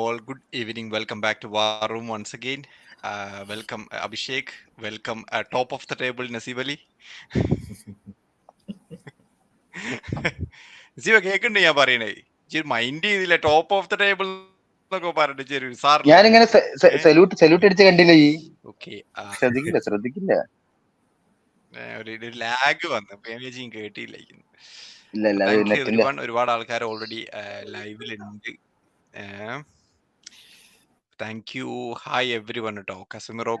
all. Good evening. Welcome back to War Room once again. Welcome Abhishek. Welcome top of the table Nasib Ali. Naseeba കേൾക്കണ്ടേ ഞാൻ പറയണേ? Mind ചെയ്തില്ല. Top of the table എന്നൊക്കെ പറഞ്ഞിട്ട് സാറില്ല. ഞാനിങ്ങനെ സല്യൂട്ട് അടിച്ച് കണ്ടില്ല. ഈ ഓക്കെ, ശ്രദ്ധിക്കില്ല. ഒരു ലാഗ് വന്നു, കേട്ടില്ല. ഒരുപാട് ആൾക്കാർ ഓൾറെഡി ലൈവിലുണ്ട്. Thank you. Hi everyone കേട്ടോ. കസമിറോ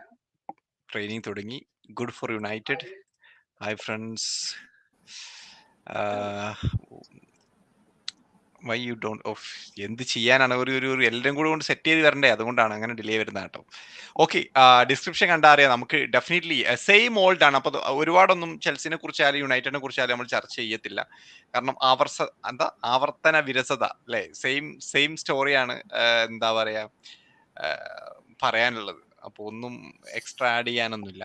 ട്രെയിനിങ് തുടങ്ങി. Good for United. Hi friends. Why you don't off എന്ത് ചെയ്യാനാണ്? ഒരു എല്ലാവരും കൂടെ കൊണ്ട് സെറ്റ് ചെയ്ത് വരണ്ടേ, അതുകൊണ്ടാണ് അങ്ങനെ ഡിലേ വരുന്നത് കേട്ടോ. ഓക്കെ, ഡിസ്ക്രിപ്ഷൻ കണ്ടാ അറിയാം. നമുക്ക് ഡെഫിനറ്റ്ലി സെയിം ഓൾഡ് ആണ്. അപ്പോൾ ഒരുപാടൊന്നും ചെൽസിനെ കുറിച്ചായാലും യുണൈറ്റഡിനെ കുറിച്ചായാലും നമ്മൾ ചർച്ച ചെയ്യത്തില്ല. കാരണം ആവർത്തന വിരസത അല്ലെ, സെയിം സ്റ്റോറിയാണ് എന്താ പറയാ പറയാനുള്ളത്. അപ്പോൾ ഒന്നും എക്സ്ട്രാ ആഡ് ചെയ്യാനൊന്നുമില്ല.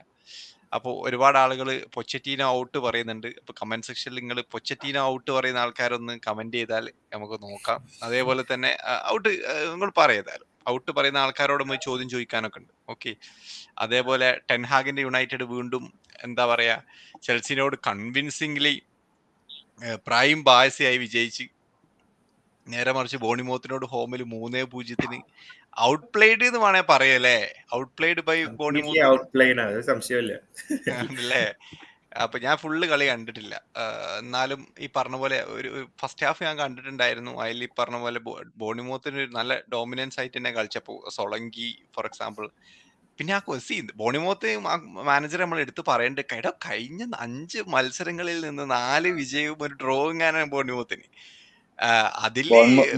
അപ്പോൾ ഒരുപാട് ആളുകൾ പൊച്ചറ്റീനോ ഔട്ട് പറയുന്നുണ്ട്. അപ്പൊ കമന്റ് സെക്ഷനിൽ നിങ്ങൾ പൊച്ചറ്റീനോ ഔട്ട് പറയുന്ന ആൾക്കാരൊന്ന് കമന്റ് ചെയ്താൽ നമുക്ക് നോക്കാം. അതേപോലെ തന്നെ ഔട്ട് നിങ്ങൾ പറയതാലും ഔട്ട് പറയുന്ന ആൾക്കാരോട് പോയി ചോദ്യം ചോദിക്കാനൊക്കെ ഉണ്ട്. ഓക്കെ, അതേപോലെ ടെൻഹാഗിന്റെ യുണൈറ്റഡ് വീണ്ടും എന്താ പറയാ ചെൽസിനോട് കൺവിൻസിംഗ്ലി പ്രൈം ബാഴ്സയായി വിജയിച്ച്, നേരെ മറിച്ച് ബോണിമോത്തിനോട് ഹോമിൽ 3-0 ഔട്ട് പ്ലേഡ് എന്ന് വേണേ പറയല്ലേ. ഔട്ട് പ്ലേഡ് ബൈ ബോണിമോത്ത് ആണല്ലേ. അപ്പൊ ഞാൻ ഫുള്ള് കളി കണ്ടിട്ടില്ല. എന്നാലും ഈ പറഞ്ഞ പോലെ ഒരു ഫസ്റ്റ് ഹാഫ് ഞാൻ കണ്ടിട്ടുണ്ടായിരുന്നു. അതിൽ ഈ പറഞ്ഞ പോലെ ബോണിമോത്തിന് ഒരു നല്ല ഡോമിനൻസ് ആയിട്ട് തന്നെ കളിച്ചപ്പോ സൊളങ്കി ഫോർ എക്സാമ്പിൾ. പിന്നെ ആ ബോണിമോത്ത് മാനേജർ നമ്മൾ എടുത്ത് പറയേണ്ടത് കഴിഞ്ഞ 5 മത്സരങ്ങളിൽ നിന്ന് 4 വിജയവും ഒരു ഡ്രോയിങ്ങാണ് ബോണിമോത്തിന്.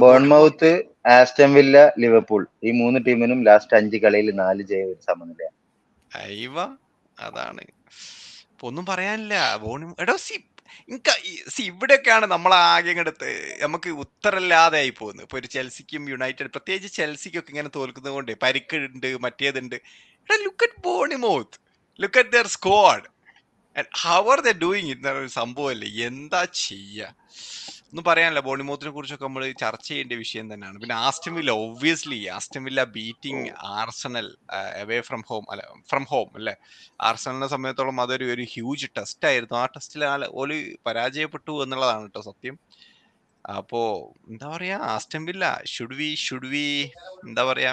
ബോൺമൗത്ത്, ആസ്റ്റൺ വില്ല, ലിവർപൂൾ ഈ 3 ടീമിനും ലാസ്റ്റ് 5 കളിയിൽ 4 ജയം സമനില. അതാണ് ഒന്നും പറയാനില്ല. ഇവിടെയൊക്കെയാണ് നമ്മളാകെ ഇങ്ങോട്ട് നമുക്ക് ഉത്തരമില്ലാതെ ആയി പോകുന്നത്. ഇപ്പൊ ഒരു ചെൽസിക്കും യുണൈറ്റഡ്, പ്രത്യേകിച്ച് ചെൽസിക്കൊക്കെ ഇങ്ങനെ തോൽക്കുന്നത് കൊണ്ട് പരിക്കുണ്ട്, മറ്റേതുണ്ട്. Look at Bournemouth, look at their squad, how are they doing it എന്നൊരു സംഭവമല്ലേ. എന്താ ചെയ്യാ, ഒന്നും പറയാനില്ല. ബോണിമൗത്തിനെ കുറിച്ചൊക്കെ നമ്മൾ ചർച്ച ചെയ്യേണ്ട വിഷയം തന്നെയാണ്. പിന്നെ Aston villa, obviously Aston villa beating Arsenal away from home അല്ലെ. ആർസണലിനെ സംബന്ധിച്ചോളം അതൊരു ഹ്യൂജ് ടെസ്റ്റ് ആയിരുന്നു. ആ ടെസ്റ്റിൽ ഓല് പരാജയപ്പെട്ടു എന്നുള്ളതാണ് കേട്ടോ സത്യം. അപ്പോ എന്താ പറയാ, ആസ്റ്റൺ വില്ല ഷുഡ് വി എന്താ പറയാ,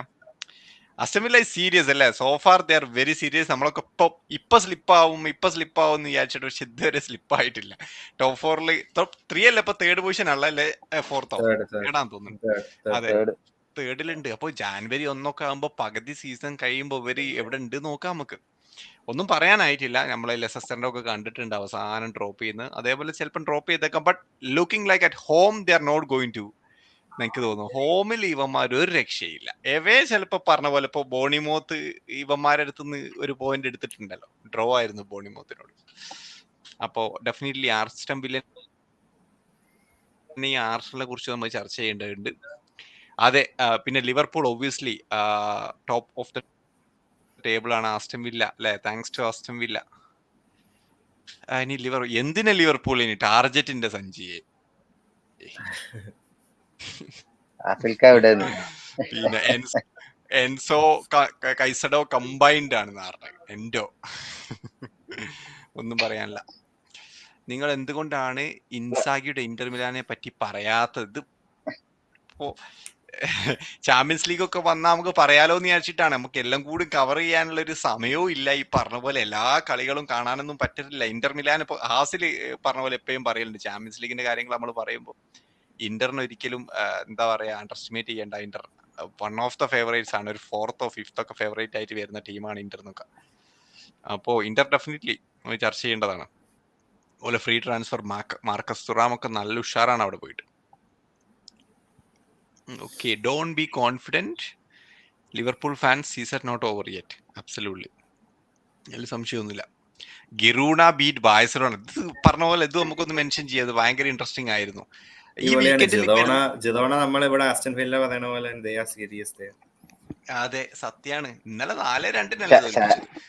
ആസ്റ്റൺ വില്ല സീരിയസ് അല്ലേ. So far they are very serious. നമ്മളൊക്കെ ഇപ്പൊ സ്ലിപ്പാവും എന്ന് വിചാരിച്ചിട്ട്, പക്ഷെ ഇതുവരെ സ്ലിപ്പായിട്ടില്ല. ടോപ്പ് 4 ടോപ്പ് 3 അല്ല, ഇപ്പൊ 3rd പൊസിഷൻ അല്ലേ, 4th തേർഡാന്ന് തോന്നുന്നു. അതെ, 3rd അപ്പൊ ജാനുവരി 1 ആകുമ്പോ പകുതി സീസൺ കഴിയുമ്പോ ഇവര് എവിടെ ഉണ്ട് നോക്കാം. നമുക്ക് ഒന്നും പറയാനായിട്ടില്ല. നമ്മളെ ലെസസ്റ്ററിന്റെ ഒക്കെ കണ്ടിട്ടുണ്ട് അവസാനം ഡ്രോപ്പ് ചെയ്യുന്നത്. അതേപോലെ ചിലപ്പോൾ ഡ്രോപ്പ് ചെയ്തേക്കാം. But looking like at home they are not going to. എനിക്ക് തോന്നുന്നു ഹോമിൽ ഇവന്മാർ ഒരു രക്ഷയില്ല. എവേ ചിലപ്പോ പറഞ്ഞ പോലെ ഇപ്പൊ ബോണിമോത്ത് ഇവന്മാരുടെ അടുത്തുനിന്ന് ഒരു പോയിന്റ് എടുത്തിട്ടുണ്ടല്ലോ, ഡ്രോ ആയിരുന്നു ബോണിമോത്തിനോട്. അപ്പോ ഡെഫിനറ്റ്ലി ആസ്റ്റൺ വില്ല ആർസണലിനെ കുറിച്ച് നമ്മൾ ചർച്ച ചെയ്യേണ്ടതുണ്ട്. അതെ, പിന്നെ Liverpool obviously top of the table ആണ്. ആസ്റ്റൺ വില്ല അല്ലെ, താങ്ക്സ് ടു ആസ്റ്റൺ വില്ല. ഇനി എന്തിനാ ലിവർപൂൾ ഇനി ടാർജറ്റിന്റെ സഞ്ചിയെ പിന്നെ എൻസോ കൈസഡോ കമ്പൈൻഡ് ആണെന്ന് പറഞ്ഞത്. എൻഡോ ഒന്നും പറയാനില്ല. നിങ്ങൾ എന്തുകൊണ്ടാണ് ഇൻസാഗിയുടെ ഇന്റർ മിലാനെ പറ്റി പറയാത്തത്? ഇപ്പോ ചാമ്പ്യൻസ് ലീഗ് ഒക്കെ വന്നാൽ നമുക്ക് പറയാലോ എന്ന് വിചാരിച്ചിട്ടാണ്. നമുക്ക് എല്ലാം കൂടി കവർ ചെയ്യാനുള്ള ഒരു സമയവും ഇല്ല. ഈ പറഞ്ഞ പോലെ എല്ലാ കളികളും കാണാനൊന്നും പറ്റില്ല. ഇന്റർ മിലാൻ ഇപ്പൊ ഹാസിൽ പറഞ്ഞ പോലെ എപ്പോഴും പറയലുണ്ട്, ചാമ്പ്യൻസ് ലീഗിന്റെ കാര്യങ്ങൾ നമ്മൾ പറയുമ്പോൾ ഇന്ററിന് ഒരിക്കലും എന്താ പറയാ അണ്ടർ എസ്റ്റിമേറ്റ് ചെയ്യേണ്ട. Inter one of the favourites ആണ്. ഒരു 4th or 5th ഒക്കെ ഫേവറേറ്റ് ആയിട്ട് വരുന്ന ടീമാണ് ഇന്റർ എന്നൊക്കെ. അപ്പോ ഇന്റർ ഡെഫിനറ്റ്ലി നമ്മൾ ചർച്ച ചെയ്യേണ്ടതാണ്. അതുപോലെ ഫ്രീ ട്രാൻസ്ഫർ മാർക്കസ് തുറാമൊക്കെ നല്ല ഉഷാറാണ് അവിടെ പോയിട്ട്. Okay, don't be confident Liverpool fans, season not over yet. Absolutely, അതിൽ സംശയമൊന്നുമില്ല. ഗിറൂണ ബീറ്റ് ബാഴ്സലോണ, ഇത് പറഞ്ഞ പോലെ ഇത് നമുക്കൊന്ന് മെൻഷൻ ചെയ്യാത് ഭയങ്കര ഇൻട്രസ്റ്റിംഗ് ആയിരുന്നു. ഈ വീക്കെൻഡിൽ അതെ സത്യാണ്. ഇന്നലെ 4-2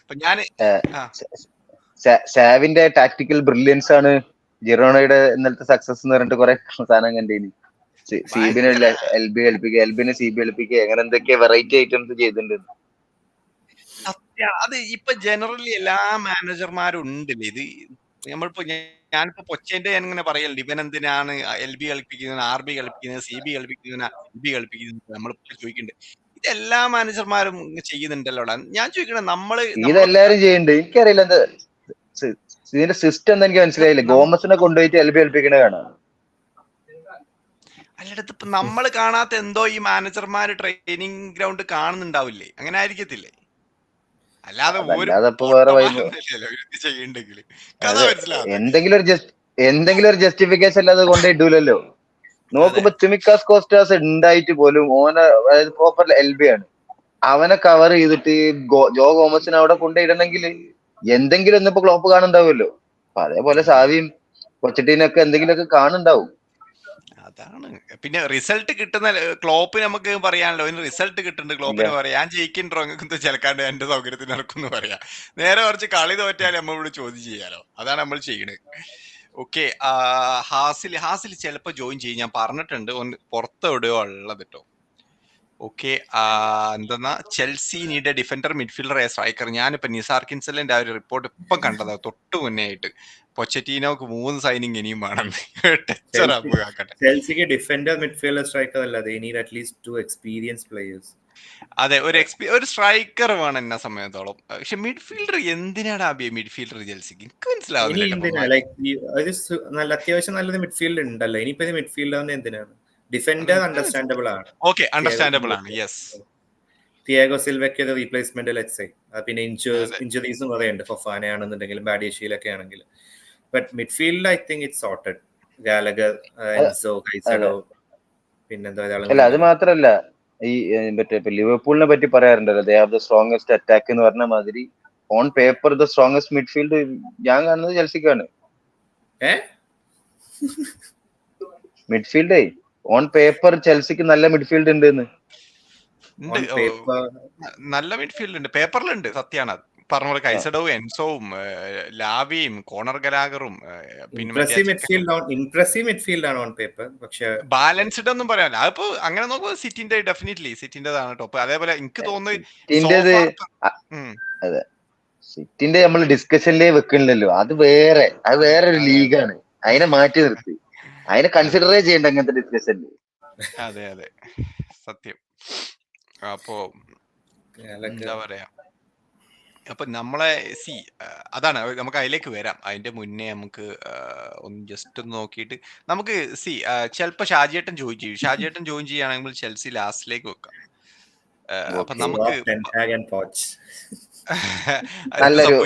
അപ്പൊ ഞാന് ഷാവിന്റെ ടാക്ടിക്കൽ ബ്രില്യൻസ് ആണ് ജിറോണയുടെ ഇന്നലത്തെ സക്സസ് എന്ന് പറഞ്ഞിട്ട് കുറെ സാധനം കണ്ടേനി. സീബിനെ LB കളിപ്പിക്കുക, LBനെ CB കളിപ്പിക്കുക, അങ്ങനെ എന്തൊക്കെയാ വെറൈറ്റി ഐറ്റംസ് ചെയ്തിട്ടുണ്ട്. അത് ഇപ്പൊ ജനറലി എല്ലാ മാനേജർമാരും ഉണ്ടല്ലേ ഇത്. നമ്മളിപ്പോ ഞാനിപ്പോ പൊച്ചേന്റെ ഞാനിങ്ങനെ പറയലുണ്ട്, ഇവൻ എന്തിനാണ് LB കളിപ്പിക്കുന്നത്, RB കളിപ്പിക്കുന്നത്, CB കളിപ്പിക്കുന്നത്, LB കളിപ്പിക്കുന്നത്, നമ്മളിപ്പോ ചോദിക്കുന്നുണ്ട്. ഇത് എല്ലാ മാനേജർമാരും ചെയ്യുന്നുണ്ടല്ലോ. ഞാൻ ചോദിക്കണേ, ഇതെല്ലാരും ചെയ്യുന്നുണ്ട്. എനിക്കറിയില്ല എന്താ ഇതിന്റെ സിസ്റ്റം എന്താ എനിക്ക് മനസ്സിലായില്ല. ഗോമസിനെ കൊണ്ടുപോയിട്ട് LB കളിപ്പിക്കണ കാണാം. അല്ലടത്ത് ഇപ്പൊ നമ്മൾ കാണാത്ത എന്തോ ഈ മാനേജർമാര് ട്രെയിനിങ് ഗ്രൗണ്ട് കാണുന്നുണ്ടാവില്ലേ? അങ്ങനെ ആയിരിക്കത്തില്ലേ? അല്ലാതെ ചെയ്യണ്ടെങ്കിൽ കഥ മനസ്സിലാവും. എന്തെങ്കിലും ഒരു ജസ്റ്റിഫിക്കേഷൻ അല്ലാതെ കൊണ്ടിടൂലല്ലോ. നോക്കുമ്പോ തിമിക്കാസ് കോസ്റ്റാസ് ഉണ്ടായിട്ട് പോലും അതായത് പ്രോപ്പർ LB ആണ്, അവനെ കവർ ചെയ്തിട്ട് ജോ ഗോമസിനെ അവിടെ കൊണ്ടിടണമെങ്കിൽ എന്തെങ്കിലും ഒന്നിപ്പോ ക്ലോപ്പ് കാണുന്നുണ്ടാവുമല്ലോ. അതേപോലെ സാവിയും കൊച്ചട്ടീനൊക്കെ എന്തെങ്കിലുമൊക്കെ കാണുന്നുണ്ടാവും. അതാണ്. പിന്നെ റിസൾട്ട് കിട്ടുന്ന ക്ലോപ്പ് നമുക്ക് പറയാനല്ലോ, റിസൾട്ട് കിട്ടുന്നുണ്ട് ക്ലോപ്പിന് പറയാം, ഞാൻ ജയിക്കണ്ടോ നിങ്ങൾക്ക് ചിലക്കാണ്ട് എന്റെ സൗകര്യത്തിന് നടക്കും പറയാം. നേരെ കുറച്ച് കളി തോറ്റാൽ നമ്മളോട് ചോദ്യം ചെയ്യാലോ. അതാണ് നമ്മൾ ചെയ്യണത്. ഓക്കെ, ഹാസിൽ ചിലപ്പോ ജോയിൻ ചെയ്യും, ഞാൻ പറഞ്ഞിട്ടുണ്ട്, ഒന്ന് പുറത്ത് എവിടെയോ ഉള്ളത് കേട്ടോ. ഓക്കെ, എന്തെന്നാ Chelsea need A defender, midfielder, A striker. ഞാനിപ്പോ നിസാർ കിൻസലിന്റെ ആ ഒരു റിപ്പോർട്ട് ഇപ്പം കണ്ടതാ, തൊട്ട് മുന്നേ ആയിട്ട്. പൊച്ചറ്റീനോക്ക് 3 സൈനിങ് ഇനിയും വേണമെന്ന്. ചെൽസിക്ക് ഡിഫൻഡർ, മിഡ്ഫീൽഡർ, സ്ട്രൈക്കർ അല്ലാതെ they need at least 2 experienced players. അതെ, ഒരു സ്ട്രൈക്കർ വേണം എന്നെ സമയത്തോളം. പക്ഷെ മിഡ്ഫീൽഡർ എന്തിനാണ് മിഡ്ഫീൽഡർ ചെൽസിക്ക്? എനിക്ക് മനസ്സിലാവുന്നില്ല. അത്യാവശ്യം നല്ലത് മിഡ്ഫീൽഡ് ഉണ്ടല്ലോ. ഇനിയിപ്പോ മിഡ്ഫീൽഡർ എന്തിനാണ്? ഡിഫൻഡർ അണ്ടർസ്റ്റാൻഡബിൾ ആണ്. ഓക്കെ, അണ്ടർസ്റ്റാൻഡബിൾ ആണ്. യെസ്, തിയാഗോ സിൽവയ്ക്ക് ഒരു റീപ്ലേസ്മെന്റ് ലെറ്റ്സ് സേ. പിന്നെ ഇഞ്ചുറീസും കുറെ ഉണ്ട്, ഫൊഫാന ആണെന്നുണ്ടെങ്കിലും ബാഡിയഷീലൊക്കെ ആണെങ്കിൽ. But midfield I think it's sorted. Gallagher, Enzo, Caicedo, പിന്നെന്താ. അല്ല, അത് മാത്രല്ല, ഈ മറ്റേ ലിവർപൂളിനെ പറ്റി പറയാറുണ്ടല്ലോ, they have the strongest attack എന്ന് പറഞ്ഞ മാതിരി on paper the strongest midfield ഞാൻ കാണുന്നത് ചെൽസിക്കാണ്. മിഡ്ഫീൽഡേ ഓൺ പേപ്പർ ചെൽസിക്ക് നല്ല മിഡ്ഫീൽഡ് ഉണ്ട്. നല്ല മിഡ്ഫീൽഡ് ഉണ്ട്, പേപ്പറിലുണ്ട്, സത്യമാണ്. പറഞ്ഞ പോലെ കൈസഡോവും എൻസോവും ലാവിയും കോണർ ഗലാഗറും ഇംപ്രസീവ് മിഡ്ഫീൽഡ് ആണ് ഓൺ പേപ്പർ. പക്ഷേ ബാലൻസ്ഡ് ഒന്നും പറയാനില്ല. അതിപ്പോ അങ്ങനെ നോക്കുമ്പോൾ സിറ്റിന്റേതാണ് ടോപ്പ്. അതേപോലെ എനിക്ക് തോന്നുന്നു സിറ്റിന്റെ നമ്മൾ ഡിസ്കഷനിലേ വെക്കണില്ലല്ലോ, അത് വേറൊരു ലീഗാണ്. അതിനെ മാറ്റി നിർത്തി, അതിനെ കൺസിഡറേ ചെയ്യണ്ട അങ്ങനത്തെ ഡിസ്കഷനിൽ. അതെ സത്യം. അപ്പോ എന്താ പറയാ, അപ്പൊ നമ്മളെ അതാണ്, നമുക്ക് അതിലേക്ക് വരാം. അതിന്റെ മുന്നേ നമുക്ക് ഒന്ന് ജസ്റ്റ് ഒന്ന് നോക്കിയിട്ട് നമുക്ക് ചിലപ്പോ ഷാജിയേട്ടൻ ജോയിൻ ചെയ്യും. ഷാജിയേട്ടൻ ജോയിൻ ചെയ്യുകയാണെങ്കിൽ ചെൽസി ലാസ്റ്റിലേക്ക് വെക്കാം. അപ്പൊ നമുക്ക് നല്ലൊരു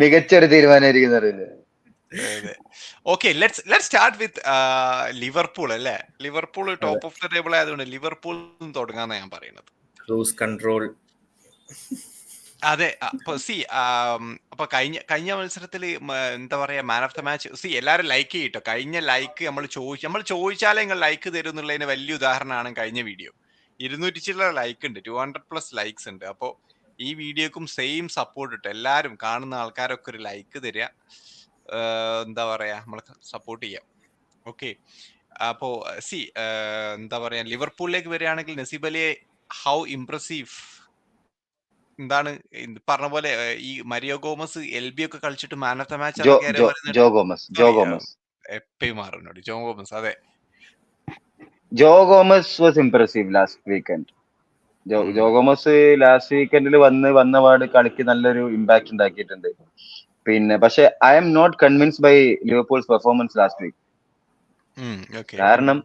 മികച്ചൊരു തീരുമാനമായിരിക്കും. Okay, let's start with Liverpool അല്ലേ. Liverpool top of the table ആയതുകൊണ്ട് ലിവർപൂൾ തുടങ്ങാന്നാ ഞാൻ പറയുന്നത്. Cruise control. അതെ, അപ്പൊ കഴിഞ്ഞ മത്സരത്തില് എന്താ പറയാ, മാൻ ഓഫ് ദ മാച്ച് എല്ലാരും ലൈക്ക് ചെയ്യട്ടോ. കഴിഞ്ഞ ലൈക്ക് നമ്മൾ ചോദിച്ചാലേ നിങ്ങൾ ലൈക്ക് തരും എന്നുള്ളതിന് വലിയ ഉദാഹരണമാണ് കഴിഞ്ഞ വീഡിയോ. 200 ചില്ലറ ലൈക്ക് ഉണ്ട്, 200+ ലൈക്സ് ഉണ്ട്. അപ്പോ ഈ വീഡിയോക്കും സെയിം സപ്പോർട്ട് ഇട്ടോ. എല്ലാരും കാണുന്ന ആൾക്കാരൊക്കെ ഒരു ലൈക്ക് തരിക, എന്താ പറയാ, നമ്മൾ സപ്പോർട്ട് ചെയ്യാം. ഓക്കെ, അപ്പോ എന്താ പറയാ, ലിവർപൂളിലേക്ക് വരികയാണെങ്കിൽ നസീബ് അലിയെ ഹൗ ഇംപ്രസീവ്, എന്താണ് പറഞ്ഞ പോലെ ഈ മരിയോ ഗോമസ് LB ഒക്കെ കളിച്ചിട്ട് മാൻ ഓഫ് ദ മാച്ച് എപ്പോഴും മാറുന്നുണ്ട് ജോ ഗോമസ്. അതെ, Joe Gomez was impressive last weekend. Joe Gomez last വീക്കെൻഡിൽ വന്ന പാട് കളിക്ക് നല്ലൊരു ഇമ്പാക്ട് ഉണ്ടാക്കിയിട്ടുണ്ട്. പിന്നെ പക്ഷെ I am not convinced by Liverpool's performance last week. കാരണം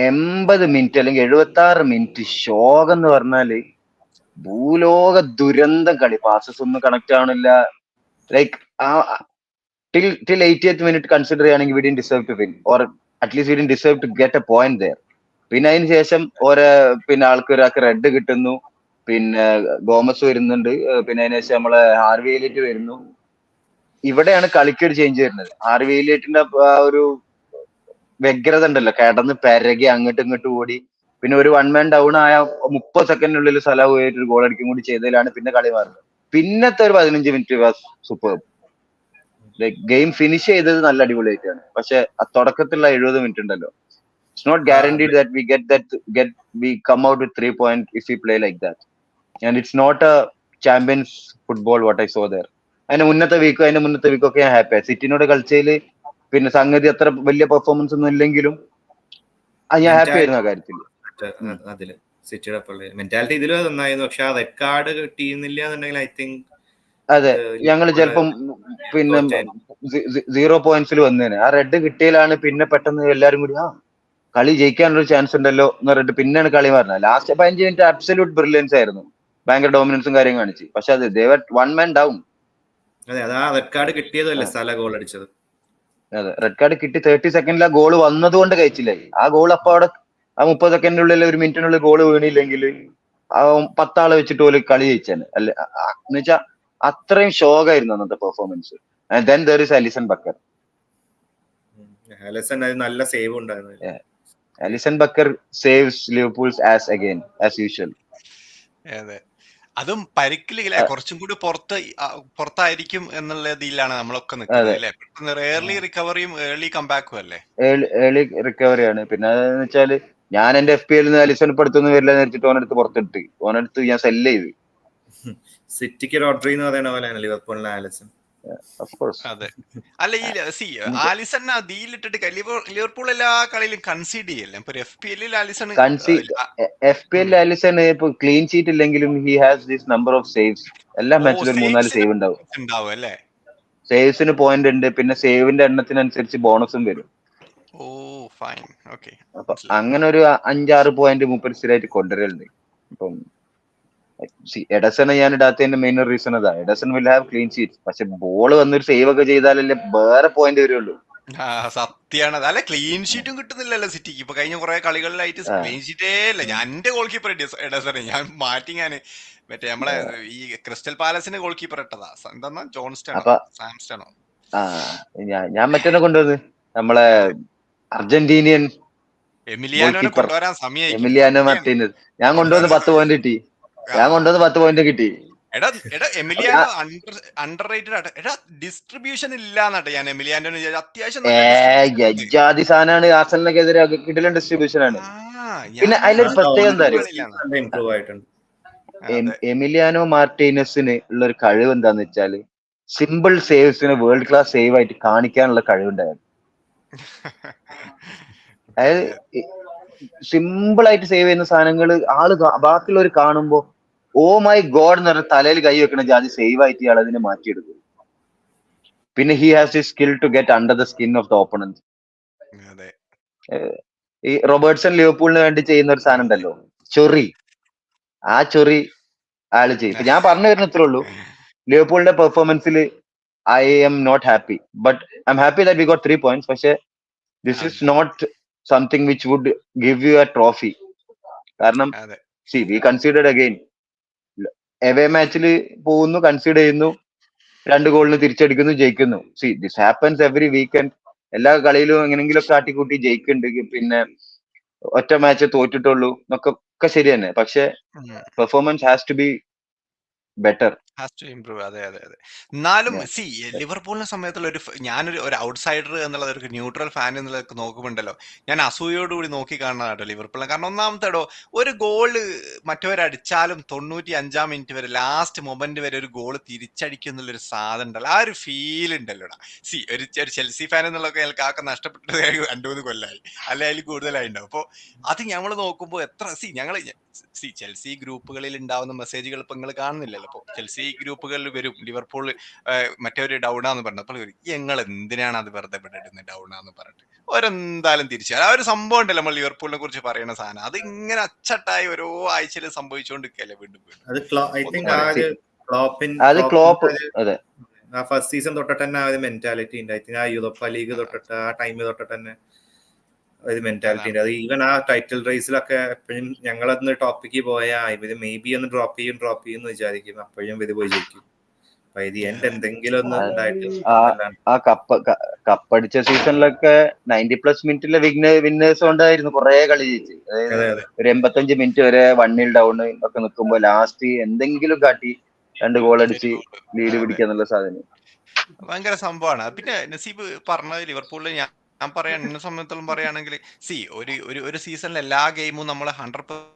80 മിനിറ്റ് അല്ലെങ്കിൽ 76 മിനിറ്റ് ഷോകം എന്ന് പറഞ്ഞാല് ഭൂലോക ദുരന്തം കളി. പാസസ് ഒന്നും കണക്ട് ആവണില്ല. Like till 80th minute consider ചെയ്യുകയാണെങ്കിൽ we didn't deserve to win, or at least we didn't deserve to get a point there. പിന്നെ അതിന് ശേഷം പിന്നെ ഒരാൾക്ക് റെഡ് കിട്ടുന്നു, പിന്നെ ഗോമസ് വരുന്നുണ്ട്, പിന്നെ അതിന് ശേഷം നമ്മളെ ഹാർവി എലിയറ്റ് വരുന്നു. ഇവിടെയാണ് കളിക്കൊരു ചേഞ്ച് വരുന്നത്. ഹാർവി എലിയറ്റിന്റെ ആ ഒരു വ്യഗ്രത ഉണ്ടല്ലോ, കിടന്ന് പെരകി അങ്ങോട്ടും ഇങ്ങോട്ടും ഓടി. പിന്നെ ഒരു 1 man ഡൗൺ ആയ 30 സെക്കൻഡിനുള്ളിൽ സലാ പോയിട്ട് ഒരു ഗോൾ അടിക്കും കൂടി ചെയ്തതിലാണ് പിന്നെ കളി മാറുന്നത്. പിന്നത്തെ ഒരു 15 മിനിറ്റ് സൂപ്പർ. ഗെയിം ഫിനിഷ് ചെയ്തത് നല്ല അടിപൊളിയായിട്ടാണ്. പക്ഷെ തുടക്കത്തിലുള്ള 70 മിനിറ്റ് ഉണ്ടല്ലോ, it's not guaranteed that we come out with 3 points if we play like that, and it's not a champions football what I saw there. അതിന്റെ മുന്നത്തെ വീക്കൊക്കെ ഞാൻ ഹാപ്പിയാണ്. സിറ്റിനോട് കളിച്ചതിൽ പിന്നെ സംഗതി അത്ര വലിയ പെർഫോമൻസ് ഒന്നും ഇല്ലെങ്കിലും ഞാൻ ഹാപ്പി ആയിരുന്നു ആ കാര്യത്തിൽ. അതില് സിറ്റിയുടെ മെന്റാലിറ്റി ഇതിലും നന്നായിരുന്നു. പക്ഷെ ആ റെഡ് കാർഡ് കിട്ടിയിരുന്നില്ല എന്നുണ്ടെങ്കിൽ ഐ തിങ്ക് അതെ, ഞങ്ങൾ ചിലപ്പം പിന്നെ 0 പോയിന്റ്സിൽ വന്നേനെ. ആ റെഡ് കിട്ടിയാലാണ് പിന്നെ പെട്ടെന്ന് എല്ലാരും കൂടി കളി ജയിക്കാനുള്ള ചാൻസ് ഉണ്ടല്ലോ എന്ന് പറഞ്ഞിട്ട് പിന്നെയാണ് കളി പറഞ്ഞത്. ലാസ്റ്റ് 15 മിനിറ്റ് അബ്സല്യൂട്ട് ബ്രില്യൻസ് ആയിരുന്നു, ഭയങ്കര ഡോമിനൻസും കാര്യം കാണിച്ച്. പക്ഷെ അത് വൺ മാൻ ഡൗൺ. അതെ, അതാ റെഡ് കാർഡ് കിട്ടിയതല്ലേ സ്ഥല ഗോൾ അടിച്ചത്. അതെ, റെഡ് കാർഡ് കിട്ടി 30 സെക്കൻഡിൽ ആ ഗോൾ വന്നതുകൊണ്ട് കഴിച്ചില്ലായി. ആ ഗോൾ അപ്പൊ അവിടെ ആ 30 സെക്കൻഡിനുള്ളിൽ ഒരു മിനിറ്റിനുള്ളിൽ ഗോൾ വീണില്ലെങ്കിൽ ആ 10 ആളെ വെച്ചിട്ട് പോലും കളി ജയിച്ചാണ്. അല്ല എന്ന് വെച്ചാൽ അത്രയും ഷോക്കായിരുന്നു അന്നത്തെ performance. And then there is Alisson Becker. നല്ല സേവ് ഉണ്ടായിരുന്നു. Alisson Becker saves Liverpool's as usual. അതെ, അതും പരിക്കിലെ കുറച്ചും കൂടി പുറത്തായിരിക്കും എന്നുള്ള ഇതിലാണ് നമ്മളൊക്കെ നിൽക്കുന്നത് അല്ലേ. പെട്ടെന്ന് ഏർലി റിക്കവറിയും ഏർലി കംബാക്കും അല്ലേ. ഏർലി റിക്കവറിയാണ്. പിന്നെ അതെന്ന് വെച്ചാല് ഞാൻ എന്റെ FPL അലിസൺ പഠിത്തൊന്നും വരില്ല എന്ന് വെച്ചിട്ട് ഓനെടുത്ത് ഞാൻ സെല്ല് ചെയ്ത്. സിറ്റിക്ക് ലോട്ടറി എന്ന് പറയുന്ന പോലെയാണ് ലിവർപൂളിലെ ആലിസൺ. അതെ, അല്ല ഈ ആലിസൺ ദീലിട്ടിട്ട് ലിവർപൂൾ എല്ലാ കളിയിലും കൺസീഡ് ചെയ്യല്ലേ. FPL ആലിസൺ ഇപ്പൊ ക്ലീൻ ഷീറ്റ് ഇല്ലെങ്കിലും he has this number of saves. എല്ലാ മാച്ചിലും 3-4 സേവ് ഉണ്ടാവും അല്ലേ. സേവ്സിന് പോയിന്റ് ഉണ്ട്, പിന്നെ സേവിന്റെ എണ്ണത്തിനനുസരിച്ച് ബോണസും വരും. അപ്പൊ അങ്ങനെ ഒരു 5-6 പോയിന്റ് മൂപ്പർ സ്ഥിരമായിട്ട് കൊണ്ടുവരലുണ്ട്. ഇപ്പം എഡസനെ ഞാൻ ഇടാത്തതിന്റെ മെയിൻ റീസൺ അതാ. എഡസൺ വിൽ ഹാവ് ക്ലീൻ ഷീറ്റ്, പക്ഷെ ബോൾ വന്നൊരു സേവ് ഒക്കെ ചെയ്താലല്ലേ വേറെ പോയിന്റ് വരുള്ളൂ. സത്യാണ്. അല്ല, ക്ലീൻ ഷീറ്റും കിട്ടുന്നില്ലല്ലോ സിറ്റിക്ക്. ഇപ്പൊ കഴിഞ്ഞ കുറെ കളികളിലായിട്ട് ക്ലീൻ ഷീറ്റേ ഇല്ല. ഞാൻ എന്റെ ഗോൾ കീപ്പർ എഡസനെ ഞാൻ മാറ്റിങ്ങാന് മറ്റേ നമ്മളെ ഈ ക്രിസ്റ്റൽ പാലസിന് ഗോൾ കീപ്പർ ഇട്ടതാ. എന്താ സാംസ്റ്റണോ? ഞാൻ മറ്റേ കൊണ്ടുവന്ന് നമ്മളെ അർജന്റീനിയൻ എമിലിയാനോനെ കൊണ്ടുവരാൻ സമയം. എമിലിയാനോ മാർട്ടിനസ് ഞാൻ കൊണ്ടുവന്ന് 10 പോയിന്റ് കിട്ടി. 10 പോയിന്റ് കിട്ടി. എടാ എമിലിയാനോ അണ്ടർ റേറ്റഡ്. എടാ ഡിസ്ട്രിബ്യൂഷൻ ഇല്ലാന്നട്ടെ ഞാൻ എമിലിയാനോ അത്യാവശ്യം സാധനമാണ്. ആർസനലിനെതിരെ കിടിലൻ ഡിസ്ട്രിബ്യൂഷൻ ആണ്. പിന്നെ അതിലൊരു പ്രത്യേകത എന്താ, എമിലിയാനോ മാർട്ടിനസിന് ഉള്ള ഒരു കഴിവ് എന്താന്ന് വെച്ചാല് സിമ്പിൾ സേവ്സിനെ വേൾഡ് ക്ലാസ് സേവ് ആയിട്ട് കാണിക്കാനുള്ള കഴിവുണ്ടായിരുന്നു. അതായത് സിമ്പിൾ ആയിട്ട് സേവ് ചെയ്യുന്ന സാധനങ്ങൾ ബാക്കിയുള്ളവർ കാണുമ്പോ ഓ മൈ ഗോഡ് എന്ന് പറഞ്ഞ തലയിൽ കൈ വെക്കണ ജാതി സേവ് ആയിട്ട് ഇയാൾ അതിനെ മാറ്റിയെടുക്കും. പിന്നെ he has the skill to get under the skin of the opponent. ഈ റോബർട്ട്സൺ ലിവർപൂളിന് വേണ്ടി ചെയ്യുന്ന ഒരു സാധനം ഉണ്ടല്ലോ, ചൊറി. ആ ചൊറി ആള് ചെയ്യും. ഞാൻ പറഞ്ഞു വരുന്ന ഇത്രേ ഉള്ളൂ, ലിവർപൂളിന്റെ പെർഫോമൻസിൽ I am not happy, but I am happy that we got 3 points. പക്ഷെ this is not something which would give you a trophy. കാരണം വി കൺസിഡേർഡ് അഗെയിൻ. എവേ മാച്ചിൽ പോകുന്നു, കൺസിഡർ ചെയ്യുന്നു, 2 ഗോളിന് തിരിച്ചടിക്കുന്നു, ജയിക്കുന്നു. This happens every weekend. എല്ലാ കളിയിലും എങ്ങനെങ്കിലും ഒക്കെ ആട്ടിക്കൂട്ടി ജയിക്കുന്നുണ്ട്. പിന്നെ ഒറ്റ മാച്ച് തോറ്റിട്ടുള്ളൂ ഒക്കെ ശരി തന്നെ. പക്ഷെ performance has to be better. അതെ. എന്നാലും ലിവർപൂളിനെ സമയത്തുള്ള ഞാനൊരു ഔട്ട്സൈഡർ എന്നുള്ള ഒരു ന്യൂട്രൽ ഫാൻ എന്നുള്ളതൊക്കെ നോക്കുമ്പോണ്ടല്ലോ, ഞാൻ അസൂയോടുകൂടി നോക്കി കാണുന്നതാട്ടോ ലിവർപൂളിനെ. കാരണം ഒന്നാമത്തേടോ ഒരു ഗോള് മറ്റവരടിച്ചാലും 95-ാം മിനിറ്റ് വരെ ലാസ്റ്റ് മൊമെന്റ് വരെ ഒരു ഗോള് തിരിച്ചടിക്കുന്നുള്ളൊരു സാധനം ഉണ്ടല്ലോ, ആ ഒരു ഫീൽ ഉണ്ടല്ലോടാ. ഒരു ചെൽസി ഫാൻ എന്നുള്ളതൊക്കെ ഞങ്ങൾക്ക് നഷ്ടപ്പെട്ടത് 2-3 കൊല്ലമായി, അല്ലെ അതിൽ കൂടുതലായിട്ടുണ്ടാവും. അപ്പോൾ അത് ഞങ്ങൾ നോക്കുമ്പോൾ ചെൽസി ഗ്രൂപ്പുകളിൽ ഉണ്ടാവുന്ന മെസ്സേജുകൾ ഇപ്പൊ നിങ്ങൾ കാണുന്നില്ലല്ലോ. ഇപ്പൊ ചെൽസി ഗ്രൂപ്പുകളിൽ വരും ലിവർപൂൾ മറ്റൊരു ഡൗണാന്ന് പറഞ്ഞപ്പോൾ ഞങ്ങൾ എന്തിനാണ് അത് വെറുതെ ഇടുന്നത് ഡൗണാന്ന് പറഞ്ഞിട്ട് ഓരെന്തായാലും തിരിച്ചു. ആ ഒരു സംഭവം ഉണ്ടല്ലോ നമ്മൾ ലിവർപൂളിനെ കുറിച്ച് പറയുന്ന സാധനം, അത് ഇങ്ങനെ അച്ചട്ടായി ഓരോ ആഴ്ചയിൽ സംഭവിച്ചുകൊണ്ടിരിക്കല്ലേ വീണ്ടും. ഫസ്റ്റ് സീസൺ തൊട്ടിട്ട് തന്നെ ആ ഒരു മെന്റാലിറ്റി ഉണ്ട്. ഐ തിങ്ക് ആ യൂറോപ്പ ലീഗ് തൊട്ടിട്ട് ആ ടൈം തൊട്ടിട്ട് തന്നെ ഒരു മെന്റാലിറ്റി ഉണ്ട്. അത് ഈവൻ ആ ടൈറ്റിൽ റേസിലൊക്കെ എപ്പോഴും ഞങ്ങളന്ന് ടോപ്പിക്ക് പോയാൽ ഇവര് മേ ബി ഒന്ന് ഡ്രോപ്പ് ചെയ്യും വിചാരിക്കും, അപ്പോഴും ഇത് പോയി ജയിക്കും. എന്തെങ്കിലും ഒന്ന് ആ കപ്പടിച്ച സീസണിലൊക്കെ 90+ മിനിറ്റിലെ വിന്നേഴ്സ് കൊണ്ടായിരുന്നു കുറെ കളി ജയിച്ച്. അതായത് ഒരു 85 മിനിറ്റ് വരെ 1-0 ഡൗൺ ഒക്കെ നിൽക്കുമ്പോ ലാസ്റ്റ് എന്തെങ്കിലും കാട്ടി 2 ഗോൾ അടിച്ച് ലീഡ് പിടിക്കുക എന്നുള്ള സാധനം. ഭയങ്കര സംഭവമാണ്. പിന്നെ നസീബ് പറഞ്ഞത് ലിവർപൂളിൽ ഞാൻ പറയാൻ എന്നെ സംബന്ധിച്ചിടത്തോളം പറയുകയാണെങ്കിൽ ഒരു ഒരു ഒരു സീസണിൽ എല്ലാ ഗെയിമും നമ്മൾ 100%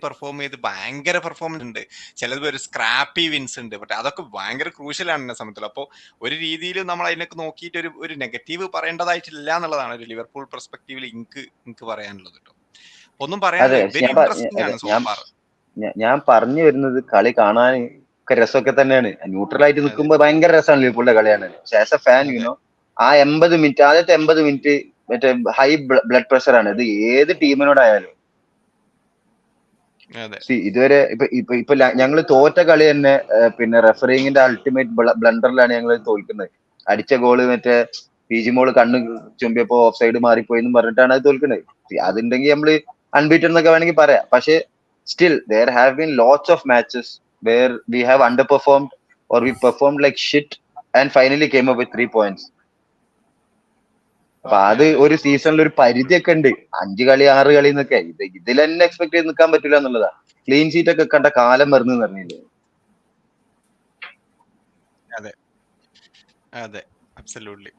പെർഫോം ചെയ്ത് ഭയങ്കര പെർഫോമൻസ് ഉണ്ട്. ചിലത് ഒരു സ്ക്രാപ്പി വിൻസ് ഉണ്ട്. പക്ഷെ അതൊക്കെ ഭയങ്കര ക്രൂഷ്യലാണ് എന്നെ സംബന്ധിച്ചിടത്തോളം. അപ്പോൾ ഒരു രീതിയിൽ നമ്മൾ അതിനൊക്കെ നോക്കിയിട്ട് ഒരു നെഗറ്റീവ് പറയേണ്ടതായിട്ടില്ല എന്നുള്ളതാണ് ഒരു ലിവർപൂൾ പെർസ്പെക്റ്റീവിൽ എനിക്ക് പറയാനുള്ളത് കേട്ടോ. ഒന്നും പറയാനില്ല. വെരി ഇൻട്രസ്റ്റിംഗ് ആണ് സോഫാർ. ഞാൻ പറഞ്ഞു വരുന്നത് കളി കാണാൻ ഒക്കെ രസമൊക്കെ തന്നെയാണ്. ന്യൂട്രൽ ആയിട്ട് നിൽക്കുമ്പോൾ ഭയങ്കര രസമാണ് ലിവർപൂളിന്റെ കളിയാണ്. പക്ഷെ ആസ് എ ഫാൻ യുനോ ആ 80 മിനിറ്റ്, ആദ്യത്തെ 80 മിനിറ്റ് മറ്റേ ഹൈ ബ്ലഡ് പ്രഷർ ആണ്. ഇത് ഏത് ടീമിനോടായാലും. ഇതുവരെ ഇപ്പൊ ഞങ്ങൾ തോറ്റ കളി തന്നെ പിന്നെ റെഫറിങ്ങിന്റെ അൾട്ടിമേറ്റ് ബ്ലണ്ടറിലാണ് ഞങ്ങൾ തോൽക്കുന്നത്. അടിച്ച ഗോള് മറ്റേ PG മോള് കണ്ണ് ചുമ്പിയപ്പോ ഓഫ് സൈഡ് മാറിപ്പോയി എന്ന് പറഞ്ഞിട്ടാണ് അത് തോൽക്കുന്നത്. അതുണ്ടെങ്കിൽ നമ്മള് അൺബീറ്റൻ എന്നൊക്കെ വേണമെങ്കിൽ പറയാം. പക്ഷെ still there have been lots of matches where we have underperformed or we performed like shit and finally came up with 3 points. അപ്പൊ അത് ഒരു സീസണിൽ ഒരു പരിധിയൊക്കെ ഉണ്ട്. 5 കളി 6 കളി എന്നൊക്കെ ഇതിൽ തന്നെ എക്സ്പെക്ട് ചെയ്ത് നിൽക്കാൻ പറ്റില്ല എന്നുള്ളതാ. ക്ലീൻ ഷീറ്റ് ഒക്കെ കണ്ട കാലം മറന്നു പറഞ്ഞില്ലേ. അതെ അതെ അബ്സല്യൂട്ട്ലി.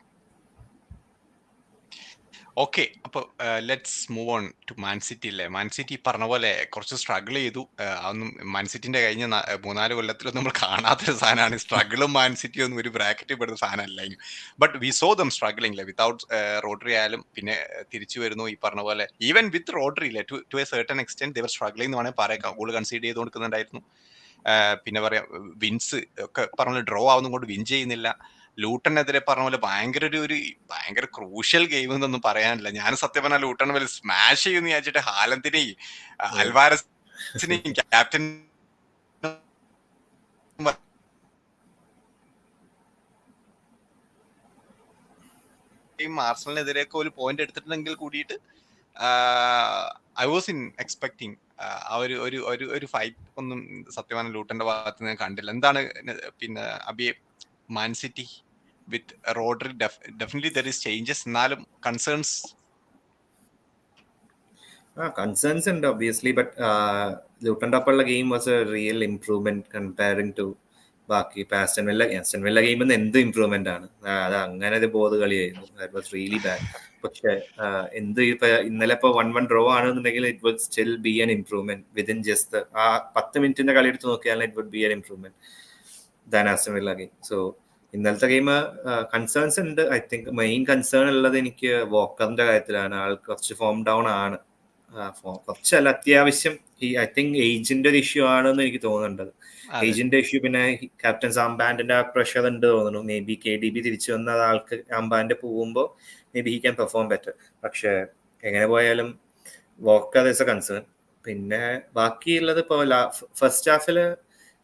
ഓക്കെ, അപ്പോൾ let's move on to Man City അല്ലേ. മാൻ സിറ്റി പറഞ്ഞ പോലെ കുറച്ച് സ്ട്രഗിൾ ചെയ്തു. അതൊന്നും മാൻ സിറ്റിന്റെ കഴിഞ്ഞ 3-4 കൊല്ലത്തിലൊന്നും നമ്മൾ കാണാത്തൊരു സാധനമാണ്. സ്ട്രഗിളും മാൻ സിറ്റി ഒന്നും ഒരു ബ്രാക്കറ്റിൽ പെടുന്ന സാധനമല്ല. But we saw them struggling without Rodri ആയാലും. പിന്നെ തിരിച്ചു വരുന്നു ഈ പറഞ്ഞ പോലെ even with Rodri to a certain extent they were struggling എന്ന് വേണമെങ്കിൽ പറയാം. ഗോൾ കൺസീഡ് ചെയ്ത് കൊടുക്കുന്നുണ്ടായിരുന്നു. പിന്നെ പറയാം വിൻസ് ഒക്കെ പറഞ്ഞ ഡ്രോ ആവുന്നതും കൊണ്ട് വിൻ ചെയ്യുന്നില്ല. ലൂട്ടനെതിരെ പറഞ്ഞ പോലെ ഭയങ്കര ക്രൂഷ്യൽ ഗെയിം എന്നൊന്നും പറയാനില്ല. ഞാൻ സത്യം പറഞ്ഞാൽ ലൂട്ടൺ വലിയ സ്മാഷ് ചെയ്യുമെന്ന് വിചാരിച്ചിട്ട് ഹാലന്തിനെയും അൽവാരസിനെയും ക്യാപ്റ്റൻ ആർസണലിനെതിരെയൊക്കെ ഒരു പോയിന്റ് എടുത്തിട്ടുണ്ടെങ്കിൽ കൂടിയിട്ട് ഐ വാസ് ഇൻ എക്സ്പെക്ടിങ് ആ ഒരു ഫൈറ്റ് ഒന്നും സത്യമാണ് ലൂട്ടന്റെ ഭാഗത്ത് നിന്ന് കണ്ടില്ല. എന്താണ് പിന്നെ അബിയെ Man City with Rodri, definitely there is changes. എന്നാലും concerns ഉണ്ട് obviously, but ലൂട്ടന്റെ ഒപ്പമുള്ള game was a real improvement comparing to ബാക്കി ആസ്റ്റൺ വില്ല ഗെയിമിൽ എന്ത് ഇംപ്രൂവ്മെന്റ് ആണ്. അത് അങ്ങനെ ഒരു ബോധ കളിയായിരുന്നു. That was really bad. പക്ഷെ ഇന്നലെ ഇപ്പൊ 1-1 ഡ്രോ ആണെന്നുണ്ടെങ്കിൽ it would still be an improvement within just ആ 10 മിനിറ്റിന്റെ കളി എടുത്ത് നോക്കിയാൽ it would be an improvement than Aston Villa game. So ഇന്നലത്തെ ഗെയിം കൺസേൺസ് ഉണ്ട്. ഐ തിങ്ക് മെയിൻ കൺസേൺ ഉള്ളത് എനിക്ക് വോക്കറിന്റെ കാര്യത്തിലാണ്. ആൾ കുറച്ച് ഫോം ഡൗൺ ആണ്. കുറച്ചല്ല, അത്യാവശ്യം ഐ തിങ്ക് ഏജിന്റെ ഒരു ഇഷ്യൂ ആണെന്ന് എനിക്ക് തോന്നുന്നുണ്ട്. ഏജിന്റെ ഇഷ്യൂ, പിന്നെ ക്യാപ്റ്റൻ സാംബാൻഡിന്റെ ആ പ്രഷർ ഉണ്ട് തോന്നുന്നു. മേ ബി KDB തിരിച്ചു വന്ന ആൾക്ക് സാംബാൻഡ് പോകുമ്പോൾ may be he can perform better. പക്ഷെ എങ്ങനെ പോയാലും വോക്കർ ഇസ് എ കൺസേൺ. പിന്നെ ബാക്കിയുള്ളത് ഇപ്പോൾ ഫസ്റ്റ് ഹാഫില്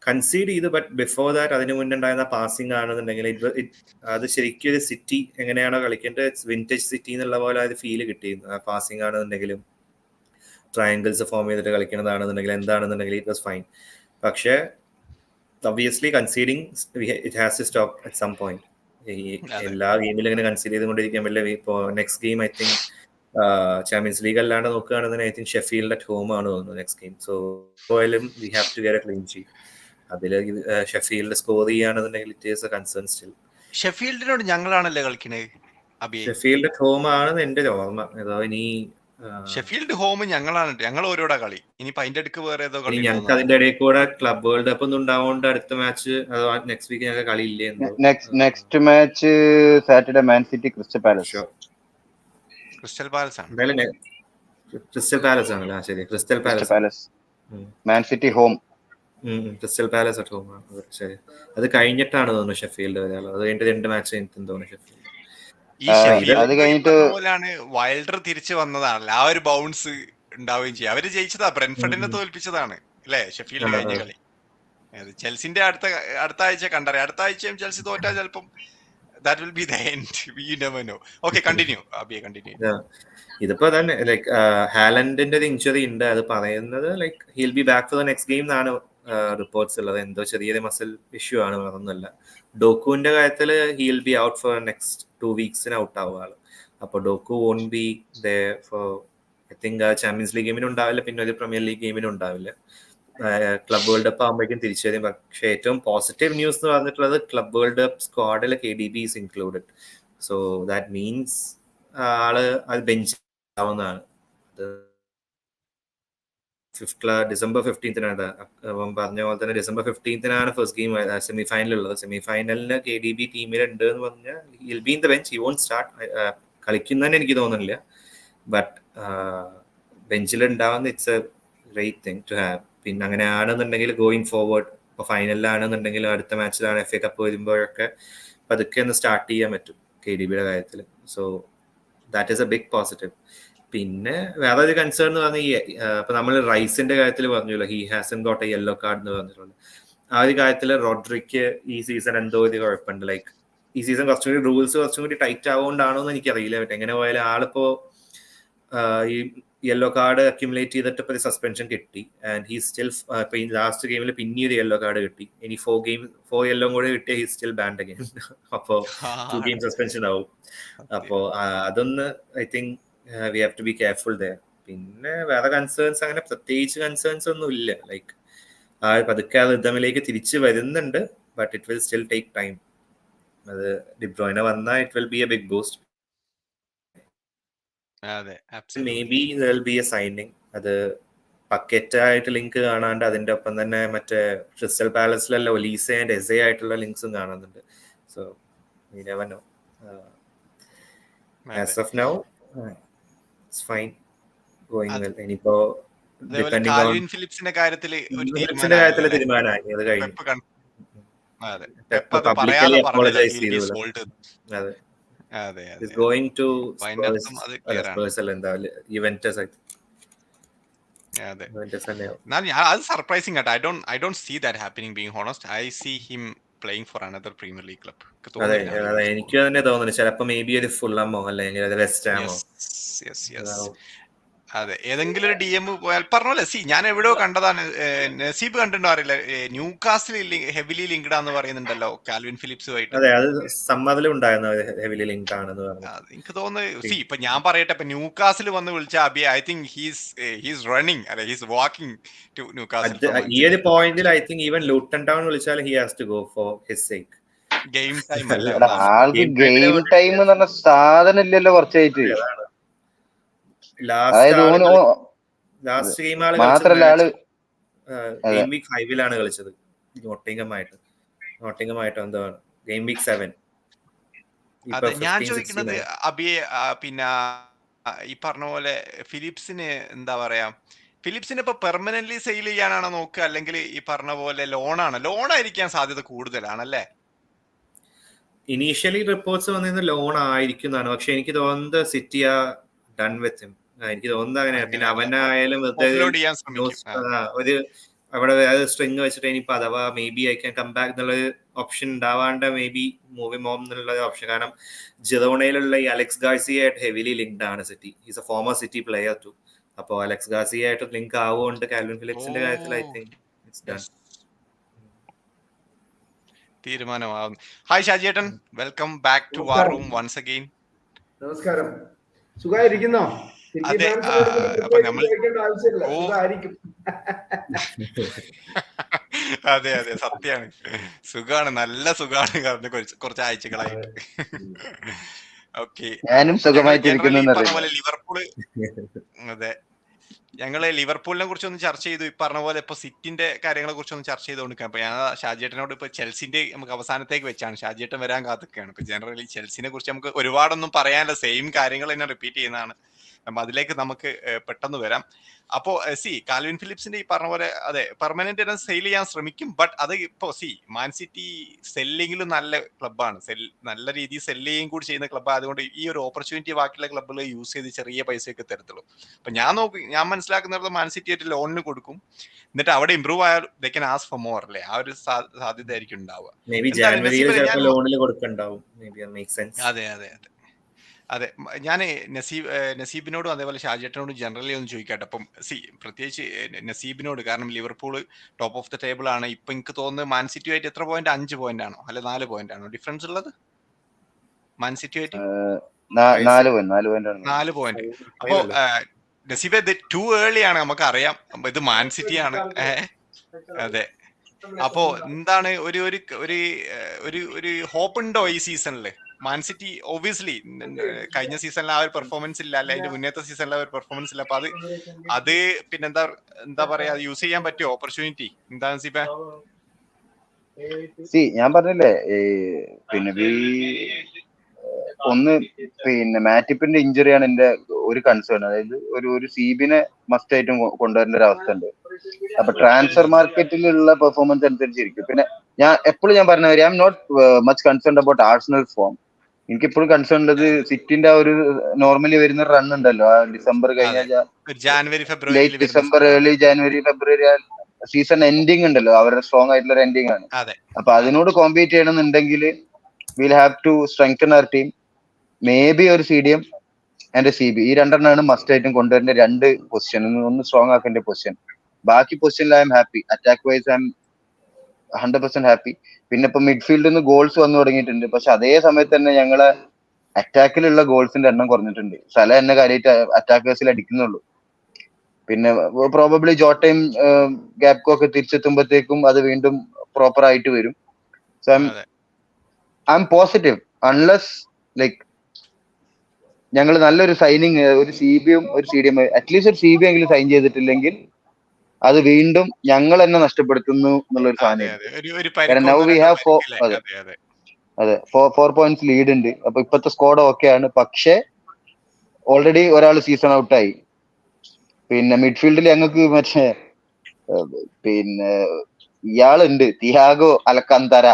കൺസീഡ് ചെയ്തു. ബട്ട് ബിഫോർ ദാറ്റ് അതിന് മുന്നേ ഉണ്ടായിരുന്ന പാസിംഗ് ആണെന്നുണ്ടെങ്കിൽ അത് ശരിക്കും ഒരു സിറ്റി എങ്ങനെയാണോ കളിക്കേണ്ടത്, വിന്റേജ് സിറ്റി എന്നുള്ള പോലെ അത് ഫീല് കിട്ടിയിരുന്നു. ആ പാസിംഗ് ആണെന്നുണ്ടെങ്കിലും ട്രയാങ്കിൾസ് ഫോം ചെയ്തിട്ട് കളിക്കുന്നതാണെന്നുണ്ടെങ്കിൽ എന്താണെന്നുണ്ടെങ്കിൽ ഇറ്റ് വാസ് ഫൈൻ. പക്ഷേ obviously conceding it has to stop at some point. എല്ലാ ഗെയിമിലും ഇങ്ങനെ കൺസീഡ് ചെയ്തുകൊണ്ടിരിക്കാൻ പറ്റില്ല. ഇപ്പോൾ next game I think Champions League അല്ലാണ്ട് നോക്കുകയാണെന്നുണ്ടെങ്കിൽ I think Sheffield at home ആണ് തോന്നുന്നു നെക്സ്റ്റ് ഗെയിം. സോ പോയാലും we have to get a clean sheet. അതിൽ ഷെഫീൽഡ് സ്കോർ ചെയ്യുകയാണെന്നുണ്ടെങ്കിൽ it is a concern still. ഷെഫീൽഡിനോട് ഞങ്ങളാണല്ലേ കളിക്കണേ? ഷെഫീൽഡ് അറ്റ് ഹോം ആണ് എന്റെ ഓർമ്മ. ഏതോ ഇനി ഷെഫീൽഡ് ഹോം ഞങ്ങളാണ്, ഞങ്ങൾ ഓരോടാ കളി. ഇനി അതിന്റെ അടുക്ക് വേറെ ഏതോ കളി. ഞങ്ങൾക്ക് അതിന്റെ ഇടയിൽ കൂടെ ക്ലബ് വേൾഡ് കപ്പ് ഒന്നും ഉണ്ടാവുകൊണ്ട് അടുത്ത മാച്ച് നെക്സ്റ്റ് വീക്ക് ഞങ്ങൾക്ക് കളി ഇല്ലേ? Next match Saturday Man City crystal palace. Crystal palace ആണ്. ക്രിസ്റ്റൽ പാലസ് ആണല്ലോ. ശരി, crystal palace. Man City home. Crystal palace at home ആണ്. ശരി, അത് കഴിഞ്ഞിട്ടാണ് തോന്നുന്നു ഷെഫീൽഡ് വരാനുള്ളത്. അത് കഴിഞ്ഞിട്ട് 2 മാച്ച് കഴിഞ്ഞിട്ട് തോന്നുന്നു ഷെഫീൽഡ്. അത് കഴിഞ്ഞിട്ട് വൈൽഡർ തിരിച്ചു വന്നതാണല്ലോ. ആ ഒരു ബൗൺസ് ഉണ്ടാവുകയും ചെയ്യും. അവര് ജയിച്ചതാ, ബ്രെൻഫർഡിനെ തോൽപ്പിച്ചതാണ് അല്ലേ ഷെഫീൽഡ് കഴിഞ്ഞ കളി. ചെൽസിന്റെ അടുത്ത ആഴ്ച കണ്ടറിയാം. അടുത്ത ആഴ്ചയും ചെൽസി തോറ്റാൽ ചിലപ്പം that will be the end. We never know. Okay, continue. Abhi, continue. ഇതിപ്പോ തന്നെ ലൈക്ക് ഹാലൻഡിന്റെ ഒരു ഇഞ്ചുറി ഉണ്ട്. അത് പറയുന്നത് like he'll be back for the next game എന്നാണ് റിപ്പോർട്ട്സ് ഉള്ളത്. എന്തോ ചെറിയൊരു മസിൽ ഇഷ്യൂ ആണ്, അതൊന്നുമല്ല. ഡോക്കുവിന്റെ കാര്യത്തിൽ he'll be out for next 2 weeks out ആവുക ആള്. അപ്പൊ Doku won't be there for I think Champions League ഗെയിമിനും ഉണ്ടാവില്ല, പിന്നെ ഒരു പ്രീമിയർ ലീഗ് ഗെയിമിനും ഉണ്ടാവില്ല. ക്ലബ് വേൾഡ് കപ്പ് ആകുമ്പോഴേക്കും തിരിച്ചു വരും. പക്ഷെ ഏറ്റവും പോസിറ്റീവ് ന്യൂസ് എന്ന് പറഞ്ഞിട്ടുള്ളത് ക്ലബ് വേൾഡ് കപ്പ് സ്ക്വാഡിൽ KDB is included. So that means ആള് അത് ബെഞ്ച് ആവുന്നതാണ്. ഡിസംബർ 15 പറഞ്ഞ പോലെ തന്നെ December 15 first game semi final ഉള്ളത്. സെമി ഫൈനലിന് KDB ടീമിലുണ്ട് എന്ന് പറഞ്ഞാൽ will be in the bench, he won't start. കളിക്കുന്നതന്നെ എനിക്ക് തോന്നുന്നില്ല, ബട്ട് ബെഞ്ചിൽ ഉണ്ടാവുന്ന it's a great thing to have. പിന്നെ അങ്ങനെയാണെന്നുണ്ടെങ്കിൽ ഗോയിങ് ഫോർവേഡ്, ഇപ്പോൾ ഫൈനലിലാണെന്നുണ്ടെങ്കിലും അടുത്ത മാച്ചിലാണ് FA കപ്പ് വരുമ്പോഴൊക്കെ പതുക്കെ ഒന്ന് സ്റ്റാർട്ട് ചെയ്യാൻ പറ്റും KDBയുടെ കാര്യത്തിൽ. So that is a big positive. പിന്നെ വേറെ ഒരു കൺസേൺ എന്ന് പറഞ്ഞാൽ ഇപ്പൊ നമ്മൾ റൈസിന്റെ കാര്യത്തിൽ പറഞ്ഞല്ലോ, he hasn't got A yellow card എന്ന് പറഞ്ഞിട്ടുണ്ട്. ആ ഒരു കാര്യത്തിൽ റോഡ്രിക്ക് ഈ സീസൺ എന്തോ ഒരു കുഴപ്പമുണ്ട്. ലൈക്ക് ഈ സീസൺ കുറച്ചും കൂടി റൂൾസ് കുറച്ചും കൂടി ടൈറ്റ് ആവുകൊണ്ടാണോ എന്ന് എനിക്കറിയില്ല. എങ്ങനെ പോയാലും ആളിപ്പോ ഈ യെല്ലോ കാർഡ് അക്യുമുലേറ്റ് ചെയ്തിട്ട് ഇപ്പൊ സസ്പെൻഷൻ കിട്ടി. ആൻഡ് ഹി സ്റ്റിൽ ഇപ്പൊ ഈ ലാസ്റ്റ് ഗെയിമിൽ പിന്നെ ഒരു യെല്ലോ കാർഡ് കിട്ടി. ഇനി 4 യെല്ലോ കൂടെ കിട്ടിയ ഹി സ്റ്റിൽ ബാൻഡ് അഗൈൻ. അപ്പോ 2 ഗെയിം സസ്പെൻഷൻ ആവും. അപ്പോ അതൊന്ന് I think we have to be careful there. പിന്നെ വേറെ കൺസേൺസ് അങ്ങനെ പ്രത്യേകിച്ച് കൺസേൺസ് ഒന്നും ഇല്ല. ലൈക്ക് പതുക്കെ ആ റിതമിലേക്ക് തിരിച്ചു വരുന്നുണ്ട്, but it will still take time. അത് ഡിബ്രോയിന വന്നാൽ it will be a big boost. Maybe there will be a signing. അത് പക്കറ്റായിട്ട് ലിങ്ക് കാണാണ്ട് അതിന്റെ ഒപ്പം തന്നെ മറ്റേ ക്രിസ്റ്റൽ പാലസിലല്ല ഒലീസ ആൻഡ് എസെ ആയിട്ടുള്ള ലിങ്ക്സും കാണുന്നുണ്ട്. So we never know. As of now it's fine going well. ഇനിയിപ്പോ ഡിപെൻഡിങ് ഓൺ കാൽവിൻ ഫിലിപ്സിന്റെ കാര്യത്തിൽ ഒരു തീരുമാനമായി. അത് കഴിഞ്ഞു പറയാതെ apologize ചെയ്തു. അതെ, അതെ is going to അതിനർത്ഥം അത് ക്ലിയർ ആണ്. Spurs അല്ല, എന്താ യുവന്റസ്. അതെ, അത് സർപ്രൈസിംഗ് ആയിട്ട് I don't see that happening being honest. I see him playing for another Premier League club. അതെ, എനിക്ക് തന്നെ തോന്നുന്നു ചിലപ്പോ മേ ബി ഒരു ഫുള്ളമോ അല്ലെങ്കിൽ വെസ്റ്റ് ഹാമോ. അതെ, ഏതെങ്കിലും ഒരു DM പോയാൽ പറഞ്ഞോലെ. ഞാൻ എവിടെയോ കണ്ടതാണ്, നസീബ് കണ്ടിട്ടുണ്ടോ അറിയില്ല, ന്യൂ കാസിൽ ഹെവിലി ലിങ്ക്ഡ് ആന്ന് പറയുന്നുണ്ടല്ലോ കാൽവിൻ ഫിലിപ്സുമായിട്ട്. അതെ, അത് സമ്മതിലുണ്ടായിരുന്നു ഹെവിലി ലിങ്ക് ആണെന്ന് പറഞ്ഞു. എനിക്ക് തോന്നുന്നു ഇപ്പൊ ഞാൻ പറയട്ടെ, ഇപ്പൊ ന്യൂ കാസിൽ വന്ന് വിളിച്ച Abi, I think he's running അല്ലെ, he's walking to Newcastle. ഈ ഒരു പോയിന്റിൽ I think even Luton Town വിളിച്ചാൽ he has to go for his sake. Game time ആൾക്ക് ഗെയിം ടൈം എന്ന് പറഞ്ഞ സാധനം ഇല്ലല്ലോ കുറച്ചായിട്ട്. ലാസ്റ്റ് ഗെയിം ആള് മാത്രല്ല ആള് ഗെയിം വീക്ക് 5 കളിച്ചത് നോട്ടിംഗമായിട്ട് എന്താണ് ഗെയിം വീക്ക് 7. അതെ, ഞാൻ ചോദിക്കുന്നത് അബിയെ, പിന്നെ ഈ പറഞ്ഞ പോലെ ഫിലിപ്സിന് എന്താ പറയാ, ഫിലിപ്സിന് ഇപ്പൊ പെർമനന്റ്ലി സെയിൽ ചെയ്യാനാണോ നോക്കുക, അല്ലെങ്കിൽ ഈ പറഞ്ഞ പോലെ ലോണായിരിക്കാൻ സാധ്യത കൂടുതലാണല്ലേ? ഇനീഷ്യലി റിപ്പോർട്ട്സ് വന്നിരുന്ന ലോൺ ആയിരിക്കുന്നതാണ്. പക്ഷെ എനിക്ക് തോന്നുന്നത് സിറ്റി ആ ഡൺ വിത്ത് ഹിം. എനിക്ക് തോന്നുന്നത് അങ്ങനെയാണ്. പിന്നെ അവനായാലും ഒരു അവിടെ വേറെ സ്ട്രിങ് വെച്ചിട്ട് ഇനിയിപ്പോ അഥവാ maybe I can come back എന്നുള്ള ഓപ്ഷൻ ഉണ്ടാവാണ്ട് മേ ബി മൂവി മോം എന്നുള്ള ഓപ്ഷൻ. കാരണം ജിറോണയിലുള്ള ഈ അലക്സ് ഗാർസിയ ആയിട്ട് ഹെവിലി ലിങ്ക്ഡ് ആണ് city. Is a former city player too. അപ്പോൾ അലക്സ് ഗാർസിയ ആയിട്ട് ലിങ്ക് ആവുകൊണ്ട് കാൽവിൻ ഫിലിപ്സിന്റെ കാര്യത്തിൽ ഐ തിങ്ക് ഇറ്റ്സ് ഡൺ. തീരുമാനമാകുന്നു. ഹായ് ഷാജിയേട്ടൻ, welcome back to war room once again. നമസ്കാരം, സുഖായിരിക്കുന്നോ? അതെ, അതെ അതെ സത്യാണ്, സുഖാണ്, നല്ല സുഖാണ്. കാരണം കുറച്ച് ആഴ്ചകളായിട്ട് ഓക്കെ. ലിവർപൂള്, അതെ, ഞങ്ങള് ലിവർപൂളിനെ കുറിച്ച് ഒന്ന് ചർച്ച ചെയ്തു. ഈ പറഞ്ഞ പോലെ ഇപ്പൊ സിറ്റിന്റെ കാര്യങ്ങളെ കുറിച്ച് ഒന്ന് ചർച്ച ചെയ്തുകൊണ്ടിരിക്കാം. അപ്പൊ ഞാൻ ഷാജിയേട്ടനോട് ഇപ്പൊ ചെൽസിന്റെ നമുക്ക് അവസാനത്തേക്ക് വെച്ചാണ്, ഷാജിയേട്ടൻ വരാൻ കാത്തിക്കുകയാണ്. ഇപ്പൊ ജനറലി ചെൽസിനെ കുറിച്ച് നമുക്ക് ഒരുപാടൊന്നും പറയാനില്ല, സെയിം കാര്യങ്ങൾ തന്നെ റിപ്പീറ്റ് ചെയ്യുന്നതാണ്. അപ്പൊ അതിലേക്ക് നമുക്ക് പെട്ടെന്ന് വരാം. അപ്പോ കാൽവിൻ ഫിലിപ്സിന്റെ ഈ പറഞ്ഞ പോലെ അതെ പെർമനന്റ് സെയിൽ ചെയ്യാൻ ശ്രമിക്കും. ബട്ട് അത് ഇപ്പോ മാൻ സിറ്റി സെല്ലിങ്ങിലും നല്ല ക്ലബ്ബാണ്, നല്ല രീതിയിൽ സെല് ചെയ്യുകയും കൂടി ചെയ്യുന്ന ക്ലബ്ബ് ആയതുകൊണ്ട് ഈ ഒരു ഓപ്പർച്യൂണിറ്റി ബാക്കിയുള്ള ക്ലബ്ബുകൾ യൂസ് ചെയ്ത് ചെറിയ പൈസയൊക്കെ തരത്തുള്ളൂ. അപ്പൊ ഞാൻ മനസ്സിലാക്കുന്നത് മാൻ സിറ്റി ആയിട്ട് ലോണിന് കൊടുക്കും, എന്നിട്ട് അവിടെ ഇമ്പ്രൂവ് ആയാൽ ദേ കൻ ആസ്ക് ഫോർ മോർ അല്ലേ, ആ ഒരു സാധ്യത ആയിരിക്കും ഉണ്ടാവുക. അതെ അതെ അതെ അതെ. ഞാൻ നസീബിനോടും അതേപോലെ ഷാജിയേട്ടനോടും ജനറലി ഒന്ന് ചോദിക്കട്ടെ. അപ്പം പ്രത്യേകിച്ച് നസീബിനോട്, കാരണം Liverpool top of the table ആണ്. ഇപ്പൊ എനിക്ക് തോന്നുന്നത് മാൻ സിറ്റി ആയിട്ട് എത്ര പോയിന്റ്, 5 പോയിന്റ് ആണോ അല്ലെ 4 പോയിന്റ് ആണോ ഡിഫറൻസ് ഉള്ളത് മാൻ സിറ്റി ആയിട്ട്? 4 പോയിന്റ്. അപ്പൊ നസീബ് ഇത് ടു ഏർലി ആണ്, നമുക്ക് അറിയാം ഇത് മാൻ സിറ്റി ആണ്. അതെ. അപ്പോ എന്താണ് ഒരു ഒരു ഒരു ഒരു ഒരു ഹോപ്പ് ഉണ്ടോ ഈ സീസണില്? മാൻ സിറ്റി ഒബ്വിയസ്ലി കഴിഞ്ഞ സീസണിൽ ആ ഒരു പെർഫോമൻസ് ഇല്ല, അല്ലെ അതിന്റെ മുന്നത്തെ സീസണിൽ ആ ഒരു പെർഫോമൻസ് ഇല്ല. അപ്പൊ അത് പിന്നെന്താ എന്താ പറയാ, യൂസ് ചെയ്യാൻ പറ്റുമോ ഓപ്പർച്യൂണിറ്റി? എന്താണ് സിബ? ഞാൻ പറഞ്ഞില്ലേ, പിന്നെ ഒന്ന് പിന്നെ മാറ്റിപ്പിന്റെ ഇഞ്ചുറിയാണ് എന്റെ ഒരു കൺസേൺ. അതായത് ഒരു സീബിനെ മസ്റ്റ് ആയിട്ടും കൊണ്ടുവരേണ്ട ഒരു അവസ്ഥ ഉണ്ട്. അപ്പൊ ട്രാൻസ്ഫർ മാർക്കറ്റിലുള്ള പെർഫോമൻസ് അനുസരിച്ചിരിക്കും. പിന്നെ ഞാൻ എപ്പോഴും പറഞ്ഞ I am not much concern about Arsenal form. എനിക്കിപ്പോഴും കൺസേൺ ഉള്ളത് സിറ്റിന്റെ ആ ഒരു നോർമലി വരുന്ന റൺ ഉണ്ടല്ലോ, ആ ഡിസംബർ കഴിഞ്ഞ ജാനുവരി ഫെബ്രുവരി, ലേറ്റ് ഡിസംബർ ഏർലി ജാനുവരി ഫെബ്രുവരി സീസൺ എൻഡിങ് ഉണ്ടല്ലോ, അവരുടെ സ്ട്രോങ് ആയിട്ടുള്ള ഒരു എൻഡിങ് ആണ്. അപ്പൊ അതിനോട് കോമ്പീറ്റ് ചെയ്യണമെന്നുണ്ടെങ്കിൽ will have to strengthen our team. Maybe ഒരു CDM ആൻഡ് CB, ഈ രണ്ടെണ്ണമാണ് മസ്റ്റ് ആയിട്ടും കൊണ്ടുവരേണ്ട രണ്ട് പൊസിഷൻ. ഒന്ന് സ്ട്രോങ് ആക്കേണ്ട പൊസിഷൻ. ബാക്കി പൊസിഷനിൽ I am happy. Attack vice I M 100% happy. പിന്നെ ഇപ്പൊ മിഡ്ഫീൽഡിൽ നിന്ന് ഗോൾസ് വന്നു തുടങ്ങിയിട്ടുണ്ട്. പക്ഷെ അതേ സമയത്ത് തന്നെ ഞങ്ങളെ അറ്റാക്കിലുള്ള ഗോൾസിന്റെ എണ്ണം കുറഞ്ഞിട്ടുണ്ട്. സ്ഥലം എന്നെ കാര്യമായിട്ട് അറ്റാക്കേഴ്സിൽ അടിക്കുന്നുള്ളൂ. പിന്നെ പ്രോബബ്ലി ജോട്ടയും ഗ്യാപ്കോ ഒക്കെ തിരിച്ചെത്തുമ്പോഴത്തേക്കും അത് വീണ്ടും പ്രോപ്പർ ആയിട്ട് വരും. So I M positive. Unless like ഞങ്ങൾ നല്ലൊരു സൈനിങ്, ഒരു CBയും ഒരു CDM, അറ്റ്ലീസ്റ്റ് ഒരു CB എങ്കിലും സൈൻ ചെയ്തിട്ടില്ലെങ്കിൽ അത് വീണ്ടും ഞങ്ങൾ തന്നെ നഷ്ടപ്പെടുത്തുന്നു എന്നുള്ളൊരു സാധനം. കാരണം now we have 4 points lead ഉണ്ട്. അപ്പൊ ഇപ്പത്തെ സ്ക്വാഡ് ഓക്കെയാണ്. പക്ഷെ ഓൾറെഡി ഒരാൾ സീസൺ ഔട്ടായി. പിന്നെ മിഡ്ഫീൽഡിൽ ഞങ്ങൾക്ക് മറ്റേ പിന്നെ ഇയാളുണ്ട്, തിയാഗോ അൽക്കന്തര.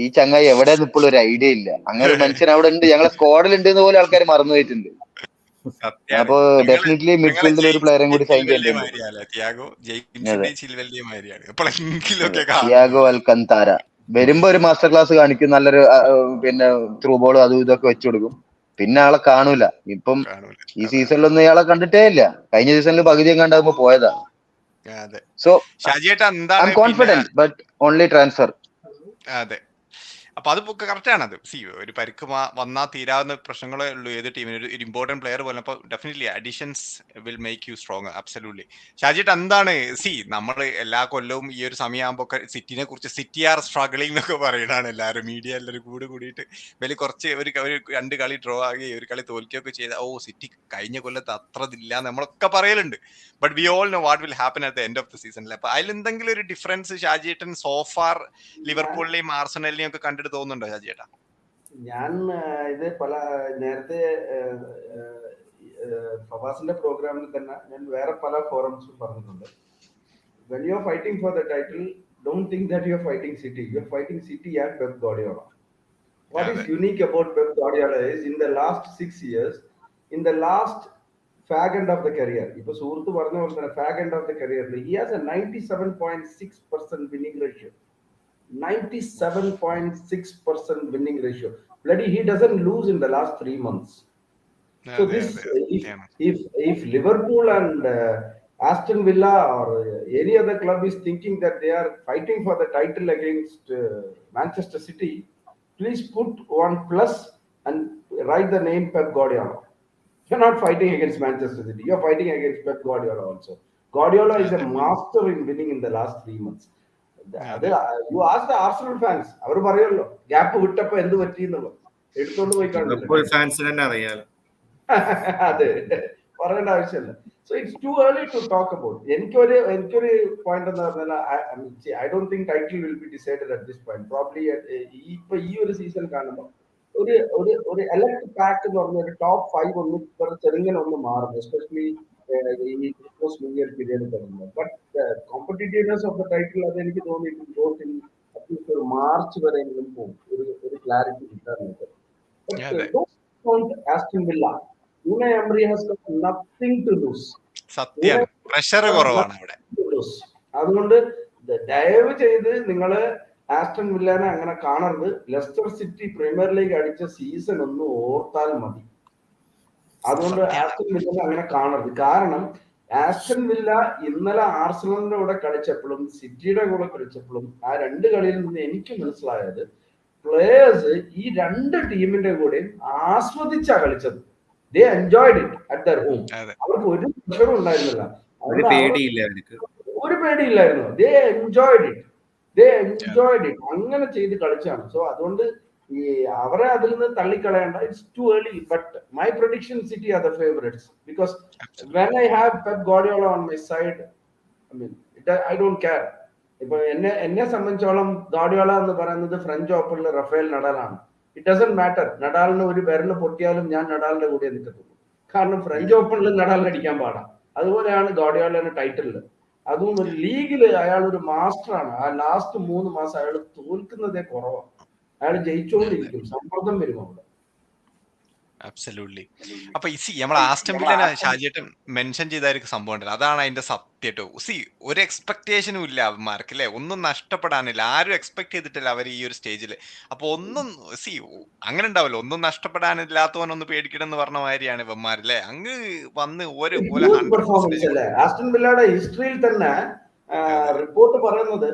ഈ ചങ്ങായി എവിടെയെന്ന് ഇപ്പോൾ ഒരു ഐഡിയ ഇല്ല. അങ്ങനെ ഒരു മനുഷ്യൻ അവിടെ ഉണ്ട്, ഞങ്ങളെ സ്ക്വാഡിൽ ഉണ്ട് എന്ന് പോലും ആൾക്കാർ മറന്നു പോയിട്ടുണ്ട്. അപ്പൊ ഡെഫിനറ്റ്ലി മിഡ്ഫീൽഡിൽ ഒരു പ്ലെയറും കൂടി സൈൻ ചെയ്യേണ്ടതുണ്ട്. തിയാഗോ അൽക്കന്തര വരുമ്പോ ഒരു മാസ്റ്റർ ക്ലാസ് കാണിക്കും, നല്ലൊരു പിന്നെ ത്രൂ ബോൾ അതും ഇതൊക്കെ വെച്ചു കൊടുക്കും. പിന്നെ ആളെ കാണൂല. ഇപ്പം ഈ സീസണിലൊന്നും ഇയാളെ കണ്ടിട്ടേ ഇല്ല. കഴിഞ്ഞ സീസണിൽ പകുതി കണ്ടാകുമ്പോ പോയതാ. So I M confident but only transfer. അതെ. അപ്പൊ അത് കറക്റ്റ് ആണ്. അത് ഒരു പരിക്ക് വന്നാൽ തീരാവുന്ന പ്രശ്നങ്ങളേ ഉള്ളൂ ഏത് ടീമിന്. ഒരു ഇമ്പോർട്ടന്റ് പ്ലെയർ പോലെ. അപ്പൊ definitely additions will make you strong. Absolutely. ഷാജിട്ട് എന്താണ് നമ്മൾ എല്ലാ കൊല്ലവും ഈ ഒരു സമയമാകുമ്പോ സിറ്റിനെ കുറിച്ച് സിറ്റി ആർ സ്ട്രഗ്ലിംഗ് എന്നൊക്കെ പറയുന്നതാണ് എല്ലാവരും, മീഡിയ എല്ലാവരും കൂടിയിട്ട് വലിയ കുറച്ച് ഒരു 2 കളി ഡ്രോ ആകുകയും 1 കളി തോൽക്കുകയൊക്കെ ചെയ്ത സിറ്റി കഴിഞ്ഞ കൊല്ലത്ത് അത്ര ഇതില്ല നമ്മളൊക്കെ പറയലുണ്ട്. But we all no what will happen at the end of the സീസണിൽ. അപ്പൊ അതിലെന്തെങ്കിലും ഒരു ഡിഫറൻസ് ഷാജിയേട്ടൻ സോഫാർ ലിവർപൂളിലെയും ആർസണലിനെയും ഒക്കെ കണ്ടിട്ട് തോന്നുന്നുണ്ടോ ഷാജിയേട്ടാ? ഞാൻ ഇത് നേരത്തെ ഫവാസിന്റെ പ്രോഗ്രാമിൽ തന്നെ ഞാൻ വേറെ പല ഫോറംസും പറഞ്ഞിട്ടുണ്ട്. when you are fighting for the title, don't think that you are fighting City. You are fighting City and Pep Guardiola. What is unique about Pep Guardiola is in the last 6 years, in the last fag end of the career, ipo suhurthu parna പോലെ തന്നെ fag end of the career, he has a 97.6% winning ratio. 97.6% winning ratio. Bloody, he doesn't lose in the last 3 months. So this, if Liverpool and Aston Villa or any other club is thinking that they are fighting for the title against Manchester City, please put 1+ and write the name Pep Guardiola. You're not fighting against Manchester City. You're fighting against Pep Guardiola also. Guardiola is a master in winning in the last 3 months. You ask the Arsenal fans, അവർ പറയുമല്ലോ gap വിട്ടപ്പോ എന്ത് പറ്റി എന്നുള്ളത്. എടുത്തോണ്ട് പോയി കാണില്ല. അതെ, പറയേണ്ട ആവശ്യമില്ല. So it's too early to talk about. എനിക്കൊരു പോയിന്റ് എന്ന് പറഞ്ഞാൽ I don't think title will be decided at this point. Probably ഇപ്പൊ ഈ ഒരു സീസൺ കാണുമ്പോൾ ഒരു എലക്ട് പാക്ക് എന്ന് പറഞ്ഞ ഒരു ടോപ്പ് 5 ഒന്ന് ചെറുങ്ങനെ ഒന്ന് മാറും, എസ്പെഷ്യലി ഈ ക്രിസ്മസ് ന്യൂ ഇയർ പീരിയഡ് തുടങ്ങുമ്പോൾ. But competitiveness of the title അത് എനിക്ക് തോന്നിയിട്ടുണ്ട് അറ്റ്ലീസ്റ്റ് ഒരു മാർച്ച് വരെ എങ്കിലും പോകും, ഒരു ക്ലാരിറ്റി കിട്ടാറുണ്ട്. Aston Villa, Unai Emery has got nothing to lose. സത്യം, പ്രഷർ കുറവാണ് അവിടെ. അതുകൊണ്ട് ദയവ് ചെയ്ത് നിങ്ങള് ആസ്റ്റൺ വില്ലാനെ അങ്ങനെ കാണരുത്. ലെസ്റ്റർ സിറ്റി പ്രീമിയർ ലീഗ് അടിച്ച സീസൺ ഒന്ന് ഓർത്താൽ മതി. അതുകൊണ്ട് ആസ്റ്റൺ വില്ലനെ അങ്ങനെ കാണരുത്. കാരണം ആസ്റ്റൺ വില്ല ഇന്നലെ ആർസണലിന്റെ കൂടെ കളിച്ചപ്പോഴും സിറ്റിയുടെ കൂടെ കളിച്ചപ്പോഴും ആ 2 കളിയിൽ നിന്ന് എനിക്ക് മനസ്സിലായത് പ്ലേയേഴ്സ് ഈ 2 ടീമിന്റെ കൂടെയും ആസ്വദിച്ചാ കളിച്ചത്. They enjoyed it at their home. അവർക്ക് ഒരു പ്രഷറും ഉണ്ടായിരുന്നില്ല. ഒരു പേടിയില്ലായിരുന്നു. ദേ എൻജോയ്ഡ് ഇറ്റ് അങ്ങനെ ചെയ്ത് കളിച്ചാണ്. സോ അതുകൊണ്ട് ഈ അവരെ അതിൽ നിന്ന് തള്ളിക്കളയണ്ട. It's too early. But my prediction City are the favourites because when I have Pep Guardiola on my side, I don't care. ഇപ്പൊ എന്നെ സംബന്ധിച്ചോളം ഗാർഡിയോള എന്ന് പറയുന്നത് ഫ്രഞ്ച് ഓപ്പണിൽ റഫേൽ നഡാലാണ്. It doesn't matter. നഡാലിന് ഒരു വിരല് പൊട്ടിയാലും ഞാൻ നഡാലിന്റെ കൂടെ നിൽക്കത്തുള്ളൂ. കാരണം ഫ്രഞ്ച് ഓപ്പണിൽ നഡാലിന് അടിക്കാൻ പാടാം. അതുപോലെയാണ് ഗാർഡിയോളയുടെ ടൈറ്റിലില്. അതും ഒരു ലീഗില് അയാൾ ഒരു മാസ്റ്ററാണ്. ആ ലാസ്റ്റ് 3 മാസം അയാൾ തോൽക്കുന്നതേ കുറവാണ്. അയാൾ ജയിച്ചുകൊണ്ടിരിക്കും. സമ്മർദ്ദം വരും അവിടെ. അബ്സല്യൂട്ട്ലി. അപ്പൊ നമ്മൾ ആസ്റ്റൺ വില്ലനെ ഷാജിയേട്ടൻ മെൻഷൻ ചെയ്തായിരിക്കും സംഭവം ഉണ്ടല്ലോ, അതാണ് അതിന്റെ സത്യം കേട്ടോ. ഒരു എക്സ്പെക്ടേഷനും ഇല്ല അവന്മാർക്ക് അല്ലെ, ഒന്നും നഷ്ടപ്പെടാനില്ല. ആരും എക്സ്പെക്ട് ചെയ്തിട്ടില്ല അവർ ഈ ഒരു സ്റ്റേജിൽ. അപ്പൊ ഒന്നും അങ്ങനെ ഉണ്ടാവല്ലോ, ഒന്നും നഷ്ടപ്പെടാനില്ലാത്തവനൊന്ന് പേടിക്കണം എന്ന് പറഞ്ഞ മാതിരിയാണ് ഇവന്മാരല്ലേ. അങ്ങ് വന്ന് ഒരു ആസ്റ്റൺ വില്ലയുടെ ഹിസ്റ്ററിയിൽ തന്നെ റിപ്പോർട്ട് പറയുന്നത്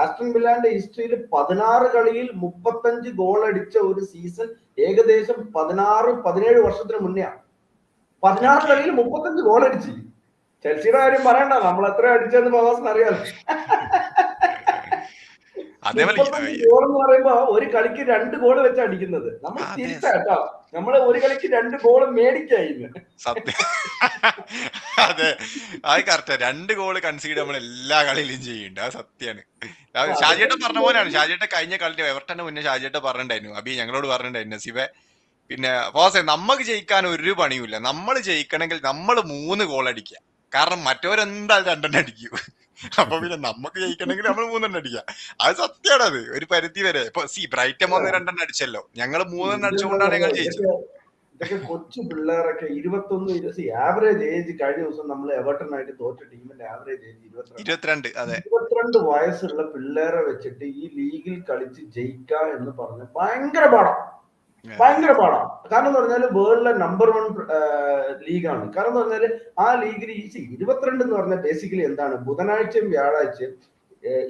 ആസ്റ്റൺ വില്ലാന്റെ ഹിസ്റ്ററിയിൽ 16 കളിയിൽ 35 ഗോൾ അടിച്ച ഒരു സീസൺ ഏകദേശം 16-17 വർഷത്തിന് മുന്നേ. 16 കളിയിൽ 35 ഗോൾ അടിച്ച്. ചെൽസിയുടെ കാര്യം പറയണ്ട, നമ്മൾ എത്ര അടിച്ചെന്ന് ഫവാസിന് അറിയാലോ. 35 ഗോൾ എന്ന് പറയുമ്പോ ഒരു കളിക്ക് 2 ഗോൾ വെച്ച് അടിക്കുന്നത്. നമ്മൾ തിരിച്ചാട്ടോ, നമ്മള് ഒരു കളിക്ക് 2 ഗോൾ മേടിക്കായിരുന്നു. സത്യം. അതെ, അത് കറക്റ്റ്. 2 ഗോൾ കൺസീഡ് നമ്മൾ എല്ലാ കളിയിലും ചെയ്യുന്നുണ്ട്. അത് സത്യമാണ്. ഷാജിയേട്ടൻ പറഞ്ഞ പോലെയാണ്. ഷാജിയേട്ടൻ കഴിഞ്ഞ കളിന്റെ എവർട്ടന്റെ മുന്നേ ഷാജിയേട്ടൻ പറഞ്ഞിട്ടുണ്ടായിരുന്നു, അബി ഞങ്ങളോട് പറഞ്ഞിട്ടുണ്ടായിരുന്നു, നസീബെ പിന്നെ ഫാസെ നമുക്ക് ജയിക്കാൻ ഒരു പണിയുമില്ല. നമ്മൾ ജയിക്കണമെങ്കിൽ നമ്മൾ 3 ഗോൾ അടിക്കുക. കാരണം മറ്റവരെന്തായാലും 2 അടിക്കും. അപ്പൊ പിന്നെ നമുക്ക് ജയിക്കണമെങ്കിൽ നമ്മൾ 3 അടിക്കുക. അത് സത്യമാണ്. അത് ഒരു പരിധി വരെ. ഇപ്പൊ ബ്രൈറ്റൻ 2 അടിച്ചല്ലോ, ഞങ്ങൾ 3 അടിച്ചുകൊണ്ടാണ് ഞങ്ങൾ ജയിച്ചത്. ഇതൊക്കെ കൊച്ചു പിള്ളേരൊക്കെ 21 ആവറേജ് ഏജ്. കഴിഞ്ഞ ദിവസം നമ്മൾ എവർട്ടനായിട്ട് തോറ്റ ടീമിന്റെ ആവറേജ് ഏജ് 22. 22 വയസ്സുള്ള പിള്ളേരെ വെച്ചിട്ട് ഈ ലീഗിൽ കളിച്ച് ജയിക്കുക എന്ന് പറഞ്ഞ ഭയങ്കര പാടാണ്. കാരണം എന്ന് പറഞ്ഞാല് വേൾഡിലെ നമ്പർ 1 ലീഗാണ്. കാരണം എന്ന് പറഞ്ഞാല് ആ ലീഗിൽ 22 എന്ന് പറഞ്ഞാൽ ബേസിക്കലി എന്താണ്, ബുധനാഴ്ചയും വ്യാഴാഴ്ചയും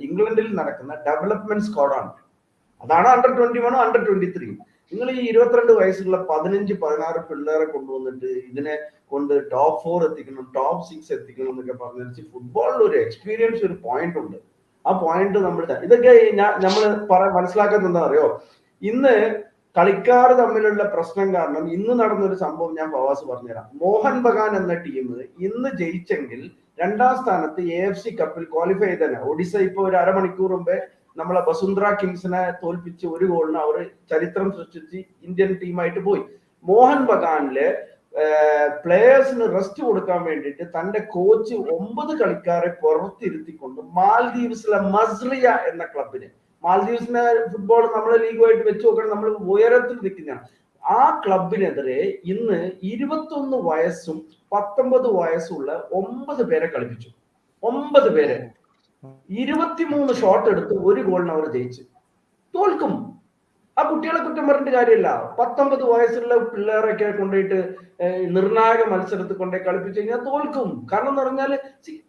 ഇംഗ്ലണ്ടിൽ നടക്കുന്ന ഡെവലപ്മെന്റ് സ്ക്വാഡാണ്. അതാണ് അണ്ടർ 21 അണ്ടർ 23. നിങ്ങൾ ഈ 22 വയസ്സുള്ള 15-16 പിള്ളേരെ കൊണ്ടുവന്നിട്ട് ഇതിനെ കൊണ്ട് ടോപ്പ് 4 എത്തിക്കണം, ടോപ്പ് 6 എത്തിക്കണം എന്നൊക്കെ പറഞ്ഞു. ഫുട്ബോളിൽ ഒരു എക്സ്പീരിയൻസ്, ഒരു പോയിന്റ് ഉണ്ട്. ആ പോയിന്റ് ഇതൊക്കെ നമ്മൾ മനസ്സിലാക്കുന്നത് എന്താ അറിയോ, ഇന്ന് കളിക്കാർ തമ്മിലുള്ള പ്രശ്നം കാരണം ഇന്ന് നടന്നൊരു സംഭവം ഞാൻ ഫവാസ് പറഞ്ഞുതരാം. മോഹൻ ബഗാൻ എന്ന ടീം ഇന്ന് ജയിച്ചെങ്കിൽ 2ാം സ്ഥാനത്ത് AFC കപ്പിൽ ക്വാളിഫൈ ചെയ്തന്നെ. ഒഡീസ ഇപ്പൊ ഒരു അരമണിക്കൂർ മുമ്പേ നമ്മളെ വസുന്ധര കിങ്സിനെ തോൽപ്പിച്ച് 1 ഗോളിന് അവർ ചരിത്രം സൃഷ്ടിച്ച് ഇന്ത്യൻ ടീമായിട്ട് പോയി. മോഹൻ ബഗാനില് പ്ലേയേഴ്സിന് റെസ്റ്റ് കൊടുക്കാൻ വേണ്ടിയിട്ട് തന്റെ കോച്ച് 9 കളിക്കാരെ പുറത്തിരുത്തിക്കൊണ്ട് മാൽദീവ്സിലെ മസ്രിയ എന്ന ക്ലബിന്, മാൽദീവ്സിന്റെ ഫുട്ബോൾ നമ്മളെ ലീഗുമായിട്ട് വെച്ച് നോക്കണം, നമ്മൾ ഉയരത്തിൽ നിൽക്കുന്നതാണ്. ആ ക്ലബിനെതിരെ ഇന്ന് 21 വയസ്സും 19 വയസ്സുള്ള 9 പേരെ കളിപ്പിച്ചു. 9 പേരെ 23 ഷോട്ട് എടുത്ത് 1 ഗോളിന് അവർ ജയിച്ചു. തോൽക്കും. ആ കുട്ടികളെ കുറ്റം പറഞ്ഞിട്ട് കാര്യമില്ല. 19 വയസ്സുള്ള പിള്ളേരൊക്കെ കൊണ്ടുപോയിട്ട് നിർണായക മത്സരത്തിൽ കൊണ്ടുപോയി കളിപ്പിച്ചു കഴിഞ്ഞാൽ തോൽക്കും. കാരണം എന്ന് പറഞ്ഞാൽ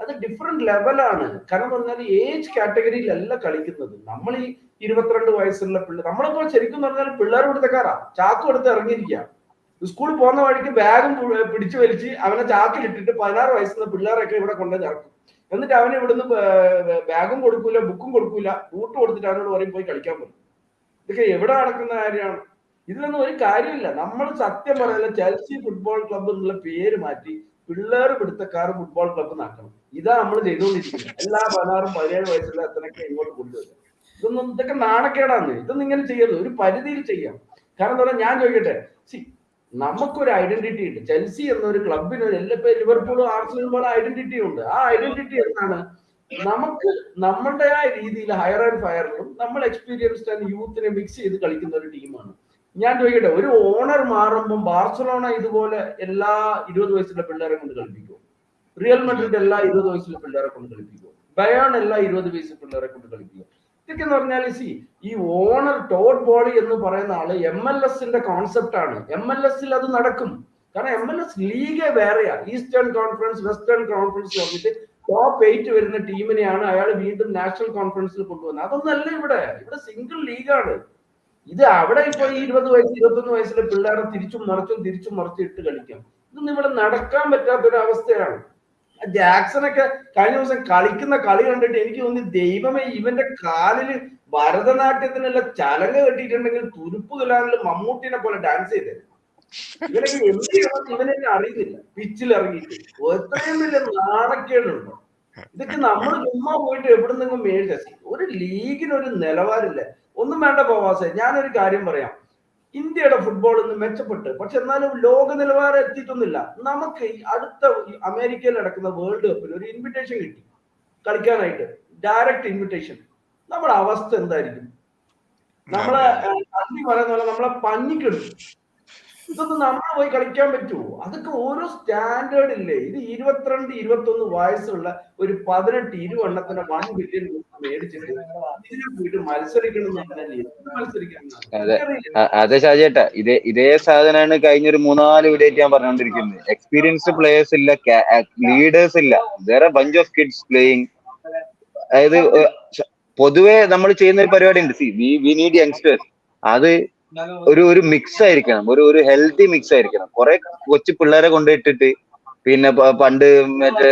അത് ഡിഫറെന്റ് ലെവലാണ്. കാരണം എന്ന് പറഞ്ഞാൽ ഏജ് കാറ്റഗറിയിലല്ല കളിക്കുന്നത്. നമ്മൾ ഈ 22 വയസ്സുള്ള പിള്ളേർ, നമ്മളിപ്പോ ശരിക്കും പറഞ്ഞാൽ പിള്ളേർ കൊടുത്തക്കാരാ, ചാക്ക് കൊടുത്ത് ഇറങ്ങിയിരിക്കുക. സ്കൂളിൽ പോകുന്ന വഴിക്ക് ബാഗും പിടിച്ചു വലിച്ച് അവനെ ചാക്കിലിട്ടിട്ട് 16 വയസ്സുള്ള പിള്ളേരൊക്കെ ഇവിടെ കൊണ്ടുപോയി ഇറക്കും. എന്നിട്ട് അവന് ഇവിടുന്ന് ബാഗും കൊടുക്കൂല, ബുക്കും കൊടുക്കൂല, ബൂട്ട് കൊടുത്തിട്ട് അവനോട് പറയും പോയി കളിക്കാൻ പോകും. ഇതൊക്കെ എവിടെ നടക്കുന്ന കാര്യമാണ്? ഇതിലൊന്നും ഒരു കാര്യമില്ല. നമ്മൾ സത്യം പറയല്ല, ചെൽസി ഫുട്ബോൾ ക്ലബ്ബ് എന്നുള്ള പേര് മാറ്റി പിള്ളേർ പിടുത്തക്കാർ ഫുട്ബോൾ ക്ലബ്ബ് നടക്കണം. ഇതാ നമ്മൾ ചെയ്തുകൊണ്ടിരിക്കുന്നത്. എല്ലാ 16-17 വയസ്സുള്ള എത്രയൊക്കെ ഇങ്ങോട്ട് കൊണ്ടുവരും. ഇതൊക്കെ നാണക്കേടാണ്. ഇതൊന്നും ഇങ്ങനെ ചെയ്യരുത്. ഒരു പരിധിയിൽ ചെയ്യാം. കാരണം എന്താ പറയുക, ഞാൻ ചോദിക്കട്ടെ, നമുക്കൊരു ഐഡന്റിറ്റി ഉണ്ട്. ചെൽസി എന്നൊരു ക്ലബിന് ലിവർപൂളും ആർസണലും പോലെ ഐഡന്റിറ്റി ഉണ്ട്. ആ ഐഡന്റിറ്റി എന്താണ്? നമുക്ക് നമ്മളുടെ ആ രീതിയിൽ ഹയർ ആൻഡ് ഫയറിലും നമ്മൾ എക്സ്പീരിയൻസ്ഡ് ആൻഡ് യൂത്തിനെ മിക്സ് ചെയ്ത് കളിക്കുന്ന ഒരു ടീമാണ്. ഞാൻ ചോദിക്കട്ടെ, ഒരു ഓണർ മാറുമ്പോൾ ബാർസലോണ ഇതുപോലെ എല്ലാ 20 വയസ്സുള്ള പിള്ളേരെ കൊണ്ട് കളിപ്പിക്കുമോ? റിയൽ മഡ്രിഡ് എല്ലാ 20 വയസ്സുള്ള പിള്ളേരെ കൊണ്ട് കളിപ്പിക്കുമോ? ബയേൺ എല്ലാ 20 വയസ്സുള്ള പിള്ളേരെ കൊണ്ട് കളിപ്പിക്കുമോ? ഇതൊക്കെ എന്ന് പറഞ്ഞാൽ ഈ ഓണർ ടോഡ് ബോളി എന്ന് പറയുന്ന ആള് MLS-ന്റെ കോൺസെപ്റ്റ് ആണ്. MLS-ൽ അത് നടക്കും. കാരണം MLS ലീഗ് വേറെയാ. ഈസ്റ്റേൺ കോൺഫറൻസ്, വെസ്റ്റേൺ കോൺഫറൻസ് വന്നിട്ട് ടോപ്പ് 8 വരുന്ന ടീമിനെയാണ് അയാൾ വീണ്ടും നാഷണൽ കോൺഫറൻസിൽ കൊണ്ടുവന്നത്. അതൊന്നല്ല ഇവിടെ സിംഗിൾ ലീഗാണ് ഇത്. അവിടെ ഇപ്പൊ ഈ 20 വയസ്സ് 21 വയസ്സിലെ പിള്ളേരെ തിരിച്ചും മറിച്ചും ഇട്ട് കളിക്കാം. ഇതൊന്നും ഇവിടെ നടക്കാൻ പറ്റാത്തൊരു അവസ്ഥയാണ്. ജാക്സണൊക്കെ കഴിഞ്ഞ ദിവസം കളിക്കുന്ന കളി കണ്ടിട്ട് എനിക്ക് തോന്നി ദൈവമേ ഇവന്റെ കാലില് ഭരതനാട്യത്തിനുള്ള ചലങ്ക കെട്ടിയിട്ടുണ്ടെങ്കിൽ തുരുപ്പ് കലാനില് മമ്മൂട്ടിനെ പോലെ ഡാൻസ് ചെയ്തേ. ഇവനൊക്കെ എന്ത് ചെയ്യണമെന്ന് ഇവനെന്നെ അറിയുന്നില്ല. പിച്ചിൽ ഇറങ്ങിയിട്ട് എത്രയും വലിയ നാണക്കേടുണ്ടോ ഇതൊക്കെ. നമ്മൾ ചുമ്മാ പോയിട്ട് എവിടുന്നെങ്കിലും മേടിച്ച ഒരു ലീഗിനൊരു നിലവാരമില്ല. ഒന്നും വേണ്ട പോവാസെ, ഞാനൊരു കാര്യം പറയാം. ഇന്ത്യയുടെ ഫുട്ബോൾ ഇന്ന് മെച്ചപ്പെട്ട്, പക്ഷെ എന്നാലും ലോക നിലവാരം എത്തിയിട്ടൊന്നുമില്ല. നമുക്ക് ഈ അടുത്ത അമേരിക്കയിൽ നടക്കുന്ന വേൾഡ് കപ്പിൽ ഒരു ഇൻവിറ്റേഷൻ കിട്ടി കളിക്കാനായിട്ട്, ഡയറക്റ്റ് ഇൻവിറ്റേഷൻ. നമ്മുടെ അവസ്ഥ എന്തായിരിക്കും? നമ്മളെ അണ്ടി പറയുന്ന പോലെ നമ്മളെ പഞ്ഞിക്കെടുക്കും. ഇതൊന്നും നമ്മൾ പോയി കളിക്കാൻ പറ്റുമോ? അതൊക്കെ ഓരോ സ്റ്റാൻഡേർഡ് ഇല്ലേ? ഇത് 22-21 വയസ്സുള്ള ഒരു 18-20 1 ബില്യൺ മേടിച്ചിട്ട് ഇതിനെ പോയിട്ട് അതെ ഷാജേട്ടാ, ഇതേ സാധനമാണ് കഴിഞ്ഞൊരു 3-4 വീഡിയോ ഞാൻ പറഞ്ഞുകൊണ്ടിരിക്കുന്നത്. എക്സ്പീരിയൻസ്ഡ് പ്ലേയേഴ്സ് ഇല്ല, ലീഡേഴ്സ് ഇല്ല, വേറെ ബഞ്ച് ഓഫ് കിഡ്സ് പ്ലേയിങ്. അതായത് പൊതുവെ നമ്മൾ ചെയ്യുന്ന ഒരു പരിപാടി ഉണ്ട്, വി നീഡ് യങ്സ്റ്റേഴ്സ്. അത് ഒരു മിക്സ് ആയിരിക്കണം, ഒരു ഹെൽത്തി മിക്സ് ആയിരിക്കണം. കുറെ കൊച്ചു പിള്ളേരെ കൊണ്ടിട്ടിട്ട് പിന്നെ പണ്ട് മറ്റേ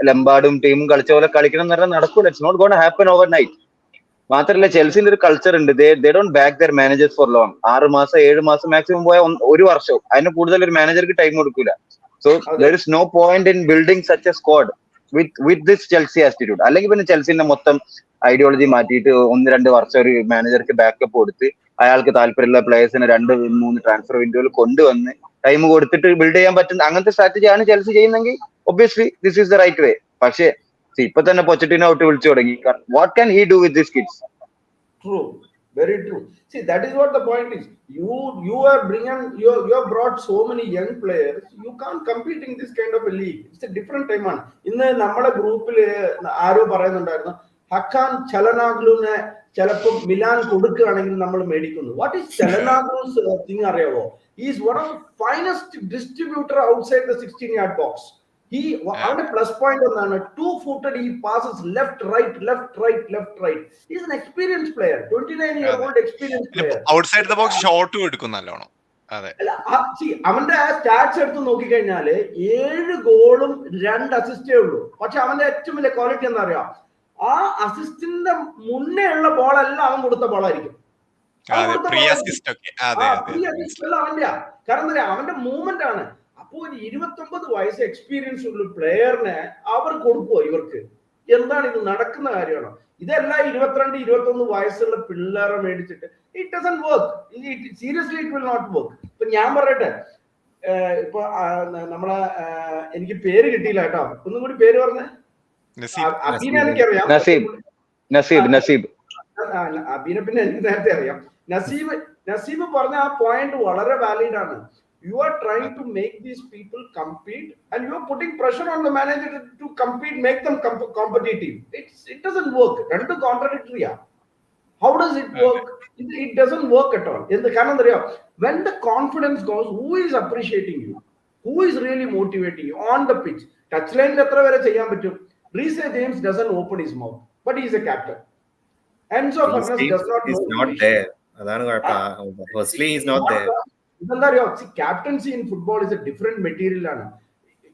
ലംബാർഡും ടീമും കളിച്ച പോലെ കളിക്കണം എന്ന് പറഞ്ഞാൽ നടക്കൂല. It's not gonna happen overnight. മാത്രമല്ല ചെൽസിന്റെ ഒരു കൾച്ചർ ഉണ്ട്, they don't back their managers for long. 6 മാസം 7 മാസം മാക്സിമം പോയ 1 വർഷവും. അതിന് കൂടുതൽ ഒരു മാനേജർക്ക് ടൈം കൊടുക്കൂല. So there is no point in building such a squad with this Chelsea attitude. അല്ലെങ്കിൽ പിന്നെ ചെൽസിന്റെ മൊത്തം ഐഡിയോളജി മാറ്റിയിട്ട് 1-2 വർഷം ഒരു മാനേജർക്ക് ബാക്കപ്പ് കൊടുത്ത് അയാൾക്ക് താല്പര്യമുള്ള പ്ലേയേഴ്സിനെ 2-3 ട്രാൻസ്ഫർ വിൻഡോയിൽ കൊണ്ടുവന്ന് ടൈം കൊടുത്തിട്ട് ബിൽഡ് ചെയ്യാൻ പറ്റുന്ന അങ്ങനത്തെ സ്ട്രാറ്റജിയാണ് ചെൽസി ചെയ്യുന്നെങ്കിൽ obviously this is the right way. പക്ഷേ ഇപ്പൊ തന്നെ പൊച്ചറ്റിനോ ഔട്ട് വിളിച്ചു തുടങ്ങി. What can he do with this kids? True, very true. See, that is what the point is. You are you have brought so many young players. You can't compete in this kind of a league. It's a different time on. ഇന്ന് നമ്മുടെ ഗ്രൂപ്പിൽ ആരോ പറയുന്നുണ്ടായിരുന്നു, ഹക്കാൻ ചലനാഗ്ലുവിനെ ചിലപ്പോൾ Milan കൊടുക്കുകയാണെങ്കിൽ നമ്മൾ മേടിക്കുന്നു. What is ചലനാഗ്ലൂസ് thing അറിയാവോ? Is one of the finest distributor outside the 16-yard box. അവന്റെ plus point എന്താണ്? 2-footed he passes left right. He's an experienced player, 29-year-old experienced player. Outside the box shot എടുക്കും നല്ലോണം. അതെ, അവന്റെ stats എടുത്ത് നോക്കിക്കഴിഞ്ഞാല് 7 ഗോളും 2 അസിസ്റ്റേ ഉള്ളൂ. പക്ഷെ അവന്റെ ഏറ്റവും വലിയ ക്വാളിറ്റി എന്താ അറിയാം? ആ അസിസ്റ്റിന്റെ മുന്നേ ഉള്ള ബോളെല്ലാം അവൻ കൊടുത്ത ബോളായിരിക്കും. അവന്റെ കാരണം എന്താ, അവന്റെ മൂവ്മെന്റ് ആണ്. അപ്പൊ ഒരു 29 വയസ്സ് എക്സ്പീരിയൻസ് ഉള്ള പ്ലെയറിനെ അവർ കൊടുക്കുവോ? ഇവർക്ക് എന്താണ് ഇത് നടക്കുന്ന കാര്യമാണോ? ഇതെല്ലാം 22-21 വയസ്സുള്ള പിള്ളേരെ മേടിച്ചിട്ട് it doesn't work. Seriously it will not work. ഇപ്പൊ ഞാൻ പറയട്ടെ, ഇപ്പൊ നമ്മളെ എനിക്ക് പേര് കിട്ടിയില്ല കേട്ടോ, ഒന്നും കൂടി പേര് പറഞ്ഞേ. അബീനെ എനിക്കറിയാം, അബീനെ പിന്നെ എനിക്ക് നേരത്തെ അറിയാം. നസീബ് പറഞ്ഞ ആ പോയിന്റ് വളരെ വാലിഡ് ആണ്. You are trying to make these people compete and you are putting pressure on the manager to compete, make them competitive. It doesn't work. Rendu contradictory. How does it work? It doesn't work at all. In the when the confidence goes, who is appreciating you? Who is really motivating you on the pitch? Touchline etra vere cheyan pattum. Reece James doesn't open his mouth, but he is a captain. Enzo Fernandez does not know. He's not there. Adanu firstly he's not there. See, captaincy in football is a different material.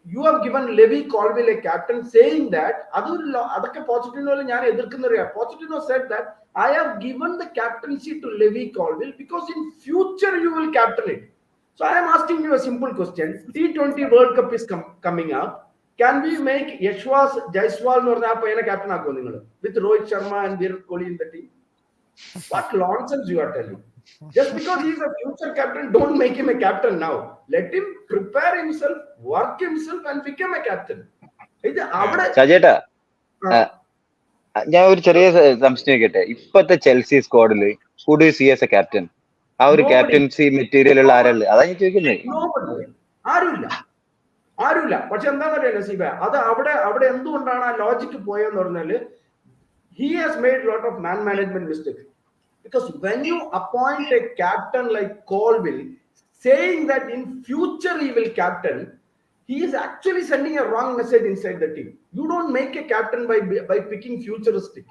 You have given Levi Colville a captain, saying that Pochettino said that I have given the captaincy to Levi Colville because in future you will captain it. So I am asking you a simple question. T20 World Cup is coming up. Can we make Yashwas Jaiswal captain with Rohit Sharma and Virat Kohli in the team? What nonsense you are telling? Just because he is a future captain, don't make him a captain now. Let him prepare himself, work himself and become a captain. ഷാജേട്ടാ, ഞാൻ ഒരു ചെറിയ സംശയം കേട്ടെ. ഇപ്പത്തെ Chelsea സ്ക്വാഡില് who do you see as a captain? ആ ഒരു captaincy material ഉള്ള ആരല്ല? അതാ ഞാൻ ചോദിക്കുന്നത്. ആരുമില്ല. പക്ഷെ എന്താണെന്നറിയാം നസീബ, അത് അവിടെ എന്തുകൊണ്ടാണ് ആ ലോജിക്ക് പോയെന്ന് പറഞ്ഞാല് he has made a lot of man management mistakes. Because when you appoint a captain like Colville, saying that in future he will captain, he is actually sending a wrong message inside the team. You don't make a captain by picking futuristic.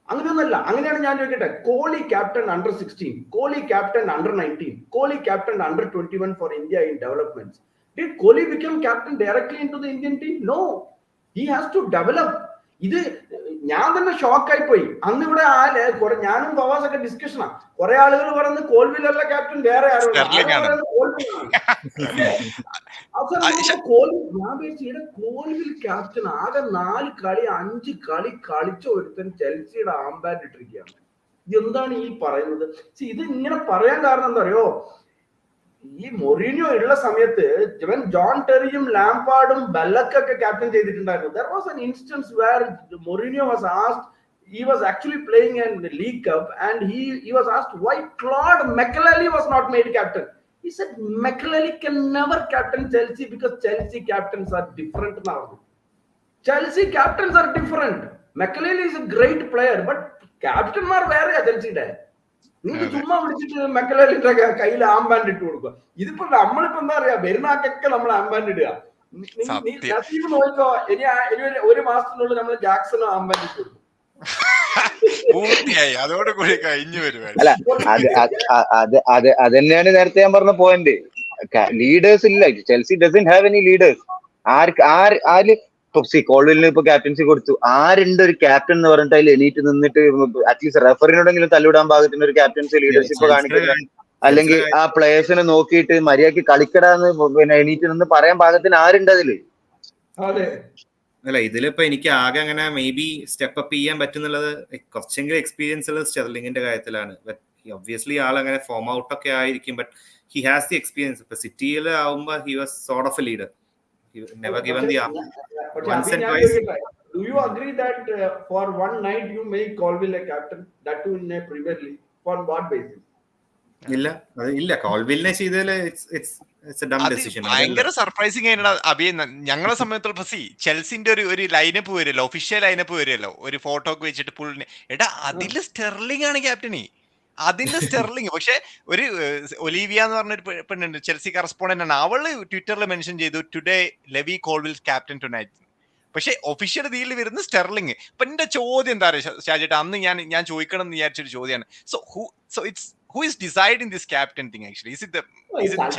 അങ്ങനെയൊന്നല്ല. അങ്ങനെയാണ് ഞാൻ ചോദിക്കട്ടെ, Kohli captain under 16, Kohli captain under 19, Kohli captain under 21 for India in developments. Did Kohli become captain directly into the Indian team? No. He has to develop. ഇത് ഞാൻ തന്നെ ഷോക്കായി പോയി. അന്ന് ഇവിടെ ഞാനും ഫവാസൊക്കെ ഡിസ്കഷനാ. കുറെ ആളുകൾ പറയുന്നത് കോൾവിലല്ല ക്യാപ്റ്റൻ, വേറെ ആരോ കോൾവിൽ ക്യാപ്റ്റൻ. ആകെ 4 കളി 5 കളി കളിച്ച ഒരുത്തൻ ചെൽസിയുടെ ആംബാൻഡ് ഇട്ടിരിക്കുകയാണ്. ഇതെന്താണ് ഈ പറയുന്നത്? ഇത് ഇങ്ങനെ പറയാൻ കാരണം എന്താ അറിയോ, ഈ മൊറീനിയോ ഉള്ള സമയത്ത് ഇവൻ ജോൺ ടെറിയും ലാംപാർഡും ബെല്ലക്കൊക്കെ ക്യാപ്റ്റൻ ചെയ്തിട്ടുണ്ടായിരുന്നു. There was an instance where Mourinho was asked, he was actually playing in the League Cup, and he was asked why Claude Makelele was not made captain. He said Makelele can never captain Chelsea because Chelsea captains are different now. Chelsea captains are different. Makelele is a great player, but captain മാർ വേറെയാ ചെൽസിയുടെ. നിങ്ങൾക്ക് ചുമ്മാ വിളിച്ചിട്ട് മെക്കലേലിന്റെ കയ്യിൽ armband ഇട്ട് കൊടുക്കുക. ഇതിപ്പോ നമ്മളിപ്പോ എന്താ പറയാ, പെരുന്നാക്കൊക്കെ നമ്മൾ ആംബാൻഡ് ഇടുക. നസീബ് നോക്കോ, ഇനി ഒരു മാസത്തിനുള്ളിൽ നമ്മൾ ജാക്സണോ ആംബാൻഡ് ഇട്ട് കൊടുക്കും. അതോടുകൂടി കഴിഞ്ഞു വരും. അല്ല അത് തന്നെയാണ് നേരത്തെ ഞാൻ പറഞ്ഞ പോയിന്റ്. ലീഡേഴ്സ് ഇല്ല. Chelsea doesn't have any leaders. ആര് കോൾവിലിന് ഇപ്പൊ ക്യാപ്റ്റൻസി കൊടുത്തു, ആരുണ്ട് ഒരു ക്യാപ്റ്റൻ എന്ന് പറഞ്ഞിട്ട് അതിൽ എണീറ്റ് നിന്നിട്ട് അറ്റ്ലീസ്റ്റ് റെഫറിനോടെങ്കിലും തല്ലിവിടാൻ പാകത്തിന് ഒരു ക്യാപ്റ്റൻസി ലീഡർഷിപ്പ് കാണിക്കുന്നത്, അല്ലെങ്കിൽ ആ പ്ലേയേഴ്സിനെ നോക്കിയിട്ട് മര്യാദക്ക് കളിക്കടാന്ന് പിന്നെ എണീറ്റ് നിന്ന് പറയാൻ പാകത്തിന് ആരുണ്ട് അതില്? അല്ല, ഇതിലിപ്പോ എനിക്ക് ആകെ അങ്ങനെ മേ ബി സ്റ്റെപ്പ് അപ്പ് ചെയ്യാൻ പറ്റുന്നുള്ളത് കുറച്ചെങ്കിലും എക്സ്പീരിയൻസ് ഉള്ളത് സ്റ്റെർലിങ്ങിന്റെ കാര്യത്തിലാണ്. ഒബ്വിയസ്ലി ആൾ അങ്ങനെ ഫോം ഔട്ട് ഒക്കെ ആയിരിക്കും, but he has the experience. ഇപ്പൊ സിറ്റിയിൽ ആവുമ്പോ he was sort of A leader. Never given the once and twice. Do you agree that for one night you make Colville a captain, that too in a Premier League? For what basis? ഇല്ല കോൾവിലിനെ ചെയ്തതിൽ it's a dumb decision. ഭയങ്കര surprising ആയിരുന്നു അബി. ഞങ്ങളെ സംബന്ധിച്ചിടത്തോളം ചെൽസിന്റെ ഒരു lineup വരുമല്ലോ, official lineup വരുമല്ലോ, ഒരു ഫോട്ടോ ഒക്കെ വെച്ചിട്ട് പുള്ളിനെ എടാ അതില് സ്റ്റെർലിംഗ് ആണ് ക്യാപ്റ്റനി. അതിന്റെ സ്റ്റെർലിംഗ്. പക്ഷെ ഒരു ഒലീവിയ എന്ന് പറഞ്ഞൊരു പെണ്ണുണ്ട്, ചെൽസി കറസ്പോണ്ടന്റ് ആണ്. അവള് ട്വിറ്ററിൽ മെൻഷൻ ചെയ്തു today Levi Colwill captain tonight. പക്ഷെ ഒഫീഷ്യൽ ഇതിൽ വരുന്ന സ്റ്റെർലിംഗ്. അപ്പൊ എന്റെ ചോദ്യം എന്താ പറയുക ഷാജേട്ടാ, അന്ന് ഞാൻ ചോദിക്കണം എന്ന് വിചാരിച്ചൊരു ചോദ്യമാണ്. So it's who is deciding this captain thing actually? Is it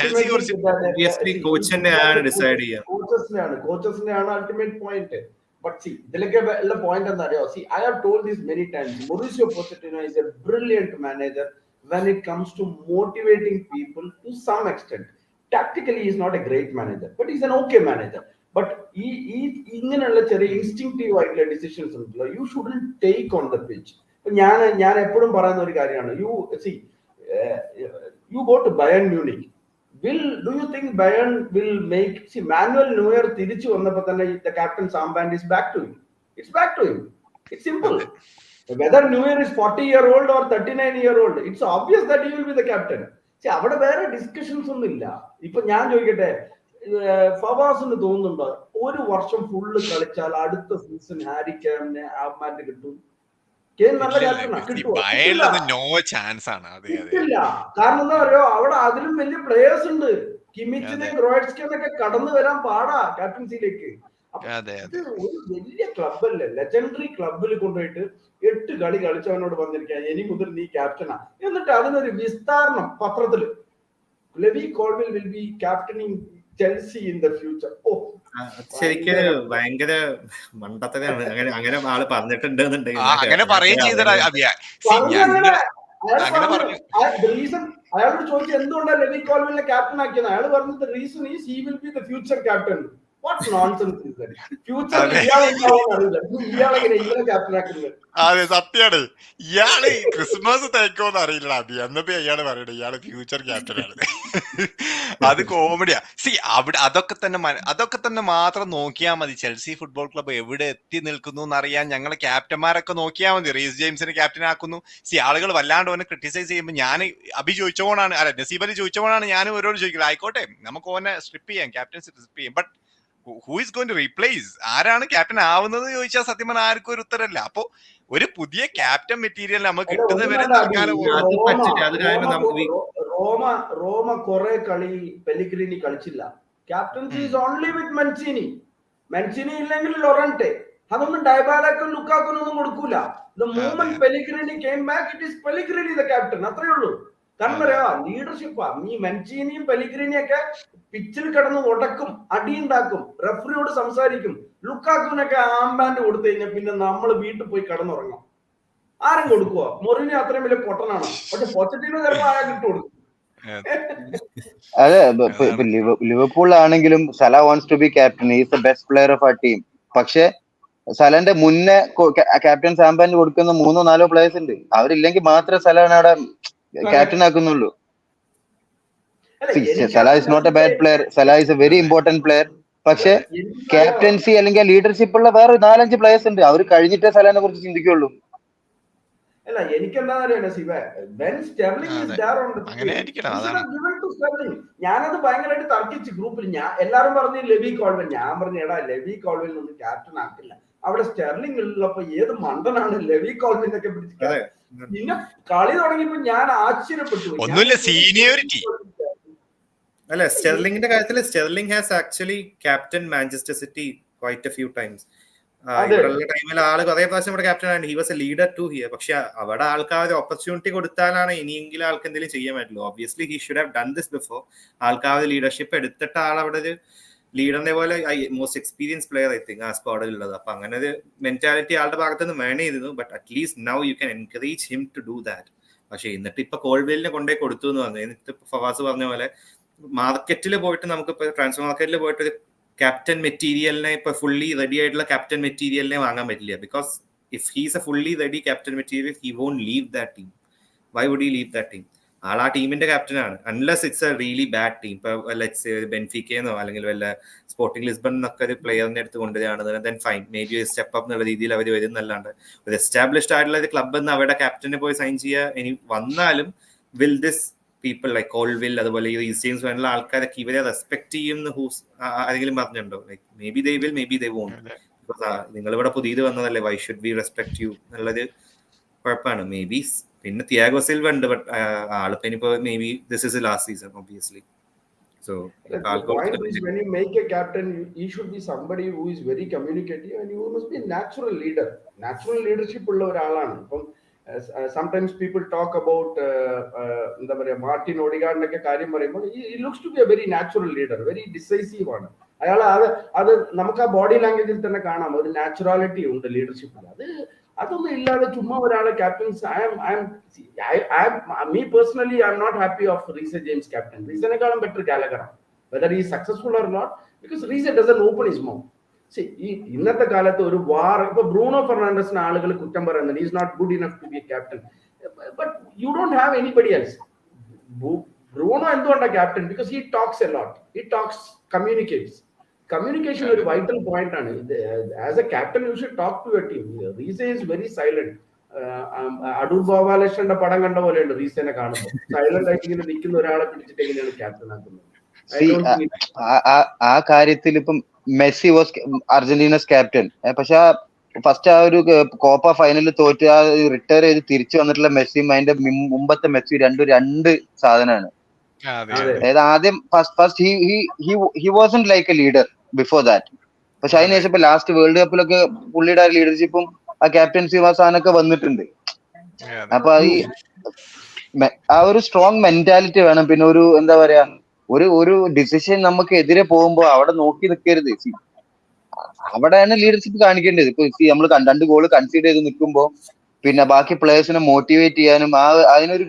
Chelsea or is it obviously coach and decide ചെയ്യാ? Coaches ആണ് ultimate point. But see, ഇതിലൊക്കെ ഉള്ള പോയിന്റ് എന്താ അറിയോ, see I have told this many times, Mauricio Pochettino is a brilliant manager when it comes to motivating people to some extent. Tactically he is not a great manager, but he's an okay manager. But ഇങ്ങനെയുള്ള ചെറിയ ഇൻസ്റ്റിങ്ക്റ്റീവ് ആയിട്ടുള്ള decisions ഉണ്ടല്ലോ, you shouldn't take on the pitch. ഞാൻ എപ്പോഴും പറയുന്ന ഒരു കാര്യമാണ്, you go to Bayern Munich. Do you think Bayern will make, see Manuel Neuer തിരിച്ചു വന്നപ്പോൾ തന്നെ the captain's armband is back to him. It's back to him. It's simple. Whether Neuer is 40-year-old or 39-year-old, it's obvious that he will be the captain. See അവിടെ വേറെ discussions ഒന്നും ഇല്ല. ഇപ്പൊ ഞാൻ ചോദിക്കട്ടെ, ഫവാസിന് തോന്നുന്നുണ്ടോ ഒരു വർഷം ഫുള്ള് കളിച്ചാൽ അടുത്ത സീസൺ ഹാരി കാമിനെ ആംബാൻഡ് കിട്ടും? കാരണം എന്താ പറയുക, അവിടെ അതിലും വലിയ പ്ലേയേഴ്സ് ഉണ്ട്. കിമിച്ചിനെ ഗ്രോയറ്റ്സ്കിനൊക്കെ കടന്നു വരാൻ പാടാ ക്യാപ്റ്റൻസിയിലേക്ക്. ഇത് ഒരു വലിയ ക്ലബല്ലേ, ലെജൻഡറി ക്ലബിൽ കൊണ്ടുപോയിട്ട് 8 കളി കളിച്ചവനോട് വന്നിരിക്കുക ഇനി മുതൽ നീ ക്യാപ്റ്റനാ, എന്നിട്ട് അതിനൊരു വിസ്താരണം പത്രത്തില്, levy Colwill will be ക്യാപ്റ്റനിങ് Chelsea in the future. ശരിക്കും ഭയങ്കര മണ്ടത്തരാണ്. അങ്ങനെ ആള് പറഞ്ഞിട്ടുണ്ട്. അയാളോട് ചോദിച്ചു എന്തുകൊണ്ടാണ് ലെവി കോൾവിലിനെ ക്യാപ്റ്റൻ ആക്കിയത്, അയാൾ പറഞ്ഞത് reason is he will be the future captain. What nonsense is that? ഫ്യൂച്ചറിൽ ഇയാളെങ്ങനെ ക്യാപ്റ്റൻ ആക്കുന്നത്? അതെ സത്യാണ്. ഇയാള് ക്രിസ്മസ് തേക്കോന്ന് അറിയില്ല അബി, എന്നപ്പോ ഇയാള് പറയണേ ഇയാള് ഫ്യൂച്ചർ ക്യാപ്റ്റനാണ്. അത് കോമഡിയാ. സി അവിടെ അതൊക്കെ തന്നെ മാത്രം നോക്കിയാൽ മതി. ചെൽസി ഫുട്ബോൾ ക്ലബ്ബ് എവിടെ എത്തി നിൽക്കുന്നു എന്നറിയാൻ ഞങ്ങളെ ക്യാപ്റ്റന്മാരൊക്കെ നോക്കിയാൽ മതി. റീസ് ജെയിംസിനെ ക്യാപ്റ്റൻ ആക്കുന്നു. സി ആളുകൾ വല്ലാണ്ട് ഓനെ ക്രിട്ടിസൈസ് ചെയ്യുമ്പോൾ ഞാൻ അബി ചോദിച്ചോണാണ്, അല്ല നസീബ് അലി ചോദിച്ചോണാണ് ഞാനും ഓരോട് ചോദിക്കില്ല. ആയിക്കോട്ടെ നമുക്ക് ഓനെ സ്ട്രിപ്പ് ചെയ്യാം, ക്യാപ്റ്റൻസി സ്ട്രിപ്പ് ചെയ്യാം, but who is going to replace? ആരാണ് ക്യാപ്റ്റൻ ആവുന്നത് ചോദിച്ചാൽ സത്യം പറഞ്ഞാൽ ആർക്കും ഒരു ഉത്തരമില്ല. അപ്പൊ ഒരു പുതിയ ക്യാപ്റ്റൻ മെറ്റീരിയൽ നമുക്ക് കിട്ടുന്നത് വരെ റോമ കുറെ കളി പെലിഗ്രിനി കളിച്ചില്ല. ക്യാപ്റ്റൻസി ഈസ് ഓൺലി വിത്ത് മെൻസിനി ഇല്ലെങ്കിൽ ലൊറന്റെ. അതൊന്നും ഡൈബാലക്കും ലുക്കാക്കൊന്നും കൊടുക്കൂല. The moment Pellegrini came back, it is Pellegrini the captain. അത്രേ ഉള്ളൂ. കാരണം പറയാ ലീഡർഷിപ്പാ. ഈ മെൻസിനിയും പെലിഗ്രിനിയും ഒക്കെ പിച്ചിൽ കിടന്ന് ഉടക്കും, അടിയുണ്ടാക്കും, റെഫറിയോട് സംസാരിക്കും. ലുക്കാക്കുവിനൊക്കെ ആംബാൻഡ് കൊടുത്തു കഴിഞ്ഞാൽ പിന്നെ നമ്മൾ വീട്ടിൽ പോയി കിടന്നുറങ്ങാം. ആരും കൊടുക്കുക? മൊറിനി അത്രയും വലിയ പൊട്ടനാണ്, പക്ഷെ പോച്ചറ്റീനോ ചിലപ്പോൾ അയാൾക്ക് ഇട്ട് കൊടുക്കും. അതെ, ലിവർപൂളിലാണെങ്കിലും Salah wants to be captain, is the best player of ആ ടീം. പക്ഷെ സലന്റെ മുന്നേ ക്യാപ്റ്റൻ സാമ്പാന് കൊടുക്കുന്ന 3-4 പ്ലേയേഴ്സ് ഉണ്ട്. അവരില്ലെങ്കിൽ മാത്രമേ സലാണ് അവിടെ ക്യാപ്റ്റൻ ആക്കുന്നുള്ളൂ. Salah is not a bad player, Salah is a very important player. പക്ഷെ ക്യാപ്റ്റൻസി അല്ലെങ്കിൽ ലീഡർഷിപ്പ് ഉള്ള വേറെ 4-5 പ്ലേയേഴ്സ് ഉണ്ട്. അവർ കഴിഞ്ഞിട്ടേ സലാനെ കുറിച്ച് ചിന്തിക്കുള്ളൂ. അല്ല, എനിക്കെന്താ അറിയണ Shiva, when Sterling is there on the field, he should have given to Sterling. ഞാനത് ഭയങ്കരമായിട്ട് തർക്കിച്ച് ഗ്രൂപ്പിൽ. എല്ലാരും പറഞ്ഞു ലെവി കോൾവിൻ. ഞാൻ പറഞ്ഞു, എടാ ലെവി കോൾവിൻ ഒന്നും ക്യാപ്റ്റൻ ആക്കില്ല. അവിടെ സ്റ്റെർലിംഗ് ഉള്ളപ്പോ ഏത് മണ്ടനാണ് ലെവി കോൾവിനൊക്കെ പിടിച്ച്. പിന്നെ കളി തുടങ്ങിയപ്പോ ഞാൻ ആശ്ചര്യപ്പെട്ടു. ഒന്നുമില്ല, സീനിയോറിറ്റി. അല്ല, സ്റ്റെർലിംഗിന്റെ കാര്യത്തിൽ Sterling has actually captain Manchester City quite a few times. ഇവിടെയുള്ള ടൈമിൽ ആള് കുറെ പ്രാവശ്യം ഇവിടെ ക്യാപ്റ്റൻ ആണ്. He was a leader to here. പക്ഷെ അവിടെ ആൾക്കാർ ഓപ്പർച്യൂണിറ്റി കൊടുത്താലാണ് ഇനിയെങ്കിലും ആൾക്ക് എന്തെങ്കിലും ചെയ്യാൻ പറ്റുള്ളൂ. Obviously he should have done this before. ആൾക്കാർ ലീഡർഷിപ്പ് എടുത്തിട്ട് ആളവിടെ ഒരു ലീഡറിനെ പോലെ most experience player I think ആ സ്ക്വാഡിൽ ഉള്ളത്. അപ്പൊ അങ്ങനെ ഒരു മെന്റാലിറ്റി ആളുടെ ഭാഗത്ത് നിന്ന് വേണമായിരുന്നു. But at least now you can encourage him to do that. പക്ഷെ എന്നിട്ട് ഇപ്പൊ കോൾവെലിനെ കൊണ്ടേ കൊടുത്തു എന്ന് പറഞ്ഞു. എന്നിട്ട് ഫവാസ് പറഞ്ഞ പോലെ മാർക്കറ്റിൽ പോയിട്ട് നമുക്ക് ട്രാൻസ്ഫർ മാർക്കറ്റിൽ പോയിട്ട് ഒരു ക്യാപ്റ്റൻ മെറ്റീരിയലിനെ ഇപ്പൊ ഫുള്ളി റെഡി ആയിട്ടുള്ള ക്യാപ്റ്റൻ മെറ്റീരിയലിനെ വാങ്ങാൻ പറ്റില്ല. Because if he's a fully ready captain material, he won't leave that team. Why would he leave that team? ആൾ ആ ടീമിന്റെ ക്യാപ്റ്റനാണ്. Unless it's a really bad team. ഇപ്പൊ ലെറ്റ്സ് ബെൻഫിക്കയെന്നോ അല്ലെങ്കിൽ വല്ല സ്പോർട്ടിംഗ് ലിസ്ബൺ എന്നൊക്കെ ഒരു പ്ലെയറിനെ എടുത്ത് കൊണ്ടുവരികയാണ്, then fine, may be step up എന്നുള്ള രീതിയിൽ അവർ വരുന്നല്ലാണ്ട് ഒരു എസ്റ്റാബ്ലിഷ്ഡ് ആയിട്ടുള്ള ഒരു ക്ലബ് എന്ന് അവരുടെ ക്യാപ്റ്റനെ പോയി സൈൻ ചെയ്യുക. ഇനി വന്നാലും will this people like Colwill അതുപോലെ ഈ റീസ്റ്റേൻസ് വേണ്ട ആൾക്കാരൊക്കെ ഇവരെ റെസ്പെക്ട് ചെയ്യുന്ന ആരെങ്കിലും പറഞ്ഞിട്ടുണ്ടോ? Like maybe they will, maybe they won't. Because നിങ്ങൾ ഇവിടെ പുതിയത് വന്നതല്ലേ, why should we respect you എന്നുള്ളത് കുഴപ്പമാണ്. മേ ബി പിന്നെ തിയാഗോ സിൽവ ഉണ്ട്, ബട്ട് ആളിപ്പോ ഇനിയിപ്പോ maybe this is last season obviously. So the point is, when you make a captain, you should be somebody who is very communicative and you must be a natural leader. Natural leadership ഉള്ള ഒരാളാണ്. ഇപ്പം sometimes people talk about എന്താ പറയുക, Martin ഓഡിഗാർഡിന്റെ കാര്യം പറയുമ്പോൾ he looks to be a very natural leader, very decisive ആണ് അയാൾ. അത് നമുക്ക് ആ ബോഡി ലാംഗ്വേജിൽ തന്നെ കാണാം, ഒരു നാച്ചുറാലിറ്റി ഉണ്ട് ലീഡർഷിപ്പിൽ. അതൊന്നും ഇല്ലാതെ ചുമ്മാ ഒരാളെ captains. me personally, I'm not happy of Reece James captain. റീസനെക്കാളും ബെറ്റർ ഗാലഗറാണ്, whether he is successful or not, because Reece doesn't open his mouth. ഈ ഇന്നത്തെ കാലത്ത് ഒരു വാർ, ഇപ്പൊ ബ്രൂണോ ഫെർണാണ്ടസിന് ആളുകൾ കുറ്റം പറയുന്നുണ്ട്, is not good enough to be captain. But you don't have anybody else. Bruno എന്തുകൊണ്ടാണ് captain? Because he talks a lot, he talks, communicates. Communication ഒരു വൈറ്റൽ പോയിന്റ് ആണ്. As a captain you should talk to your team. Reece is very silent. Adoor ഗോപാലകൃഷ്ണന്റെ പടം കണ്ട പോലെയുണ്ട് റീസനെ കാണുമ്പോൾ. Silent ആയിട്ട് ഇങ്ങനെ നിൽക്കുന്ന ഒരാളെ പിടിച്ചിട്ട് എങ്ങനെയാണ് ക്യാപ്റ്റൻ ആക്കുന്നത്? ആ കാര്യത്തിൽ ഇപ്പം മെസ്സി വാസ് അർജന്റീനസ് ക്യാപ്റ്റൻ. പക്ഷെ ഫസ്റ്റ് ആ ഒരു കോപ്പ ഫൈനലിൽ തോറ്റ് ആ റിട്ടയർ ചെയ്ത് തിരിച്ചു വന്നിട്ടുള്ള മെസ്സിയും അതിന്റെ മുമ്പത്തെ മെസ്സി രണ്ട് സാധനമാണ്. അതായത് ആദ്യം first he wasn't like a leader before that. പക്ഷെ അതിനുശേഷം ഇപ്പൊ ലാസ്റ്റ് വേൾഡ് കപ്പിലൊക്കെ പുള്ളിയുടെ ലീഡർഷിപ്പും ആ ക്യാപ്റ്റൻസി സാധനമൊക്കെ വന്നിട്ടുണ്ട്. അപ്പൊ ആ ഒരു സ്ട്രോങ് മെന്റാലിറ്റി വേണം. പിന്നെ ഒരു എന്താ പറയാ, ഒരു ഡിസിഷൻ നമുക്ക് എതിരെ പോകുമ്പോ അവിടെ നോക്കി നിൽക്കരുത്. അവിടെയാണ് ലീഡർഷിപ്പ് കാണിക്കേണ്ടത്. ഇപ്പൊ നമ്മൾ 2 ഗോൾ കൺസീഡ് ചെയ്ത് നിൽക്കുമ്പോ പിന്നെ ബാക്കി പ്ലേയേഴ്സിനെ മോട്ടിവേറ്റ് ചെയ്യാനും അതിനൊരു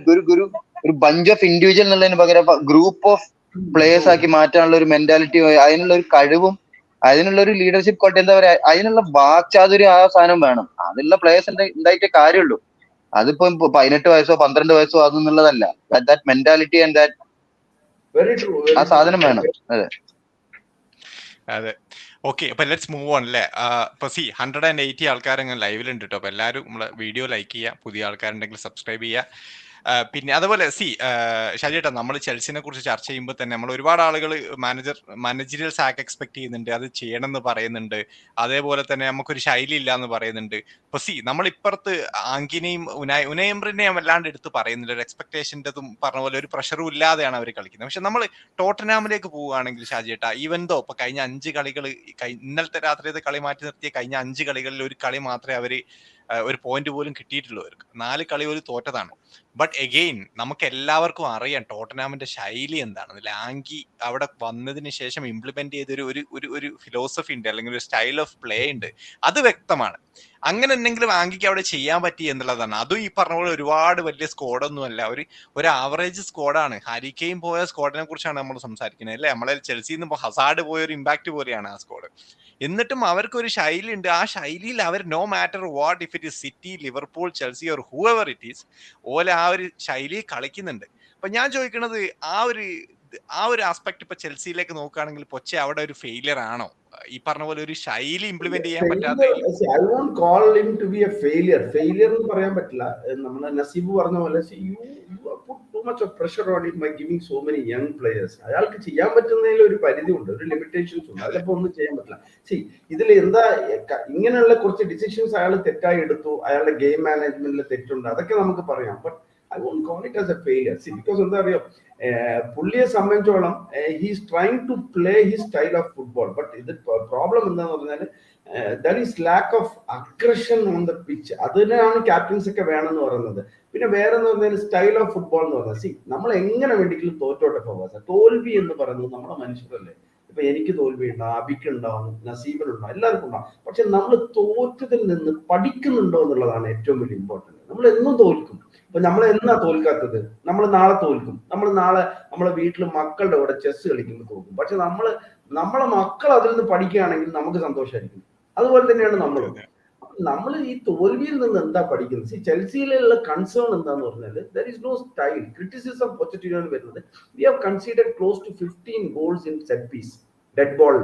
ഒരു ബഞ്ച് ഓഫ് ഇൻഡിവിജ്വൽ എന്നുള്ളതിന് പകരം ഗ്രൂപ്പ് ഓഫ് പ്ലേയേഴ്സ് ആക്കി മാറ്റാനുള്ള ഒരു മെന്റാലിറ്റി, അതിനുള്ള ഒരു കഴിവും അതിനുള്ള ഒരു ലീഡർഷിപ്പ് ക്വാളിറ്റി, എന്താ പറയാ, അതിനുള്ള വാക്ചാതുര്യം ആ സാധനം വേണം. അതിനുള്ള പ്ലേയേഴ്സ് ഉണ്ടായിട്ടേ കാര്യമുള്ളൂ. അതിപ്പോ 18 വയസ്സോ 12 വയസ്സോ അതൊന്നുള്ളതല്ല. ദാറ്റ് മെന്റാലിറ്റി ആൻഡ് ദാറ്റ് ആ സാധനം വേണം. അതെ, ഓക്കെ. അപ്പൊ ലെറ്റ്സ് മൂവ് ഓൺ അല്ലേ. ഇപ്പൊ 180 ആൾക്കാരങ്ങനെ ലൈവിലുണ്ട് കേട്ടോ. അപ്പൊ എല്ലാവരും നമ്മളെ വീഡിയോ ലൈക്ക് ചെയ്യുക, പുതിയ ആൾക്കാരുണ്ടെങ്കിൽ സബ്സ്ക്രൈബ് ചെയ്യുക. പിന്നെ അതുപോലെ ഷാജിയേട്ടാ, നമ്മൾ ചെൽസിനെ കുറിച്ച് ചർച്ച ചെയ്യുമ്പോൾ തന്നെ നമ്മൾ ഒരുപാട് ആളുകൾ മാനേജറിയൽ സാക്ക് എക്സ്പെക്ട് ചെയ്യുന്നുണ്ട്, അത് ചെയ്യണമെന്ന് പറയുന്നുണ്ട്. അതേപോലെ തന്നെ നമുക്കൊരു ശൈലി ഇല്ല എന്ന് പറയുന്നുണ്ട്. ഇപ്പൊ നമ്മൾ ഇപ്പുറത്ത് ആങ്കിനെയും ഉനയംബ്രിനെയും വല്ലാണ്ട് എടുത്ത് പറയുന്നില്ല. ഒരു എക്സ്പെക്ടേഷൻ്റെതും പറഞ്ഞ പോലെ ഒരു പ്രഷറും ഇല്ലാതെയാണ് അവർ കളിക്കുന്നത്. പക്ഷെ നമ്മൾ ടോട്ടനാമിലേക്ക് പോവുകയാണെങ്കിൽ ഷാജിയേട്ടാ, ഈവൻ ദോ ഇപ്പൊ കഴിഞ്ഞ 5 കളികൾ, ഇന്നലത്തെ രാത്രിയത്തെ കളി മാറ്റി നിർത്തിയ കഴിഞ്ഞ 5 കളികളിൽ ഒരു കളി മാത്രമേ അവർ ഒരു പോയിന്റ് പോലും കിട്ടിയിട്ടുള്ളവർക്ക്. 4 കളി പോലും തോറ്റതാണ്. ബട്ട് എഗെയിൻ നമുക്ക് എല്ലാവർക്കും അറിയാം ടോട്ടനാമിന്റെ ശൈലി എന്താണെന്ന്. ലാങ്കി അവിടെ വന്നതിന് ശേഷം ഇംപ്ലിമെന്റ് ചെയ്തൊരു ഒരു ഫിലോസഫി ഉണ്ട്, അല്ലെങ്കിൽ ഒരു സ്റ്റൈൽ ഓഫ് പ്ലേ ഉണ്ട്, അത് വ്യക്തമാണ്. അങ്ങനെ എന്തെങ്കിലും ആങ്കിക്ക് അവിടെ ചെയ്യാൻ പറ്റി എന്നുള്ളതാണ്. അതും ഈ പറഞ്ഞ പോലെ ഒരുപാട് വലിയ സ്ക്വാഡൊന്നുമല്ല, ഒരു ആവറേജ് സ്ക്വാഡാണ്. ഹാരി കെയിൻ പോയ സ്ക്വാഡിനെ കുറിച്ചാണ് നമ്മൾ സംസാരിക്കുന്നത് അല്ലേ. നമ്മളെ ചെൽസിയിൽ നിന്ന് ഹസാഡ് പോയ ഒരു ഇമ്പാക്ട് പോലെയാണ് ആ സ്ക്വാഡ്. എന്നിട്ടും അവർക്കൊരു ശൈലി ഉണ്ട്. ആ ശൈലിയിൽ അവർ no matter what, if it is City, Liverpool, Chelsea or whoever it is, ഓലെ ആ ഒരു ശൈലി കളിക്കുന്നുണ്ട്. അപ്പൊ ഞാൻ ചോദിക്കുന്നത് ആ ഒരു ആസ്പെക്ട് ഇപ്പൊ ചെൽസിയിലേക്ക് നോക്കുകയാണെങ്കിൽ പൊച്ചെ അവിടെ ഒരു ഫെയിലിയർ ആണോ? ഈ പറഞ്ഞ പോലെ ഒരു ശൈലി ഇംപ്ലിമെന്റ് ചെയ്യാൻ പറ്റാത്ത. I won't call him to be a failure എന്ന് പറയാൻ പറ്റില്ല. നമ്മളെ നസീബ് പറഞ്ഞ പോലെ you put too much of pressure on him by giving so many young players. അയാൾക്ക് ചെയ്യാൻ പറ്റുന്നതിൽ ഒരു പരിധി ഉണ്ട്, ഒരു ലിമിറ്റേഷൻസ് ഉണ്ട്. അതിപ്പോ ഒന്നും ചെയ്യാൻ പറ്റില്ല. ഇതിൽ എന്താ ഇങ്ങനെയുള്ള കുറച്ച് ഡിസിഷൻസ് അയാൾ തെറ്റായി എടുത്തു, അയാളുടെ ഗെയിം മാനേജ്മെന്റിൽ തെറ്റുണ്ട്, അതൊക്കെ നമുക്ക് പറയാം. But I won't call it as a failure. Because എന്താ അറിയോ, പുള്ളിയെ സംബന്ധിച്ചോളം he's trying to play his style of football. But ഇത് പ്രോബ്ലം എന്താന്ന് പറഞ്ഞാൽ there is lack of aggression on the pitch. അതിനാണ് ക്യാപ്റ്റൻസ് ഒക്കെ വേണമെന്ന് പറയുന്നത്. പിന്നെ വേറെ എന്ന് പറഞ്ഞാൽ സ്റ്റൈൽ ഓഫ് ഫുട്ബോൾ എന്ന് പറഞ്ഞാൽ നമ്മൾ എങ്ങനെ വേണ്ടെങ്കിലും തോറ്റോട്ടെ പോകാം. തോൽവി എന്ന് പറയുന്നത് നമ്മളെ മനുഷ്യരല്ലേ. ഇപ്പൊ എനിക്ക് തോൽവി ഉണ്ടാവും, അബിക്കുണ്ടാവും, നസീബിനുണ്ടാവും, എല്ലാവർക്കും ഉണ്ടാവും. പക്ഷെ നമ്മൾ തോറ്റതിൽ നിന്ന് പഠിക്കുന്നുണ്ടോ എന്നുള്ളതാണ് ഏറ്റവും വലിയ ഇമ്പോർട്ടൻറ്റ്. നമ്മൾ എന്നും തോൽക്കും. ഇപ്പൊ നമ്മൾ എന്നാ തോൽക്കാത്തത്? നമ്മൾ നാളെ തോൽക്കും. നമ്മൾ നാളെ നമ്മളെ വീട്ടിൽ മക്കളുടെ കൂടെ ചെസ് കളിക്കുമ്പോൾ തോൽക്കും. പക്ഷെ നമ്മളെ മക്കൾ അതിൽ നിന്ന് പഠിക്കുകയാണെങ്കിൽ നമുക്ക് സന്തോഷമായിരിക്കും. അതുപോലെ തന്നെയാണ് നമ്മൾ ഈ തോൽവിയിൽ നിന്ന് എന്താ പഠിക്കുന്നത്? ചെൽസിയിലുള്ള കൺസേൺ എന്താന്ന് പറഞ്ഞാൽ there is no style. Criticism പൊച്ചറ്റിനോട് വരുന്നത് we have considered close to 15 goals in set piece, dead ball,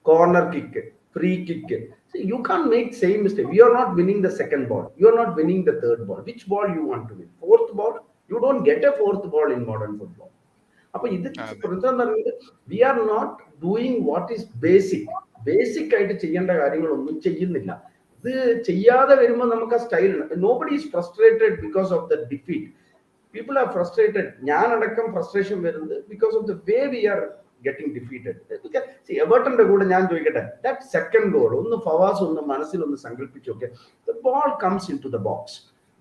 corner kick, free kick. So you can't make same mistake. We are not winning the second ball, you are not winning the third ball. Which ball you want to win? Fourth ball? You don't get a fourth ball in modern football. അപ്പൊ ഇത് we are not doing what is basic ആയിട്ട് ചെയ്യേണ്ട കാര്യങ്ങളൊന്നും ചെയ്യുന്നില്ല. ഇത് ചെയ്യാതെ വരുമ്പോൾ നമുക്ക് ആ style. nobody is frustrated because of the defeat. People are frustrated. ഞാൻ അടക്കം ഫ്രസ്ട്രേഷൻ വരുന്നത് because of the way we are getting defeated. എവർട്ടന്റെ കൂടെ ഞാൻ ചോദിക്കട്ടെ, that second goal ഒന്ന് ഫവാസ് ഒന്ന് മനസ്സിലൊന്ന് സങ്കല്പിച്ചു നോക്കെ. The ball comes into the box.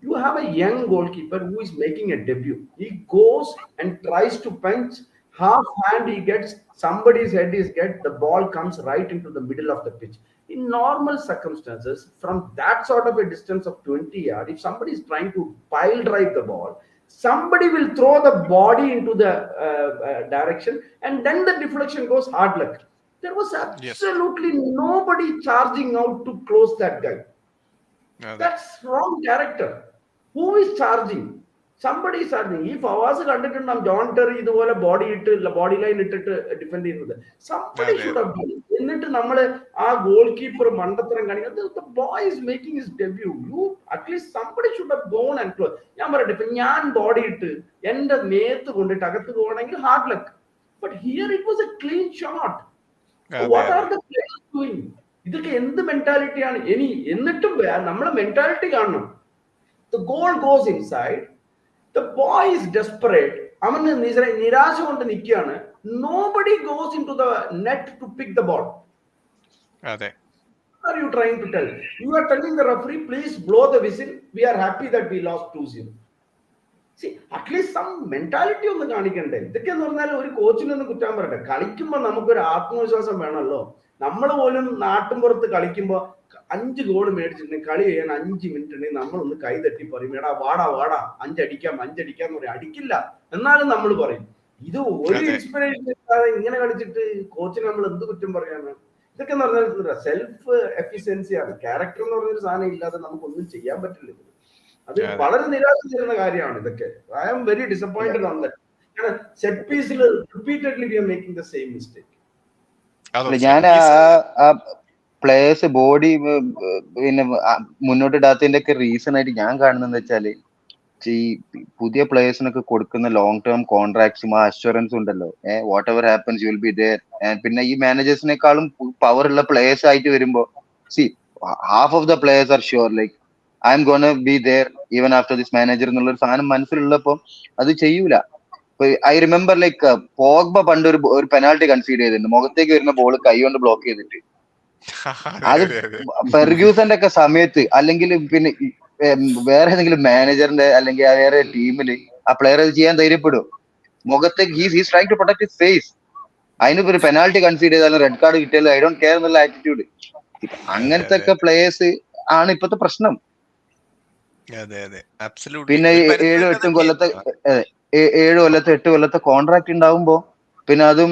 You have a young goalkeeper who is making a debut. He goes and tries to punch, half hand he gets, somebody's head is get, the ball comes right into the middle of the pitch. In normal circumstances, from that sort of a distance of 20 yards, if somebody is trying to pile drive the ball, somebody will throw the body into the direction, and then the deflection goes hard luck. There was absolutely nobody charging out to close that guy. That's wrong character. Who is charging? Somebody is charging. If Avas കണ്ടിട്ടുണ്ടാവും John Terry ഇതുപോലെ body line ഇട്ടിട്ട് defend ചെയ്യുന്നത്, somebody should have done it. എന്നിട്ട് നമ്മള് ആ goal keeper മണ്ടത്തരം കാണിക്കുന്നത്. The boy is making his debut. You at least somebody should have gone and close. ഞാൻ പറയട്ടെ, ഇപ്പൊ ഞാൻ ബോഡി ഇട്ട് എന്റെ നേത്ത് കൊണ്ടിട്ട് അകത്ത് പോകണമെങ്കിൽ hard luck. But here it was a clean shot. What are the players doing? ഇതൊക്കെ എന്ത് മെന്റാലിറ്റിയാണ്? എന്നിട്ടും നമ്മളെ മെന്റാലിറ്റി കാണണം. The goal goes inside. The boy is desperate. അവന് നിരാശ കൊണ്ട് നിൽക്കുകയാണ്. Nobody goes into the net to pick the ball. What are you trying to tell? You are telling the referee, please blow the whistle. We are happy that we lost 2-0. See, at least some mentality ഒന്ന് കാണിക്കണ്ടേ? ഇതൊക്കെ എന്ന് പറഞ്ഞാൽ ഒരു കോച്ചിനൊന്നും കുറ്റാൻ പറയട്ടെ. കളിക്കുമ്പോൾ നമുക്കൊരു ആത്മവിശ്വാസം വേണമല്ലോ. നമ്മൾ പോലും നാട്ടിൻപുറത്ത് കളിക്കുമ്പോൾ 5 ഗോൾ മേടിച്ചിട്ടുണ്ടെങ്കിൽ കളി ചെയ്യാൻ 5 മിനിറ്റ് ഉണ്ടെങ്കിൽ നമ്മളൊന്ന് കൈ തട്ടി പറയും, എടാ വാടാ 5 അടിക്കാം എന്ന് പറയും. അടിക്കില്ല എന്നാലും നമ്മൾ പറയും. ഇത് ഒരു ഇൻസ്പിറേഷൻ ഇല്ലാതെ ഇങ്ങനെ കളിച്ചിട്ട് കോച്ചിന് നമ്മൾ എന്ത് കുറ്റം പറയാനാണ്? ഇതൊക്കെ എന്ന് പറഞ്ഞാൽ സെൽഫ് എഫിഷ്യൻസിയാണ്. ക്യാരക്ടർ എന്ന് പറഞ്ഞൊരു സാധനം ഇല്ലാതെ നമുക്കൊന്നും ചെയ്യാൻ പറ്റില്ല. അത് വളരെ നിരാശ തരുന്ന കാര്യമാണ് ഇതൊക്കെ. I am very disappointed on that. Set പീസിൽ repeatedly we are making the same mistake. ഞാൻ ആ പ്ലേയേഴ്സ് ബോഡി പിന്നെ മുന്നോട്ട് ഇടാത്തതിന്റെ ഒക്കെ റീസൺ ആയിട്ട് ഞാൻ കാണുന്നത് വെച്ചാല് ഈ പുതിയ പ്ലേയേഴ്സിനൊക്കെ കൊടുക്കുന്ന ലോങ് ടേം കോൺട്രാക്ട്സും ആ അഷ്വറൻസും ഉണ്ടല്ലോ, what ever happens you will be there. പിന്നെ ഈ മാനേജേഴ്സിനെക്കാളും പവർ ഉള്ള പ്ലേയേഴ്സ് ആയിട്ട് വരുമ്പോ half of the players R sure like I M gonna be there even after this manager എന്നുള്ളൊരു സാധനം മനസ്സിലുള്ളപ്പോ അത് ചെയ്യൂല. ഐ റിമെമ്പർ ലൈക്ക് പോഗ്ബ പണ്ട് ഒരു പെനാൾട്ടി കൺസീഡ് ചെയ്തിട്ടുണ്ട്. മുഖത്തേക്ക് വരുന്ന ബോൾ കൈ കൊണ്ട് ബ്ലോക്ക് ചെയ്തിട്ട് അത് ഫെർഗ്യൂസന്റെ ഒക്കെ സമയത്ത് അല്ലെങ്കിൽ പിന്നെ വേറെ ഏതെങ്കിലും മാനേജറിന്റെ അല്ലെങ്കിൽ വേറെ ടീമില് ആ പ്ലെയർ അത് ചെയ്യാൻ ധൈര്യപ്പെടും. മുഖത്തേക്ക് he's trying to protect his face. അതിന് ഒരു പെനാൽറ്റി കൺസീഡ് ചെയ്താലും റെഡ് കാർഡ് കിട്ടിയാലും ഐ ഡോണ്ട് കെയർ എന്നുള്ള ആറ്റിറ്റ്യൂഡ്. അങ്ങനത്തെ ഒക്കെ പ്ലേയേഴ്സ് ആണ് ഇപ്പത്തെ പ്രശ്നം. പിന്നെ 7-8 കൊല്ലത്തെ 8 കൊല്ലത്തെ കോൺട്രാക്ട് ഉണ്ടാവുമ്പോ പിന്നെ അതും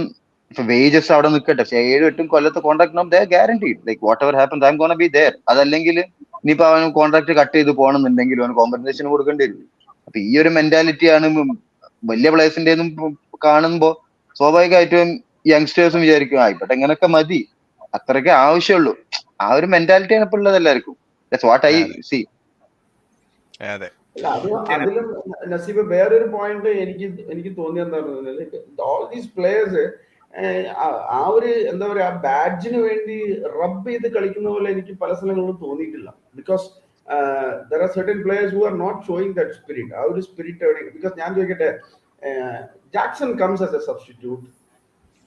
വേജസ് അവിടെ നിൽക്കട്ടെ. പക്ഷെ 7-8 കൊല്ലത്തെ contract guaranteed like whatever happens I am gonna be there. അതല്ലെങ്കിൽ ഇനിയിപ്പോ അവന് കോൺട്രാക്ട് കട്ട് ചെയ്ത് പോകണമെന്നുണ്ടെങ്കിൽ അവന് കോമ്പൻസേഷൻ കൊടുക്കേണ്ടി വരും. അപ്പൊ ഈ ഒരു മെന്റാലിറ്റിയാണ് വലിയ പ്ലേയേഴ്സിന്റെ കാണുമ്പോ സ്വാഭാവികമായിട്ടും യങ്സ്റ്റേഴ്സും വിചാരിക്കും ആയിക്കോട്ടെ ഇങ്ങനൊക്കെ മതി, അത്രയൊക്കെ ആവശ്യമുള്ളൂ. ആ ഒരു മെന്റാലിറ്റിയാണ് ഇപ്പൊ ഉള്ളത് എല്ലാവർക്കും. That's what I see. അതിലും നസീബ് വേറൊരു പോയിന്റ് എനിക്ക് തോന്നിയെന്താ, ഓൾ ദീസ് പ്ലേയേഴ്സ് ആ ഒരു എന്താ പറയാ ബാഡ്ജിന് വേണ്ടി റബ്ബ് ചെയ്ത് കളിക്കുന്ന പോലെ എനിക്ക് പല സ്ഥലങ്ങളിലും തോന്നിയിട്ടില്ല. Because there are certain players who are not showing that spirit. ആ ഒരു സ്പിരിറ്റ് ബിക്കോസ് ഞാൻ ചോദിക്കട്ടെ, Jackson comes as a substitute.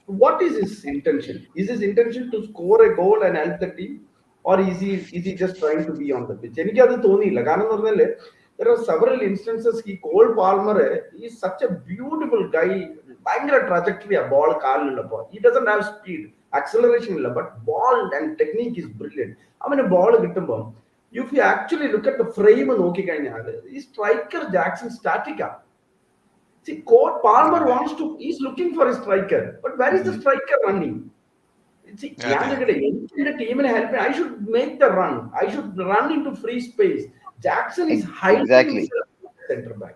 What is his intention? Is his intention to score a goal and help the team, or is he just trying to be on the pitch? എനിക്ക് അത് തോന്നിയില്ല. കാരണം എന്ന് പറഞ്ഞാല് there are several instances ഈ Cole Palmer is such a beautiful guy. ഭയങ്കര trajectory ആ ball കാലിലുള്ളപ്പോ. he doesn't have speed, acceleration ഇല്ല, but ball and technique is brilliant. അവന് ബോൾ കിട്ടുമ്പോ if you actually look at the frame നോക്കിക്കഴിഞ്ഞാൽ ഈ striker Jackson static ആണ്. See, Cole Palmer wants to, he's looking for a striker, but where is the striker running? See, the team and help me. I should make the run. I should run into free space. Jackson is hiding center back.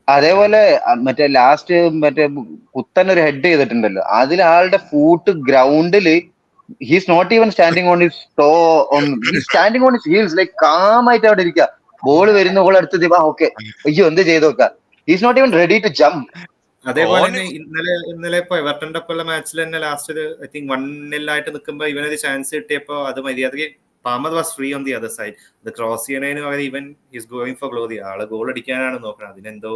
അതേപോലെ മറ്റേ last മറ്റേ കുത്തനൊരു head ചെയ്തിട്ടുണ്ടല്ലോ, അതിൽ ആളുടെ foot ഗ്രൗണ്ടില് he's not even standing on his toe, he's standing on his heels, like calm ആയിട്ട് അവിടെ ഇരിക്കുക. ബോൾ വരുന്ന ബോൾ അടുത്ത് ഓക്കെ അയ്യോ എന്ത് ചെയ്ത് നോക്കാം. He's not even ready to jump. അതേപോലെ തന്നെ ഇന്നലെ ഇപ്പൊ എവർട്ടന്റെ ഒപ്പമുള്ള മാച്ചിൽ തന്നെ ലാസ്റ്റ് ഐ തിങ്ക് 1-0 ആയിട്ട് നിൽക്കുമ്പോൾ ഇവനൊരു ചാൻസ് കിട്ടിയപ്പോ അത് മര്യാദക്ക് Palmer was free on the other side. അത് ക്രോസ് ചെയ്യണതിന് പകരം ഇവൻ ഈസ് ഗോയിങ് ഫോർ ഗ്ലോറി. ആള് ഗോൾ അടിക്കാനാണ് നോക്കുന്നത്. അതിനെന്തോ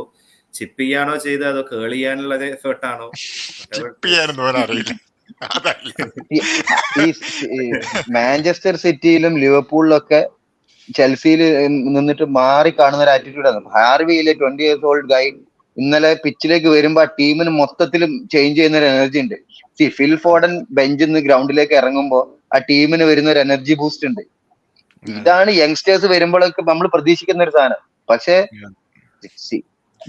ചിപ്പ് ചെയ്യാനോ ചെയ്ത് അതോ കേൾ ചെയ്യാനുള്ള എഫേർട്ടാണോ മാഞ്ചസ്റ്റർ സിറ്റിയിലും ലിവർപൂളിലൊക്കെ ചെൽസിയിൽ നിന്നിട്ട് മാറി കാണുന്ന ഒരു ആറ്റിറ്റ്യൂഡാണ്. ഹാർവിയിലെ 20 years old ഗൈ ഇന്നലെ പിച്ചിലേക്ക് വരുമ്പോ ആ ടീമിന് മൊത്തത്തിലും ചേഞ്ച് ചെയ്യുന്ന ഒരു എനർജി ഉണ്ട്. ഫിൽ ഫോർഡൻ ബെഞ്ചിൽ നിന്ന് ഗ്രൗണ്ടിലേക്ക് ഇറങ്ങുമ്പോ ആ ടീമിന് വരുന്ന ഒരു എനർജി ബൂസ്റ്റ് ഉണ്ട്. ഇതാണ് യങ്സ്റ്റേഴ്സ് വരുമ്പോഴൊക്കെ നമ്മൾ പ്രതീക്ഷിക്കുന്ന ഒരു സാധനം. പക്ഷേ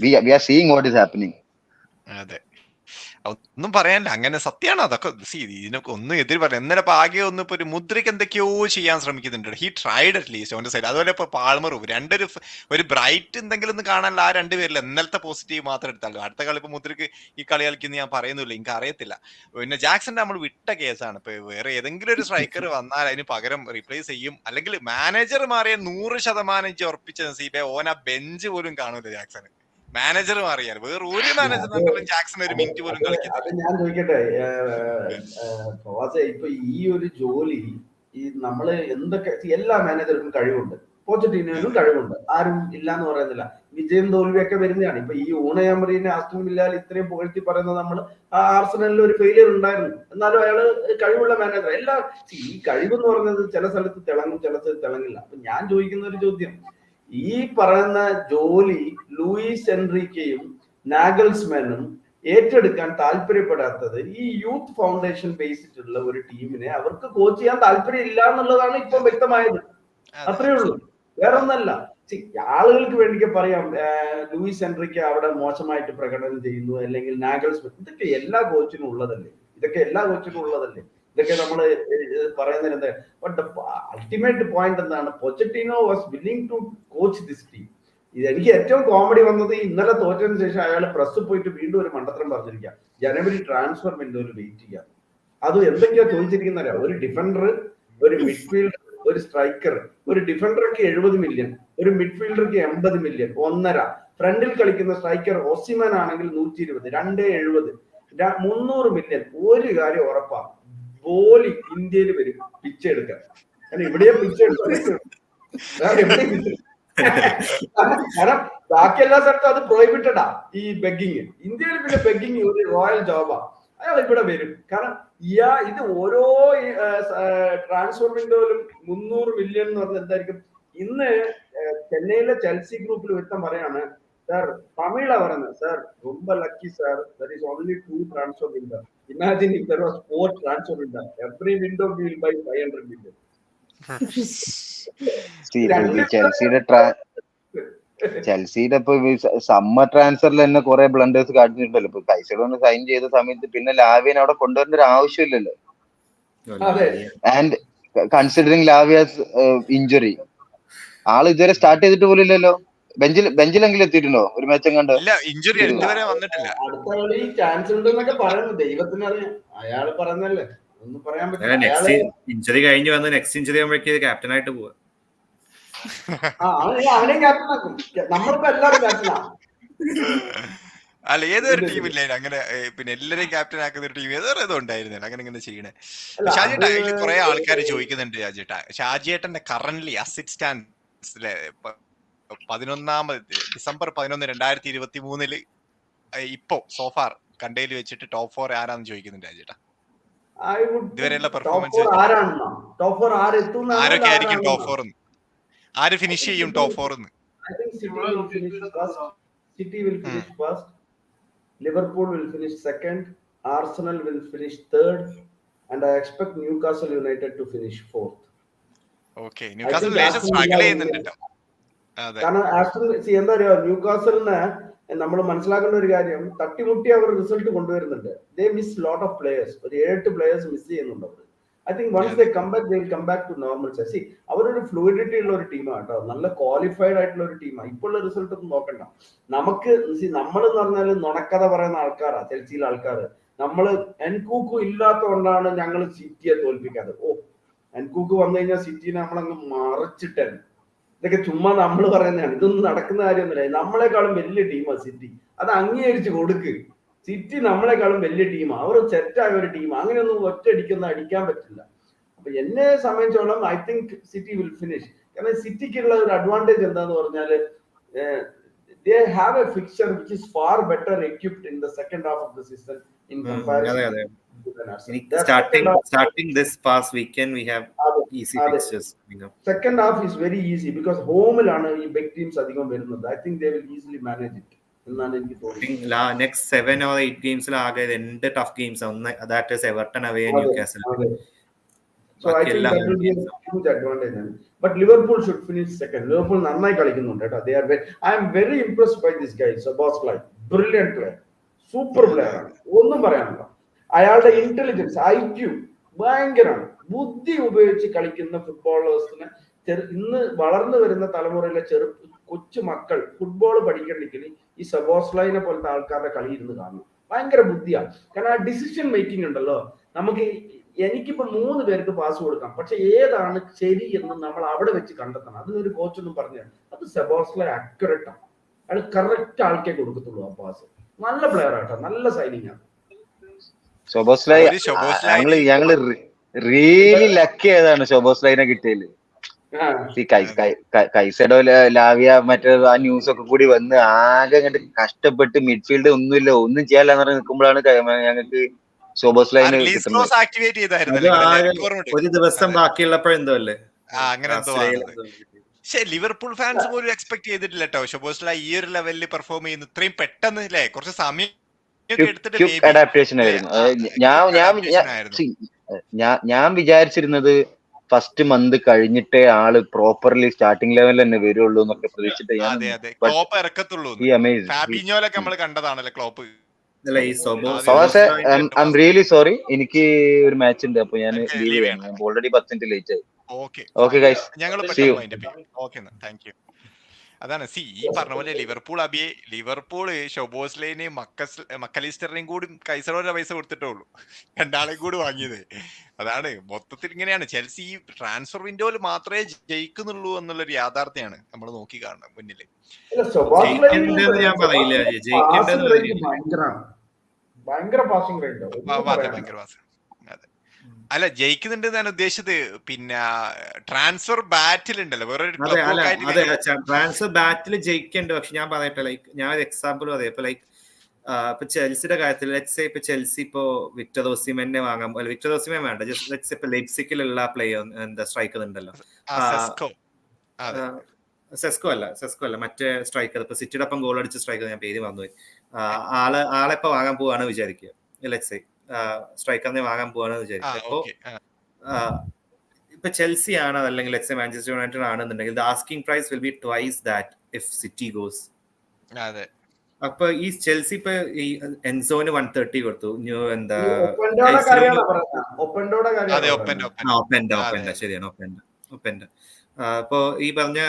we are seeing what is happening. അതെ, ഒന്നും പറയാനില്ല. അങ്ങനെ സത്യമാണ് അതൊക്കെ. ഇതിനൊക്കെ ഒന്നും എതിര് പറയാം. എന്നാലും ഇപ്പൊ ആകെ ഒന്ന് ഇപ്പൊ ഒരു മുദ്രയ്ക്ക് എന്തൊക്കെയോ ചെയ്യാൻ ശ്രമിക്കുന്നുണ്ട്. He tried at least on side. അതുപോലെ ഇപ്പൊ പാൾമറും ഒരു ബ്രൈറ്റ് എന്തെങ്കിലും ഒന്ന് കാണാനുള്ള ആ രണ്ടുപേരില്ല. ഇന്നലത്തെ പോസിറ്റീവ് മാത്രം എടുത്താലും അടുത്ത കളി ഇപ്പൊ മുദ്രക്ക് ഈ കളി കളിക്കുന്ന ഞാൻ പറയുന്നില്ല, എനിക്ക് അറിയത്തില്ല. പിന്നെ ജാക്സന്റെ നമ്മൾ വിട്ട കേസാണ്. ഇപ്പൊ വേറെ ഏതെങ്കിലും ഒരു സ്ട്രൈക്കർ വന്നാൽ അതിന് പകരം റീപ്ലേസ് ചെയ്യും. അല്ലെങ്കിൽ മാനേജർ മാറിയ 100% ഉറപ്പിച്ച നസീബെ ഓൻ ആ ബെഞ്ച് പോലും കാണൂല ജാക്സന്. മാനേജർ മാറിയാൽ വേറെ ഒരു മാനേജർ ജാക്സൺ ഒരു മിനിറ്റ് പോലും കളിക്കുന്നത്. ഞാൻ ചോദിക്കട്ടെ ഇപ്പൊ ഈ ഒരു ജോലി ഈ നമ്മള് എന്തൊക്കെ എല്ലാ മാനേജർക്കും കഴിവുണ്ട്, പോച്ചറ്റീനോനും കഴിവുണ്ട്, ആരും ഇല്ലാന്ന് പറയുന്നില്ല. വിജയം തോൽവിയൊക്കെ വരുന്നതാണ്. ഇപ്പൊ ഈ ഊണയാമറിനെ ആസ്റ്റൺ വില്ലയിൽ ഇത്രയും പുകഴ്ത്തി പറയുന്നത് നമ്മൾ ആർസനലിൽ ഒരു ഫെയിലിയർ ഉണ്ടായിരുന്നു, എന്നാലും അയാള് കഴിവുള്ള മാനേജർ. ഈ കഴിവെന്ന് പറയുന്നത് ചില സ്ഥലത്ത് തിളങ്ങും, ചില സ്ഥലത്ത് തിളങ്ങില്ല. അപ്പൊ ഞാൻ ചോദിക്കുന്ന ഒരു ചോദ്യം, ഈ പറയുന്ന ജോലി ലൂയിസ് എൻറിക്കയും നാഗൽസ്മാനും ഏറ്റെടുക്കാൻ താല്പര്യപ്പെടാത്തത് ഈ യൂത്ത് ഫൗണ്ടേഷൻ ബേസിലുള്ള ഒരു ടീമിനെ അവർക്ക് കോച്ച് ചെയ്യാൻ താല്പര്യം ഇല്ല എന്നുള്ളതാണ് ഇപ്പം വ്യക്തമായത്. അത്രേ ഉള്ളൂ, വേറെ ഒന്നല്ല. ആളുകൾക്ക് വേണ്ടി പറയാം ലൂയിസ് എൻറിക്ക അവിടെ മോശമായിട്ട് പ്രകടനം ചെയ്യുന്നു, അല്ലെങ്കിൽ നാഗൽസ്മാൻ. ഇതൊക്കെ എല്ലാ കോച്ചിനും ഉള്ളതല്ലേ, ഇതൊക്കെ നമ്മൾ പറയുന്നത്. ബട്ട് ദ അൾട്ടിമേറ്റ് പോയിന്റ് എന്താണ്, Pochettino was willing to coach this team. എനിക്ക് ഏറ്റവും കോമഡി വന്നത് ഇന്നലെ തോറ്റതിന് ശേഷം അയാൾ പ്രസ് പോയിട്ട് വീണ്ടും ഒരു മണ്ടത്തരം പറഞ്ഞിരിക്കുക, ജനുവരി ട്രാൻസ്ഫർ വിൻഡോയിൽ വെയിറ്റ് ചെയ്യാം. അത് എന്തൊക്കെയാ ചോദിച്ചിരിക്കുന്നവരാ, ഒരു ഡിഫൻഡർ, ഒരു മിഡ്ഫീൽഡർ, ഒരു സ്ട്രൈക്കർ. ഒരു ഡിഫൻഡർക്ക് 70 million, ഒരു മിഡ്ഫീൽഡർക്ക് 80 million, 1.5. ഫ്രണ്ടിൽ കളിക്കുന്ന സ്ട്രൈക്കർ ഓസിമാൻ ആണെങ്കിൽ 120, 270, 300 million. ഒരു കാര്യം ഉറപ്പാ, ബോളി ഇന്ത്യയിൽ വരും പിച്ച് എടുക്കാൻ. കാരണം ഇവിടെ പിച്ച് എടുക്കാൻ കാരണം ബാക്കി എല്ലാ സ്ഥലത്തും അത് പ്രോഹിബിറ്റഡാ ഈ ബെഗിങ്. ഇന്ത്യയിൽ പിന്നെ ബെഗിങ് ഒരു റോയൽ ജോബാ. അയാൾ ഇവിടെ വരും. കാരണം ഇത് ഓരോ ട്രാൻസ്ഫർ വിൻഡോയിലും 300 മില്യൺ എന്ന് പറഞ്ഞാൽ എന്തായിരിക്കും. ഇന്ന് ചെന്നൈയിലെ ചെൽസി ഗ്രൂപ്പിൽ ഒരുത്തം പറയാണ്, സാർ തമിഴാ പറയുന്നത്, സാർ ரொம்ப lucky sir, there is only 2 transfer window. Imagine if there was 4 transfer window. Every window we will buy 500 million. ചെൽസിയുടെ ഇപ്പൊ സമ്മർ ട്രാൻസ്ഫറിൽ തന്നെ കുറെ ബ്ലണ്ടേഴ്സ് കാണിച്ചിട്ടുണ്ടല്ലോ. ഇപ്പൊ കൈസഡോന്ന് സൈൻ ചെയ്ത സമയത്ത് പിന്നെ ലാവിയനെ അവിടെ കൊണ്ടുവരേണ്ട ഒരു ആവശ്യമില്ലല്ലോ. ആൻഡ് കൺസിഡറിങ് ലാവിയാസ് ഇഞ്ചുറി, ആള് ഇതുവരെ സ്റ്റാർട്ട് ചെയ്തിട്ട് പോലും ഇല്ലല്ലോ. ബെഞ്ചിലെങ്കിലും എത്തിയിട്ടുണ്ടോ ഒരു മാച്ച് കണ്ടോ? ഇഞ്ചുറി ഇതുവരെ വന്നിട്ടില്ല. അടുത്ത കളി ചാൻസ് ഉണ്ടെന്നൊക്കെ പറയുന്നു, ദൈവത്തിനറിയാം. അയാള് പറഞ്ഞല്ലേ, ഒന്നും പറയാൻ പറ്റില്ല. ഇഞ്ചുറി കഴിഞ്ഞ് വന്ന് നെക്സ്റ്റ് ഇഞ്ചുറി ആകുമ്പോഴേക്ക് ക്യാപ്റ്റൻ ആയിട്ട് പോവാ. അവനെ ക്യാപ്റ്റൻ ആക്കും. നമ്മളിപ്പോ എല്ലാവരും ക്യാപ്റ്റനാ. അല്ല ഏതൊരു ടീമില്ല അങ്ങനെ പിന്നെ എല്ലാരെയും ക്യാപ്റ്റൻ ആക്കുന്ന ഒരു ടീം ഏതോ ഉണ്ടായിരുന്നില്ല അങ്ങനെ ഇങ്ങനെ ചെയ്യണേ. ഷാജിയേട്ടാ ഇതിൽ കുറെ ആൾക്കാർ ചോദിക്കുന്നുണ്ട് ഷാജിയേട്ടാ, ഷാജിയേട്ടന്റെ കറന്റ്ലി അസിറ്റ് സ്റ്റാൻഡ്സിലെ 11 ഡിസംബർ 11, 2023 ഇപ്പോ സോഫാർ കണ്ടയിൽ വെച്ചിട്ട് ടോപ്പ് 4 ആരാന്ന് ചോദിക്കുന്നുണ്ട് ഷാജിയേട്ടാ. ഇതുവരെയുള്ള പെർഫോമൻസ് ആരൊക്കെ ആയിരിക്കും ടോപ്പ് 4? ആര് ഫിനിഷ് ചെയ്യും top 4? City will finish first, Liverpool will finish second, Arsenal will finish third, and I expect Newcastle United to finish fourth. Okay, Newcastle ലേശം സ്ട്രഗിൾ ചെയ്യുന്നുണ്ട് ട്ടോ. അതെ. കാരണം എന്താ പറയാ, ന്യൂകാസലിന് നമ്മൾ മനസ്സിലാക്കേണ്ട ഒരു കാര്യം, തട്ടിമുട്ടി അവർ റിസൾട്ട് കൊണ്ടുവരുന്നുണ്ട്. They miss lot of players. ഒരു 7 players മിസ് ചെയ്യുന്നുണ്ട് അവർ. I think once they come back, they will come back to normal. See, അവരൊരു ഫ്ലൂയിഡിറ്റി ഉള്ള ഒരു ടീമാണ് കേട്ടോ, നല്ല ക്വാളിഫൈഡ് ആയിട്ടുള്ള ഒരു ടീമാണ്. ഇപ്പോഴുള്ള റിസൾട്ട് ഒന്നും നോക്കണ്ട. നമുക്ക് നമ്മളെന്ന് പറഞ്ഞാൽ നുണക്കഥ പറയുന്ന ആൾക്കാരാ ചെൽസിയിലെ ആൾക്കാർ. നമ്മള് എൻകൂക്കു ഇല്ലാത്തതുകൊണ്ടാണ് ഞങ്ങൾ സിറ്റിയെ തോൽപ്പിക്കാതെ. എൻകൂക്കു വന്നു കഴിഞ്ഞാൽ സിറ്റിനെ നമ്മളങ്ങ് മറിച്ചിട്ടാണ്. ഇതൊക്കെ ചുമ്മാ നമ്മൾ പറയുന്നതാണ്, ഇതൊന്നും നടക്കുന്ന കാര്യമൊന്നുമില്ല. നമ്മളെക്കാളും വലിയ ടീമാണ് സിറ്റി, അത് അംഗീകരിച്ച് കൊടുക്ക്. സിറ്റി നമ്മളെക്കാളും വലിയ ടീമാണ്, അവർ സെറ്റായ ഒരു ടീം. അങ്ങനെയൊന്നും ഒറ്റയടിക്കൊന്നും അടിക്കാൻ പറ്റില്ല. അപ്പൊ എന്നെ സംബന്ധിച്ചോളം I think city will finish. കാരണം സിറ്റിക്കുള്ള ഒരു അഡ്വാൻറ്റേജ് എന്താന്ന് പറഞ്ഞാല്, they have a fixture which is far better equipped in the second half of the season in comparison to the Arsenal. Starting this past weekend we have easy fixtures. Second half is very easy because home lana ee big teams adhigam varunadu. I think they will easily manage it. Next 7 or 8 games end tough games. That is Everton away and Newcastle. So I think that will be a huge advantage. But Liverpool should finish second. Liverpool nannai kalikkunnundu ട്ടോ. They are I am very impressed by this guy, Szoboszlai. Brilliant player, super player ആണ്, ഒന്നും പറയാനില്ല. അയാളുടെ intelligence, IQ ഭയങ്കരമാണ്. ബുദ്ധി ഉപയോഗിച്ച് കളിക്കുന്ന ഫുട്ബോളേഴ്സിന് ഇന്ന് വളർന്നു വരുന്ന തലമുറയിലെ കൊച്ചു മക്കൾ ഫുട്ബോൾ പഠിക്കണമെങ്കിൽ ഈ സബോസ്ലൈനെ പോലത്തെ ആൾക്കാരുടെ കളി ഇരുന്ന് കാണണം. ഭയങ്കര ബുദ്ധിയാണ്. കാരണം ആ ഡിസിഷൻ മേക്കിംഗ് ഉണ്ടല്ലോ. നമുക്ക് എനിക്കിപ്പോ 3 പേർക്ക് പാസ് കൊടുക്കാം, പക്ഷെ ഏതാണ് ശരി എന്ന് നമ്മൾ അവിടെ വെച്ച് കണ്ടെത്തണം. അതിനൊരു കോച്ചൊന്നും പറഞ്ഞു, അത് സബോസ്ലൈ അക്യുറേറ്റ് ആണ്. അയാൾ കറക്റ്റ് ആൾക്കേ കൊടുക്കത്തുള്ളൂ ആ പാസ്. നല്ല പ്ലെയർ ആട്ടോ, നല്ല സൈനിങ് ആണ് സോബോസ്ലൈ. ഞങ്ങള് റിയലി ലക്കി ആയതാണ് സോബോസ്ലൈനെ കിട്ടിയതില്. കൈസഡോ ലാവിയ മറ്റേ ആ ന്യൂസ് ഒക്കെ കൂടി വന്ന് ആകെ അങ്ങോട്ട് കഷ്ടപ്പെട്ട് മിഡ്ഫീൽഡ് ഒന്നുമില്ല, ഒന്നും ചെയ്യാല്ലെന്ന് പറഞ്ഞ് നിൽക്കുമ്പോഴാണ് ഞങ്ങൾക്ക് സോബോസ്ലൈനെ കിട്ടുന്നത്. ഒരു ദിവസം ബാക്കിയുള്ളപ്പോഴെന്തോ അല്ലേ അങ്ങനെ എന്തോ. പക്ഷെ ലിവർപൂൾ ഫാൻസ് പോലും എക്സ്പെക്ട് ചെയ്തിട്ടില്ല കേട്ടോ ഷോബോസ്ലൈ ഈ ഒരു ലെവലിൽ പെർഫോം ചെയ്യുന്നു ഇത്രയും പെട്ടെന്ന് അല്ലേ. കുറച്ച് സമയം അഡാപ്റ്റേഷൻ ആയിരുന്നു. ഞാൻ വിചാരിച്ചിരുന്നത് ഫസ്റ്റ് മന്ത് കഴിഞ്ഞിട്ടേ ആള് പ്രോപ്പർലി സ്റ്റാർട്ടിംഗ് ലെവലിൽ തന്നെ വരുള്ളൂ എന്നൊക്കെ പ്രതീക്ഷിച്ചിട്ട് ക്ലോപ്പ് ഇറക്കത്തുള്ളൂ. ഫാബിഞ്ഞോലൊക്കെ നമ്മൾ കണ്ടതാണല്ലോ Klopp. I am really sorry, എനിക്ക് ഒരു മാച്ച് ഉണ്ട്, അപ്പൊ ഞാൻ ലീവ് ചെയ്യണം. ഓൾറെഡി 10 മിനിറ്റ് ലേറ്റ് ആയി. Okay guys, thank you. അതാണ് ഈ പറഞ്ഞ പോലെ ലിവർപൂൾ ഷോബോസ്ലൈനെ മക്കലിസ്റ്ററിനെയും കൂടി കൈസറോന്റെ പൈസ കൊടുത്തിട്ടേ ഉള്ളൂ, 2 ആളെയും കൂടി വാങ്ങിയത്. അതാണ് മൊത്തത്തിൽ ഇങ്ങനെയാണ്. ചെൽസി ട്രാൻസ്ഫർ വിൻഡോയിൽ മാത്രമേ ജയിക്കുന്നുള്ളൂ എന്നുള്ളൊരു യാഥാർത്ഥ്യമാണ് നമ്മൾ നോക്കി കാണുന്നത് മുന്നിൽ. അല്ല ജയിക്കുന്നുണ്ട് ഞാൻ ഉദ്ദേശിച്ചത് പിന്നെ ട്രാൻസ്ഫർ ബാറ്റിൽ ഉണ്ടല്ലോ, വേറൊരു ട്രാൻസ്ഫർ ബാറ്റിൽ ജയിക്കണ്ട്. പക്ഷെ ഞാൻ പറയട്ടെ, ഞാൻ ഒരു എക്സാമ്പിൾ പറയാം. ഇപ്പൊ ഇപ്പൊ ചെൽസിയുടെ കാര്യത്തിൽ ലെറ്റ്സ് ഇപ്പൊ ചെൽസി ഇപ്പോ വിക്ടർ ഓസിമെനെ വാങ്ങാൻ, വിക്ടർ ഓസിമെൻ വേണ്ട, ജസ്റ്റ് ലെറ്റ്സ് ഇപ്പൊ ലെയ്പ്സിക്കിലുള്ള പ്ലെയർ എന്താ സ്ട്രൈക്കർ ഉണ്ടല്ലോ, സെസ്കോ അല്ല മറ്റേ സ്ട്രൈക്കർ, ഇപ്പൊ സിറ്റിയുടെ ഒപ്പം ഗോൾ അടിച്ച സ്ട്രൈക്കർ, ഞാൻ പേര് മറന്നുപോയി. ആളെ ഇപ്പൊ വാങ്ങാൻ പോവാണ് വിചാരിക്കുക, ലെറ്റ്സ് സ്ട്രൈക്കറിനെ വാങ്ങാൻ പോവാണ് വിചാരിക്കുക. അപ്പോ ഇപ്പൊ ചെൽസി ആണ് അല്ലെങ്കിൽ ലെറ്റ്സ് മാഞ്ചസ്റ്റർ യുണൈറ്റഡ് ആണെന്നുണ്ടെങ്കിൽ the asking price will be twice that if City goes. അപ്പൊ ഈ ചെൽസി ഇപ്പൊ ഈ എൻസോന് 130 കൊടുത്തു, എന്താ ശരിയാണ് ഒപ്പന്റെ. അപ്പൊ ഈ പറഞ്ഞ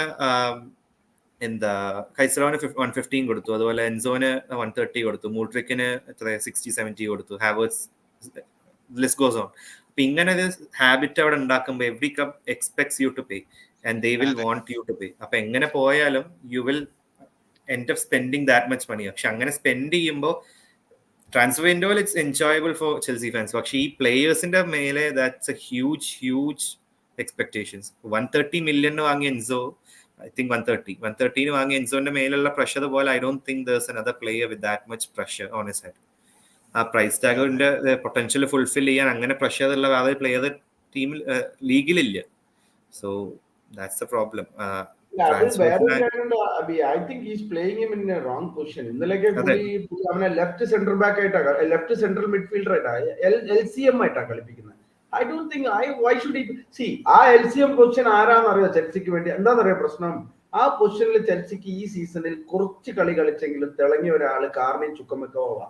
എന്താ കൈസറോന് 115 കൊടുത്തു, അതുപോലെ എൻസോന് 130 കൊടുത്തു, മൂട്രിക്കിന് എത്ര 60-70 കൊടുത്തു, ഹാവേർട്സ്, ലിസ്റ്റ് ഗോസ് ഓൺ. അപ്പൊ ഇങ്ങനെ ഒരു ഹാബിറ്റ് അവിടെ ഉണ്ടാക്കുമ്പോൾ every club expects you to pay and they will want you to pay. അപ്പൊ എങ്ങനെ പോയാലും you will end up spending that much money. പക്ഷെ അങ്ങനെ സ്പെൻഡ് ചെയ്യുമ്പോൾ ട്രാൻസ്ഫർ വിൻഡോയിൽ it's enjoyable four Chelsea fans. പക്ഷെ ഈ പ്ലേയേഴ്സിന്റെ മേലെ that's A huge expectations. 130 million വാങ്ങിയ എൻസോ, ഐ തിങ്ക് 130 വാങ്ങിയ എൻസോന്റെ മേലുള്ള പ്രഷർ പോലെ I don't think there's another player with that much pressure on his head. ആ പ്രൈസ് ടാഗിന്റെ പൊട്ടൻഷ്യൽ ഫുൾഫിൽ ചെയ്യാൻ അങ്ങനെ പ്രഷർ ഉള്ള വേറെ പ്ലെയർ ടീമിൽ ലീഗിലില്ല. So that's a problem. I think he's playing him in a wrong position. ഇന്നലെയൊക്കെ അവനെ ലെഫ്റ്റ് സെന്റർ ബാക്ക് ആയിട്ടാ, ലെഫ്റ്റ് സെൻട്രൽ മിഡ്ഫീൽഡർ ആയിട്ടാ, LCM ആയിട്ടാ കളിപ്പിക്കുന്നത്. I don't think why should he see ആ LCM പൊസിഷൻ ആരാന്നറിയോ ചെൽസിക്ക് വേണ്ടി? എന്താണെന്നറിയോ പ്രശ്നം? ആ പൊസിഷനിൽ ചെൽസിക്ക് ഈ സീസണിൽ കുറച്ച് കളി കളിച്ചെങ്കിലും തിളങ്ങിയ ഒരാള് കാർണി ചുക്കമക്കോവാ.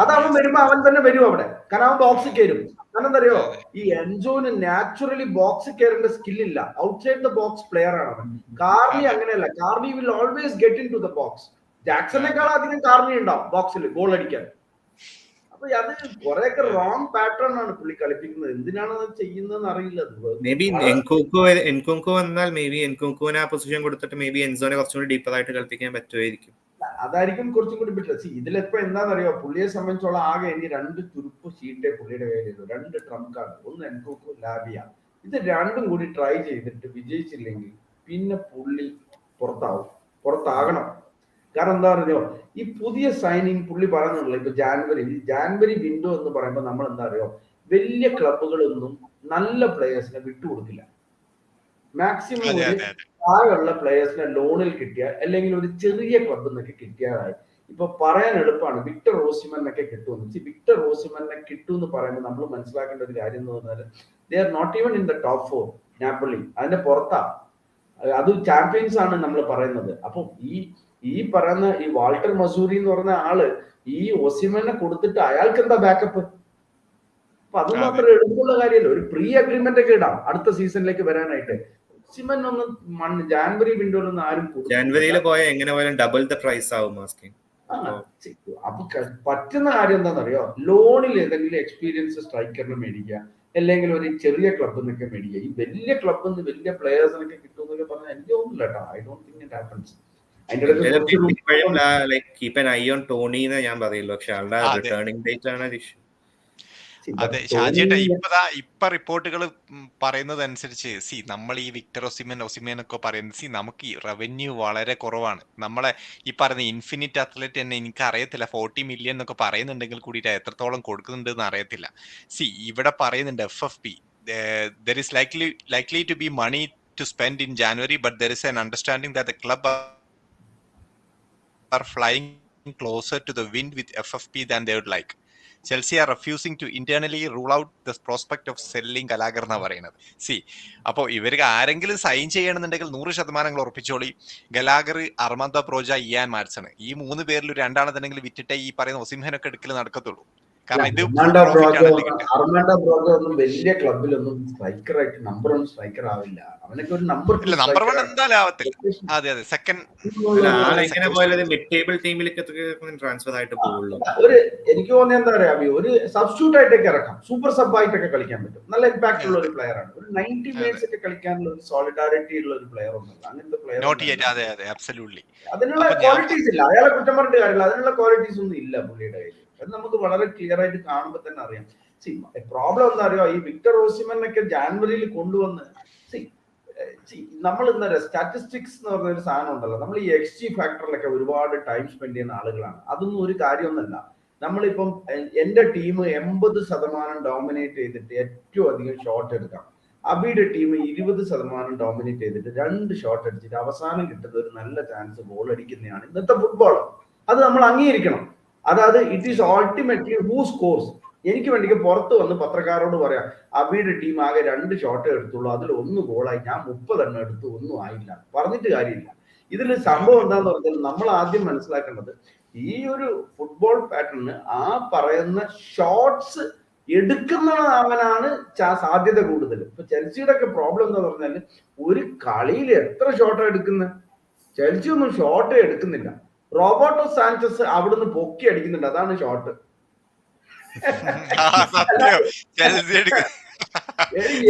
അതവൻ വരുമ്പോ അവൻ തന്നെ വരും അവിടെ, കാരണം അവൻ ബോക്സിൽ കയറും. കാരണം എന്താ അറിയോ, ഈ എൻജോന് നാച്ചുറലി ബോക്സിൽ കയറേണ്ട സ്കില്ലില്ല, ഔട്ട്സൈഡ് ദ ബോക്സ് പ്ലെയർ ആണ് അവൻ. കാർണി അങ്ങനെയല്ല, Carney will always get into the box. ജാക്സണേക്കാൾ അധികം കാർണി ഉണ്ടാവും ബോക്സിൽ ഗോൾ അടിക്കാൻ. അപ്പൊ അത് കുറെയൊക്കെ റോങ് പാറ്റേൺ ആണ് പുള്ളി കളിപ്പിക്കുന്നത്. എന്തിനാണ് അത് ചെയ്യുന്നതെന്ന് അറിയില്ല. മേ ബി എൻകുങ്കു വന്നാൽ മേ ബി എൻകുങ്കുവിന് ആ പൊസിഷൻ കൊടുത്തിട്ട് മേ ബി എൻസോനെ കുറച്ചുകൂടി ഡീപ്പർ ആയിട്ട് കളിപ്പിക്കാൻ പറ്റുമായിരിക്കും. അതായിരിക്കും കുറച്ചും കൂടി ബെറ്റർ. ഇതിലിപ്പോ എന്താണെന്നറിയോ, പുള്ളിയെ സംബന്ധിച്ചോളം ആകെ ഇനി 2 തുരുപ്പ് ഷീറ്റേ പുള്ളിയുടെ കയ്യിലുള്ളൂ, 2 ട്രംപ് കാർഡ്. ഒന്ന് എൻകുങ്കു, ലാബിയ. ഇത് രണ്ടും കൂടി ട്രൈ ചെയ്തിട്ട് വിജയിച്ചില്ലെങ്കിൽ പിന്നെ പുള്ളി പുറത്താകണം. കാരണം എന്താ അറിയോ, ഈ പുതിയ സൈനിങ് പുള്ളി പറയുന്നുണ്ടല്ലോ, ഇപ്പൊ ജാനുവരി വിൻഡോ എന്ന് പറയുമ്പോൾ നമ്മൾ എന്താ അറിയോ, വലിയ ക്ലബുകളൊന്നും നല്ല പ്ലേയേഴ്സിനെ വിട്ടുകൊടുക്കില്ല. മാക്സിമം താഴെയുള്ള പ്ലേയേഴ്സിനെ ലോണിൽ കിട്ടിയാൽ അല്ലെങ്കിൽ ഒരു ചെറിയ ക്ലബിൽ നിന്നൊക്കെ കിട്ടിയാലായി. ഇപ്പൊ പറയാൻ എളുപ്പമാണ്, വിക്ടർ ഓസിമെനൊക്കെ കിട്ടുമെന്ന്. വിക്ടർ ഓസിമെനെ കിട്ടും എന്ന് പറയുമ്പോൾ നമ്മൾ മനസ്സിലാക്കേണ്ട ഒരു കാര്യം എന്ന് പറഞ്ഞാൽ they are not even in the top 4. Napoli അതിന്റെ പുറത്താ, അത് ചാമ്പ്യൻസ് ആണ് നമ്മൾ പറയുന്നത്. അപ്പൊ ഈ പറയുന്ന ഈ വാൾട്ടർ മസൂരി എന്ന് പറഞ്ഞ ആള് ഈ ഓസിമെനെ കൊടുത്തിട്ട് അയാൾക്ക് എന്താ ബാക്കപ്പ്? അപ്പൊ അത് മാത്രം എളുപ്പമുള്ള കാര്യമല്ല. ഒരു പ്രീ അഗ്രിമെന്റ് ഒക്കെ ഇടാം അടുത്ത സീസണിലേക്ക് വരാനായിട്ട്. ഓസിമെൻ ഒന്നും ജാനുവരി വിൻഡോയിലൊന്നും ആരും ജാനുവരിയിൽ പോയാൽ എങ്ങനെ പോയാലും ഡബിൾ ദ പ്രൈസ് ആവും. അപ്പൊ പറ്റുന്ന കാര്യം എന്താണെന്നറിയോ, ലോണിൽ ഏതെങ്കിലും എക്സ്പീരിയൻസ് സ്ട്രൈക്കറിനെ മേടിക്കുക, അല്ലെങ്കിൽ ഒരു ചെറിയ ക്ലബിൽ നിന്നൊക്കെ മേടിക്കുക. ഈ വലിയ ക്ലബിൽ നിന്ന് വലിയ പ്ലേയേഴ്സിനൊക്കെ കിട്ടുമെന്നൊക്കെ പറഞ്ഞാൽ എനിക്ക് തോന്നുന്നില്ല കേട്ടോ. I don't think it happens. ഞാൻ പറയില്ല, പക്ഷെ ആളുടെ റിട്ടേണിംഗ് ഡേറ്റ് ആണ് ഇഷ്യൂ. അതെ ഷാജിയേട്ടാ, ഇപ്പൊ റിപ്പോർട്ടുകൾ പറയുന്നത് അനുസരിച്ച് നമ്മൾ ഈ വിക്ടർ ഒസിമെൻ ഒക്കെ പറയുന്നത് നമുക്ക് ഈ റവന്യൂ വളരെ കുറവാണ്. നമ്മളെ ഈ പറയുന്ന ഇൻഫിനിറ്റ് അത്ലറ്റ് തന്നെ എനിക്ക് അറിയത്തില്ല 40 million എന്നൊക്കെ പറയുന്നുണ്ടെങ്കിൽ കൂടിയിട്ട് എത്രത്തോളം കൊടുക്കുന്നുണ്ട് എന്ന് അറിയത്തില്ല. ഇവിടെ പറയുന്നുണ്ട് FFP, there is likely to be money to spend in January, but there is an understanding that the club are flying closer to the wind with FFP than they would like. Chelsea are refusing to internally rule out the prospect of selling Gallagher എന്നാ പറയുന്നത്. അപ്പോൾ ഇവർക്ക് ആരെങ്കിലും sign ചെയ്യണമെന്നുണ്ടെങ്കിൽ 100% ഉറപ്പിച്ചോളി, ഗലാഗർ, അർമാന്ദോ Broja, Ian Madsen, ഈ 3 പേരിൽ 2 ആണെന്നുണ്ടെങ്കിൽ വിറ്റിട്ടേ ഈ പറയുന്ന ഒസിംഹനൊക്കെ എടുക്കൽ നടക്കത്തുള്ളൂ. കാരണം ഇത് അർമാന്ഡോ ബ്രോജോ ഒന്നും വലിയ ക്ലബിലൊന്നും സ്ട്രൈക്കറായിട്ട് നമ്പർ 1 സ്ട്രൈക്കർ ആവില്ല. അവനൊക്കെ ഒരു നമ്പർ 1 എന്തായാലും ആവത്തില്ല. അതെ സെക്കൻഡ് ട്രാൻസ്ഫർ ആയിട്ട് പോകുള്ളൂ. എനിക്ക് തോന്നിയ എന്താ പറയാ, ഒരു സബ്സ്റ്റിറ്റ്യൂട്ട് ആയിട്ടൊക്കെ ഇറക്കാം, സൂപ്പർ സബ് ആയിട്ടൊക്കെ കളിക്കാൻ പറ്റും. നല്ല ഇമ്പാക്ട് ഉള്ള ഒരു പ്ലെയർ ആണ്. ഒരു 90 minutes ഒക്കെ കളിക്കാനുള്ള ഒരു സോളിഡാരിറ്റി ഉള്ള ഒരു പ്ലെയർ ഒന്നുമില്ല. അങ്ങനത്തെ പ്ലെയർ അതിനുള്ള ക്വാളിറ്റീസ് ഇല്ല. അയാളെ കുറ്റം പറഞ്ഞിട്ട് കാര്യമില്ല, അതിനുള്ള ക്വാളിറ്റീസ് ഒന്നും ഇല്ല പുള്ളിയുടെ കയ്യിൽ. അത് നമുക്ക് വളരെ ക്ലിയർ ആയിട്ട് കാണുമ്പോൾ തന്നെ അറിയാം. പ്രോബ്ലം എന്താ അറിയോ, ഈ വിക്ടർ ഓസിമെനൊക്കെ ജാനുവരിയിൽ കൊണ്ടുവന്ന് നമ്മൾ ഇന്നലെ സ്റ്റാറ്റിസ്റ്റിക്സ് എന്ന് പറഞ്ഞ ഒരു സാധനം ഉണ്ടല്ലോ, നമ്മൾ ഈ XG ഫാക്ടറിലൊക്കെ ഒരുപാട് ടൈം സ്പെൻഡ് ചെയ്യുന്ന ആളുകളാണ്. അതൊന്നും ഒരു കാര്യമൊന്നുമല്ല. നമ്മളിപ്പം എന്റെ ടീം 80% ഡോമിനേറ്റ് ചെയ്തിട്ട് ഏറ്റവും അധികം ഷോട്ട് എടുക്കാം. അബിയുടെ ടീം 20% ഡോമിനേറ്റ് ചെയ്തിട്ട് 2 ഷോട്ട് അടിച്ചിട്ട് അവസാനം കിട്ടുന്ന ഒരു നല്ല ചാൻസ് ഗോൾ അടിക്കുന്നതാണ് ഇന്നത്തെ ഫുട്ബോൾ. അത് നമ്മൾ അംഗീകരിക്കണം. അതായത് it is ultimately who scores. എനിക്ക് വേണ്ടി പുറത്ത് വന്ന് പത്രക്കാരോട് പറയാം, അബിയുടെ ടീം ആകെ 2 ഷോട്ടേ എടുത്തുള്ളൂ, അതിൽ 1 ഗോളായി, ഞാൻ 30 എണ്ണം എടുത്തു, ഒന്നും ആയില്ല. പറഞ്ഞിട്ട് കാര്യമില്ല. ഇതിൽ സംഭവം എന്താന്ന് പറഞ്ഞാൽ നമ്മൾ ആദ്യം മനസ്സിലാക്കേണ്ടത്, ഈ ഒരു ഫുട്ബോൾ പാറ്റേണിന് ആ പറയുന്ന ഷോട്ട്സ് എടുക്കുന്നവനാണ് സാധ്യത കൂടുതൽ. ഇപ്പൊ ചെൽസിയുടെ ഒക്കെ പ്രോബ്ലം എന്ന് പറഞ്ഞാൽ ഒരു കളിയിൽ എത്ര ഷോട്ടാ എടുക്കുന്നത്? ചെൽസി ഒന്നും ഷോട്ടേ എടുക്കുന്നില്ല. റോബർട്ടോ സാഞ്ചസ് അവിടുന്ന് പൊക്കി അടിക്കുന്നുണ്ട്, അതാണ് ഷോട്ട്.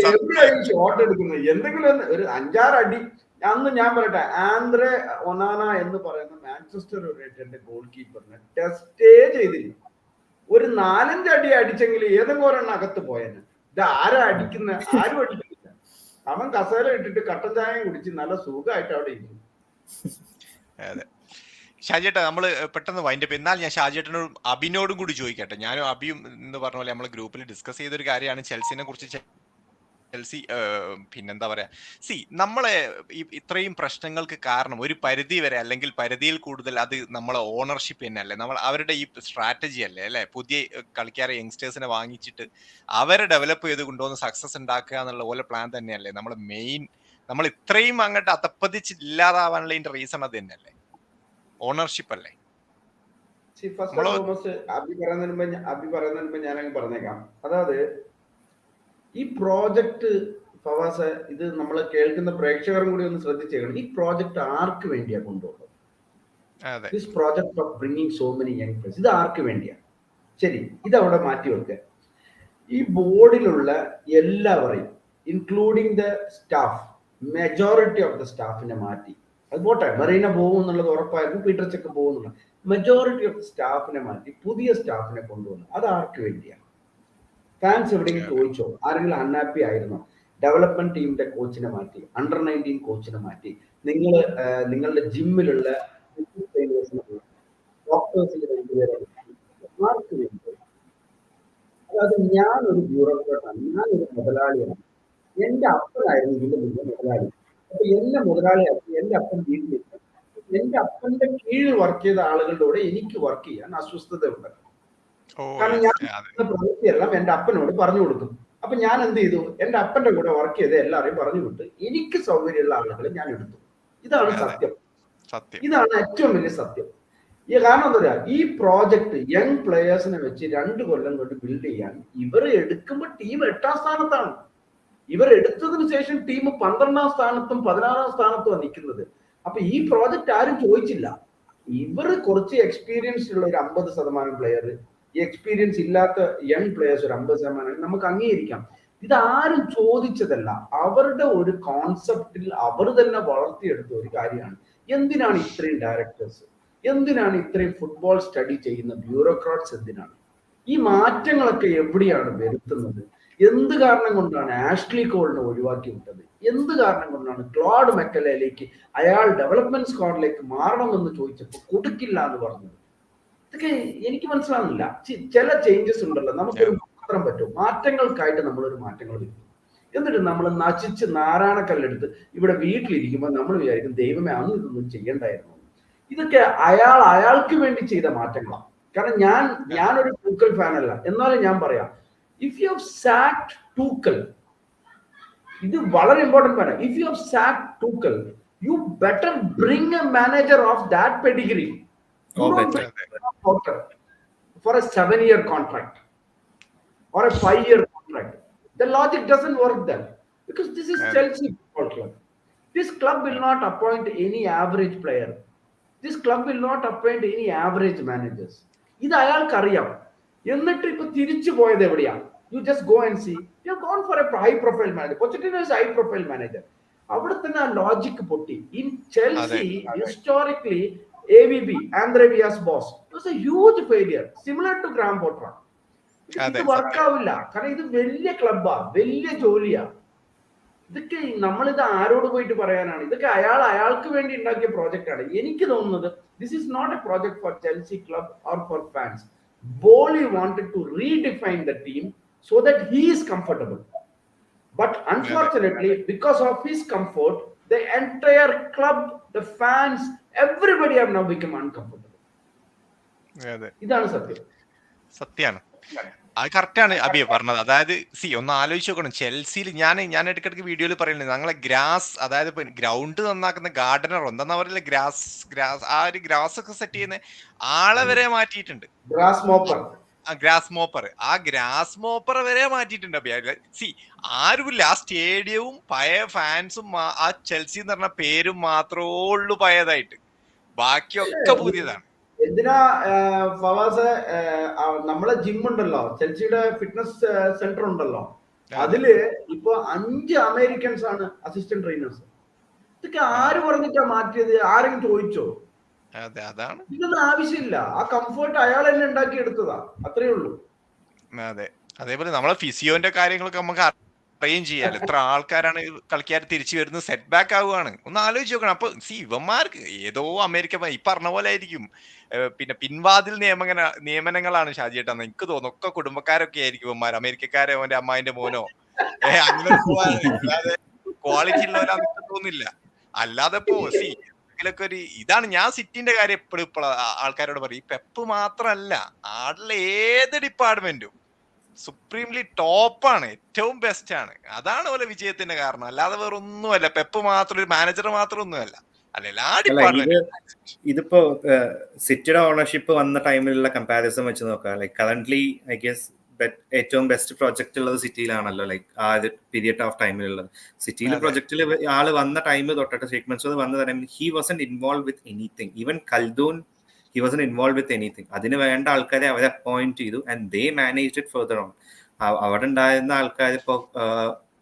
എവിടെയാണ് ഷോട്ട് എടുക്കുന്നത്? എന്തെങ്കിലും ഒരു 5-6 അടി. അന്ന് ഞാൻ പറയട്ടെ, ആന്ദ്രെ ഒനാന എന്ന് പറയുന്ന മാഞ്ചസ്റ്റർ യുണൈറ്റഡിന്റെ ഗോൾ കീപ്പറിനെ ടെസ്റ്റേ ചെയ്തില്ല. ഒരു 4-5 അടി അടിച്ചെങ്കിൽ ഏതെങ്കിലും ഒരെണ്ണം അകത്ത് പോയെന്ന്. ഇത് ആരും അടിക്കുന്നില്ല. അവൻ കസേര ഇട്ടിട്ട് കട്ടൻ ചായം കുടിച്ച് നല്ല സുഖമായിട്ട് അവിടെ ഇരിക്കും. അതെ ഷാജിയേട്ടാ, നമ്മള് പെട്ടെന്ന് വൈൻഡപ്പ്. എന്നാൽ ഞാൻ ഷാജിയേട്ടനോടും അബിനോടും കൂടി ചോദിക്കട്ടെ. ഞാനും അബിയും എന്ന് പറഞ്ഞ പോലെ നമ്മള് ഗ്രൂപ്പിൽ ഡിസ്കസ് ചെയ്തൊരു കാര്യമാണ് ചെൽസിനെ കുറിച്ച്. ചെൽസി പിന്നെന്താ പറയാ, നമ്മളെ ഇത്രയും പ്രശ്നങ്ങൾക്ക് കാരണം ഒരു പരിധി വരെ, അല്ലെങ്കിൽ പരിധിയിൽ കൂടുതൽ അത് നമ്മളെ ഓണർഷിപ്പ് തന്നെ അല്ലേ, നമ്മൾ അവരുടെ ഈ സ്ട്രാറ്റജി അല്ലേ, പുതിയ കളിക്കാരെ യങ്സ്റ്റേഴ്സിനെ വാങ്ങിച്ചിട്ട് അവരെ ഡെവലപ്പ് ചെയ്ത് കൊണ്ടുവന്ന് സക്സസ് ഉണ്ടാക്കുക എന്നുള്ള പോലെ പ്ലാൻ തന്നെയല്ലേ നമ്മളെ മെയിൻ. നമ്മൾ ഇത്രയും അങ്ങോട്ട് അത്തപ്പതിച്ച് ഇല്ലാതാവാനുള്ള ഇതിന്റെ റീസൺ അത് തന്നെയല്ലേ, ഓണർഷിപ്പ് അല്ലേ? അബി പറയുന്നതിന് മുമ്പ് ഞാനങ്ങ് പറഞ്ഞേക്കാം. അതായത് ഈ പ്രോജക്റ്റ് ഫവാസ, ഇത് നമ്മൾ കേൾക്കുന്ന പ്രേക്ഷകരും കൂടി ഒന്ന് ശ്രദ്ധിച്ചേക്കണം. ഈ പ്രോജക്റ്റ് ആർക്ക് വേണ്ടിയാ കൊണ്ടുപോകുന്നത്? This project of bringing so many young players, ഇത് ആർക്ക് വേണ്ടിയാ? ശരി, ഇതവിടെ മാറ്റി വെക്കുക. ഈ ബോർഡിലുള്ള എല്ലാവരെയും including the staff, majority of the സ്റ്റാഫിനെ മാറ്റി. അത് പോട്ടെ, മറീന പോകും എന്നുള്ളത് ഉറപ്പായിരുന്നു, പീറ്റർ ചെക്ക് പോകുന്നുള്ള മെജോറിറ്റി ഓഫ് സ്റ്റാഫിനെ മാറ്റി പുതിയ സ്റ്റാഫിനെ കൊണ്ടുവന്നു. അത് ആർക്ക് വേണ്ടിയാണ്? ഫാൻസ് എവിടെയെങ്കിലും ചോദിച്ചോ? ആരെങ്കിലും അൺഹാപ്പി ആയിരുന്നോ? ഡെവലപ്മെന്റ് ടീമിന്റെ കോച്ചിനെ മാറ്റി, അണ്ടർ 19 കോച്ചിനെ മാറ്റി, നിങ്ങളുടെ ജിമ്മിലുള്ള ഡോക്ടേഴ്സിന് ആർക്ക് വേണ്ടി? അതായത് ഞാനൊരു ബ്യൂറോക്രാറ്റാണ്, ഞാനൊരു മുതലാളിയാണ്. എന്റെ അപ്പനായിരുന്നു ഇതിന്റെ മുന്നേ മുതലാളി. അപ്പൊ എന്നെ മുതലാളിയാക്കി എന്റെ അപ്പൻ വീട്ടിലില്ല. എന്റെ അപ്പന്റെ കീഴിൽ വർക്ക് ചെയ്ത ആളുകളുടെ കൂടെ എനിക്ക് വർക്ക് ചെയ്യാൻ അസ്വസ്ഥത ഉണ്ട്. കാരണം ഞാൻ പ്രവൃത്തിയെല്ലാം എന്റെ അപ്പനോട് പറഞ്ഞു കൊടുക്കും. അപ്പൊ ഞാൻ എന്ത് ചെയ്തു? എന്റെ അപ്പന്റെ കൂടെ വർക്ക് ചെയ്ത് എല്ലാവരെയും പറഞ്ഞു വിട്ട് എനിക്ക് സൗകര്യമുള്ള ആളുകളെ ഞാൻ എടുത്തു. ഇതാണ് സത്യം. ഇതാണ് ഏറ്റവും വലിയ സത്യം. ഈ കാരണം എന്താ പറയാ, ഈ പ്രോജക്ട് യങ് പ്ലേയേഴ്സിനെ വെച്ച് 2 കൊല്ലം കൊണ്ട് ബിൽഡ് ചെയ്യാൻ ഇവർ എടുക്കുമ്പോൾ ടീം 8ാം സ്ഥാനത്താണ്. ഇവർ എടുത്തതിന് ശേഷം ടീം 12ാം സ്ഥാനത്തും 16ാം സ്ഥാനത്തുമാണ് നിൽക്കുന്നത്. അപ്പൊ ഈ പ്രോജക്റ്റ് ആരും ചോദിച്ചില്ല. ഇവർ കുറച്ച് എക്സ്പീരിയൻസ് ഉള്ള ഒരു 50% പ്ലെയർ, ഈ എക്സ്പീരിയൻസ് ഇല്ലാത്ത യങ് പ്ലേയേഴ്സ് ഒരു 50% നമുക്ക് അംഗീകരിക്കാം. ഇതാരും ചോദിച്ചതല്ല. അവരുടെ ഒരു കോൺസെപ്റ്റിൽ അവർ തന്നെ വളർത്തിയെടുത്ത ഒരു കാര്യമാണ്. എന്തിനാണ് ഇത്രയും ഡയറക്ടേഴ്സ്, എന്തിനാണ് ഇത്രയും ഫുട്ബോൾ സ്റ്റഡി ചെയ്യുന്ന ബ്യൂറോക്രാറ്റ്സ്, എന്തിനാണ് ഈ മാറ്റങ്ങളൊക്കെ എവിടെയാണ് വരുത്തുന്നത്? എന്ത് കാരണം കൊണ്ടാണ് ആഷ്ലി കോളിനെ ഒഴിവാക്കി വിട്ടത്? എന്ത് കാരണം കൊണ്ടാണ് ക്ലോഡ് മെക്കലയിലേക്ക് അയാൾ ഡെവലപ്മെന്റ് സ്ക്വാഡിലേക്ക് മാറണമെന്ന് ചോദിച്ചപ്പോൾ കൊടുക്കില്ല എന്ന് പറഞ്ഞത്? ഇതൊക്കെ എനിക്ക് മനസ്സിലാവുന്നില്ല. ചില ചേഞ്ചസ് ഉണ്ടല്ലോ, നമുക്കൊരു മാത്രം പറ്റും. മാറ്റങ്ങൾക്കായിട്ട് നമ്മളൊരു മാറ്റങ്ങൾ വരുത്തും. എന്നിട്ട് നമ്മൾ നശിച്ച് നാരായണക്കല്ലെടുത്ത് ഇവിടെ വീട്ടിലിരിക്കുമ്പോൾ നമ്മൾ വിചാരിക്കും, ദൈവമേ അന്ന് ഇതൊന്നും ചെയ്യണ്ടായിരുന്നു. ഇതൊക്കെ അയാൾക്ക് വേണ്ടി ചെയ്ത മാറ്റങ്ങളാണ്. കാരണം ഞാനൊരു ടൂക്കൽ ഫാനല്ല, എന്നാലും ഞാൻ പറയാം, if you have sacked Tuchel, ഇത് വളരെ ഇമ്പോർട്ടന്റ് ആണ്. If you have sacked Tuchel, you better bring a manager of that pedigree. For a 7-year contract or a 5-year contract. The logic doesn't work then, because this is Chelsea Football Club. This club will not appoint any average player. This club will not appoint any average managers. ഇത് അയാൾക്ക് അറിയാം. എന്നിട്ട് ഇപ്പൊ തിരിച്ചു പോയത് എവിടെയാ? You just go and see. You have gone for a high profile manager. Pochettino is a high profile manager. അവിടെ തന്നെ ആ ലോജിക് പൊട്ടി. In Chelsea, historically, AVB, Andre Villa's boss, was a huge failure, similar to Graham Potter. ഇത് വർക്കാവില്ല. കാരണം ഇത് വലിയ ക്ലബ്ബാ, വലിയ ജോലിയാ. ഇതൊക്കെ നമ്മളിത് ആരോട് പോയിട്ട് പറയാനാണ്? ഇതൊക്കെ അയാൾക്ക് വേണ്ടി ഉണ്ടാക്കിയ പ്രോജക്റ്റ് ആണ്. എനിക്ക് തോന്നുന്നത് this is not a project for Chelsea club or for fans. Bowley wanted to redefine the team so that he is comfortable. But unfortunately, because of his comfort, the entire club, the fans, everybody have now become uncomfortable. ഇതാണ് സത്യം. സത്യമാണ്. അത് കറക്റ്റാണ് അബിയ പറഞ്ഞത്. അതായത് ഒന്ന് ആലോചിച്ച് നോക്കണം, ചെൽസിയിൽ ഞാൻ ഇടയ്ക്കിടയ്ക്ക് വീഡിയോയിൽ പറയുന്നത് ഞങ്ങളെ ഗ്രാസ്, അതായത് ഇപ്പൊ ഗ്രൗണ്ട് നന്നാക്കുന്ന ഗാർഡനറോ എന്താ പറയില്ല, ഗ്രാസ് ആ ഒരു ഗ്രാസ് ഒക്കെ സെറ്റ് ചെയ്യുന്ന ആളെ വരെ മാറ്റിയിട്ടുണ്ട്. ഗ്രാസ് മോപ്പർ ആ ഗ്രാസ് മോപ്പർ വരെ മാറ്റിയിട്ടുണ്ട് അബിയ. ആരുമില്ല. ആ സ്റ്റേഡിയവും പഴയ ഫാൻസും ആ ചെൽസി എന്ന് പറഞ്ഞ പേരും മാത്രമേ ഉള്ളൂ പഴയതായിട്ട്, ബാക്കിയൊക്കെ പുതിയതാണ്. എന്തിനാ ഫവാസ്, നമ്മളെ ജിം ഉണ്ടല്ലോ, ചെൽസിയുടെ ഫിറ്റ്നസ് സെന്റർ ഉണ്ടല്ലോ, അതില് ഇപ്പൊ 5 അമേരിക്കൻസ് ആണ് അസിസ്റ്റന്റ് ട്രെയിനേഴ്സ്. ഇതൊക്കെ ആര് പറഞ്ഞിട്ടാ മാറ്റിയത്? ആരെങ്കിലും ചോദിച്ചോ? അതാണ്. ഇതൊന്നും ആവശ്യമില്ല. ആ കംഫർട്ട് അയാൾ തന്നെ ഉണ്ടാക്കിയെടുത്തതാ, അത്രേ ഉള്ളൂ. അതെ. അതേപോലെ നമ്മളെ ഫിസിയോന്റെ കാര്യങ്ങളൊക്കെ നമുക്ക് അറിയുകയും ചെയ്യാലോ. എത്ര ആൾക്കാരാണ് കളിക്കാർ തിരിച്ചു വരുന്നത്, സെറ്റ് ബാക്ക് ആവുകയാണ്. ഒന്ന് ആലോചിച്ച് നോക്കണം. അപ്പൊ ഇവന്മാർക്ക് ഏതോ അമേരിക്ക ഈ പറഞ്ഞ പോലെ ആയിരിക്കും. പിന്നെ പിൻവാതിൽ നിയമനങ്ങളാണ് ഷാജിയേട്ടാന്ന് എനിക്ക് തോന്നുന്നു. ഒക്കെ കുടുംബക്കാരൊക്കെ ആയിരിക്കും ഇവന്മാർ, അമേരിക്കക്കാരെ അവന്റെ അമ്മായിന്റെ മോനോ അങ്ങനെ അല്ലാതെ ക്വാളിറ്റി ഉള്ളവരാന്ന് എനിക്ക് തോന്നുന്നില്ല. അല്ലാതെ ഇപ്പോ ഇതിലൊക്കെ ഒരു ഇതാണ്. ഞാൻ സിറ്റിന്റെ കാര്യം എപ്പോഴും ആൾക്കാരോട് പറയും, ഈ പെപ്പ് മാത്രല്ല, ആളുടെ ഏത് ഡിപ്പാർട്ട്മെന്റും സുപ്രീംലി ടോപ്പാണ്, ഏറ്റവും ബെസ്റ്റ് ആണ്. അതാണ് പോലെ വിജയത്തിന്റെ കാരണം. അല്ലാതെ വേറെ ഒന്നുമല്ല. പെപ്പ് മാത്രം, ഒരു മാനേജർ മാത്രം ഒന്നുമല്ല. ഇതിപ്പോ സിറ്റിയുടെ ഓണർഷിപ്പ് വന്ന ടൈമിലുള്ള കമ്പാരിസൺ വെച്ച് നോക്കാം. ലൈക് കറന്റ്ലി ഐ ഗെസ് ഏറ്റവും ബെസ്റ്റ് പ്രൊജക്ട് ഉള്ളത് സിറ്റിയിലാണല്ലോ. ലൈക് ആ ഒരു പീരിയഡ് ഓഫ് ടൈമിലുള്ളത്. സിറ്റിയിൽ പ്രൊജക്റ്റിൽ ആള് വന്ന ടൈം തൊട്ടിട്ട് സ്റ്റേറ്റ്മെന്റ്സ് വന്ന ടൈമിൽ he wasn't involve with anything. Even Khaldoon he wasn't involved with anything. അതിന് വേണ്ട ആൾക്കാരെ അവരെ അപ്പോയിന്റ് ചെയ്തു and they managed it further on. അവിടെ ഉണ്ടായിരുന്ന ആൾക്കാർ ഇപ്പോ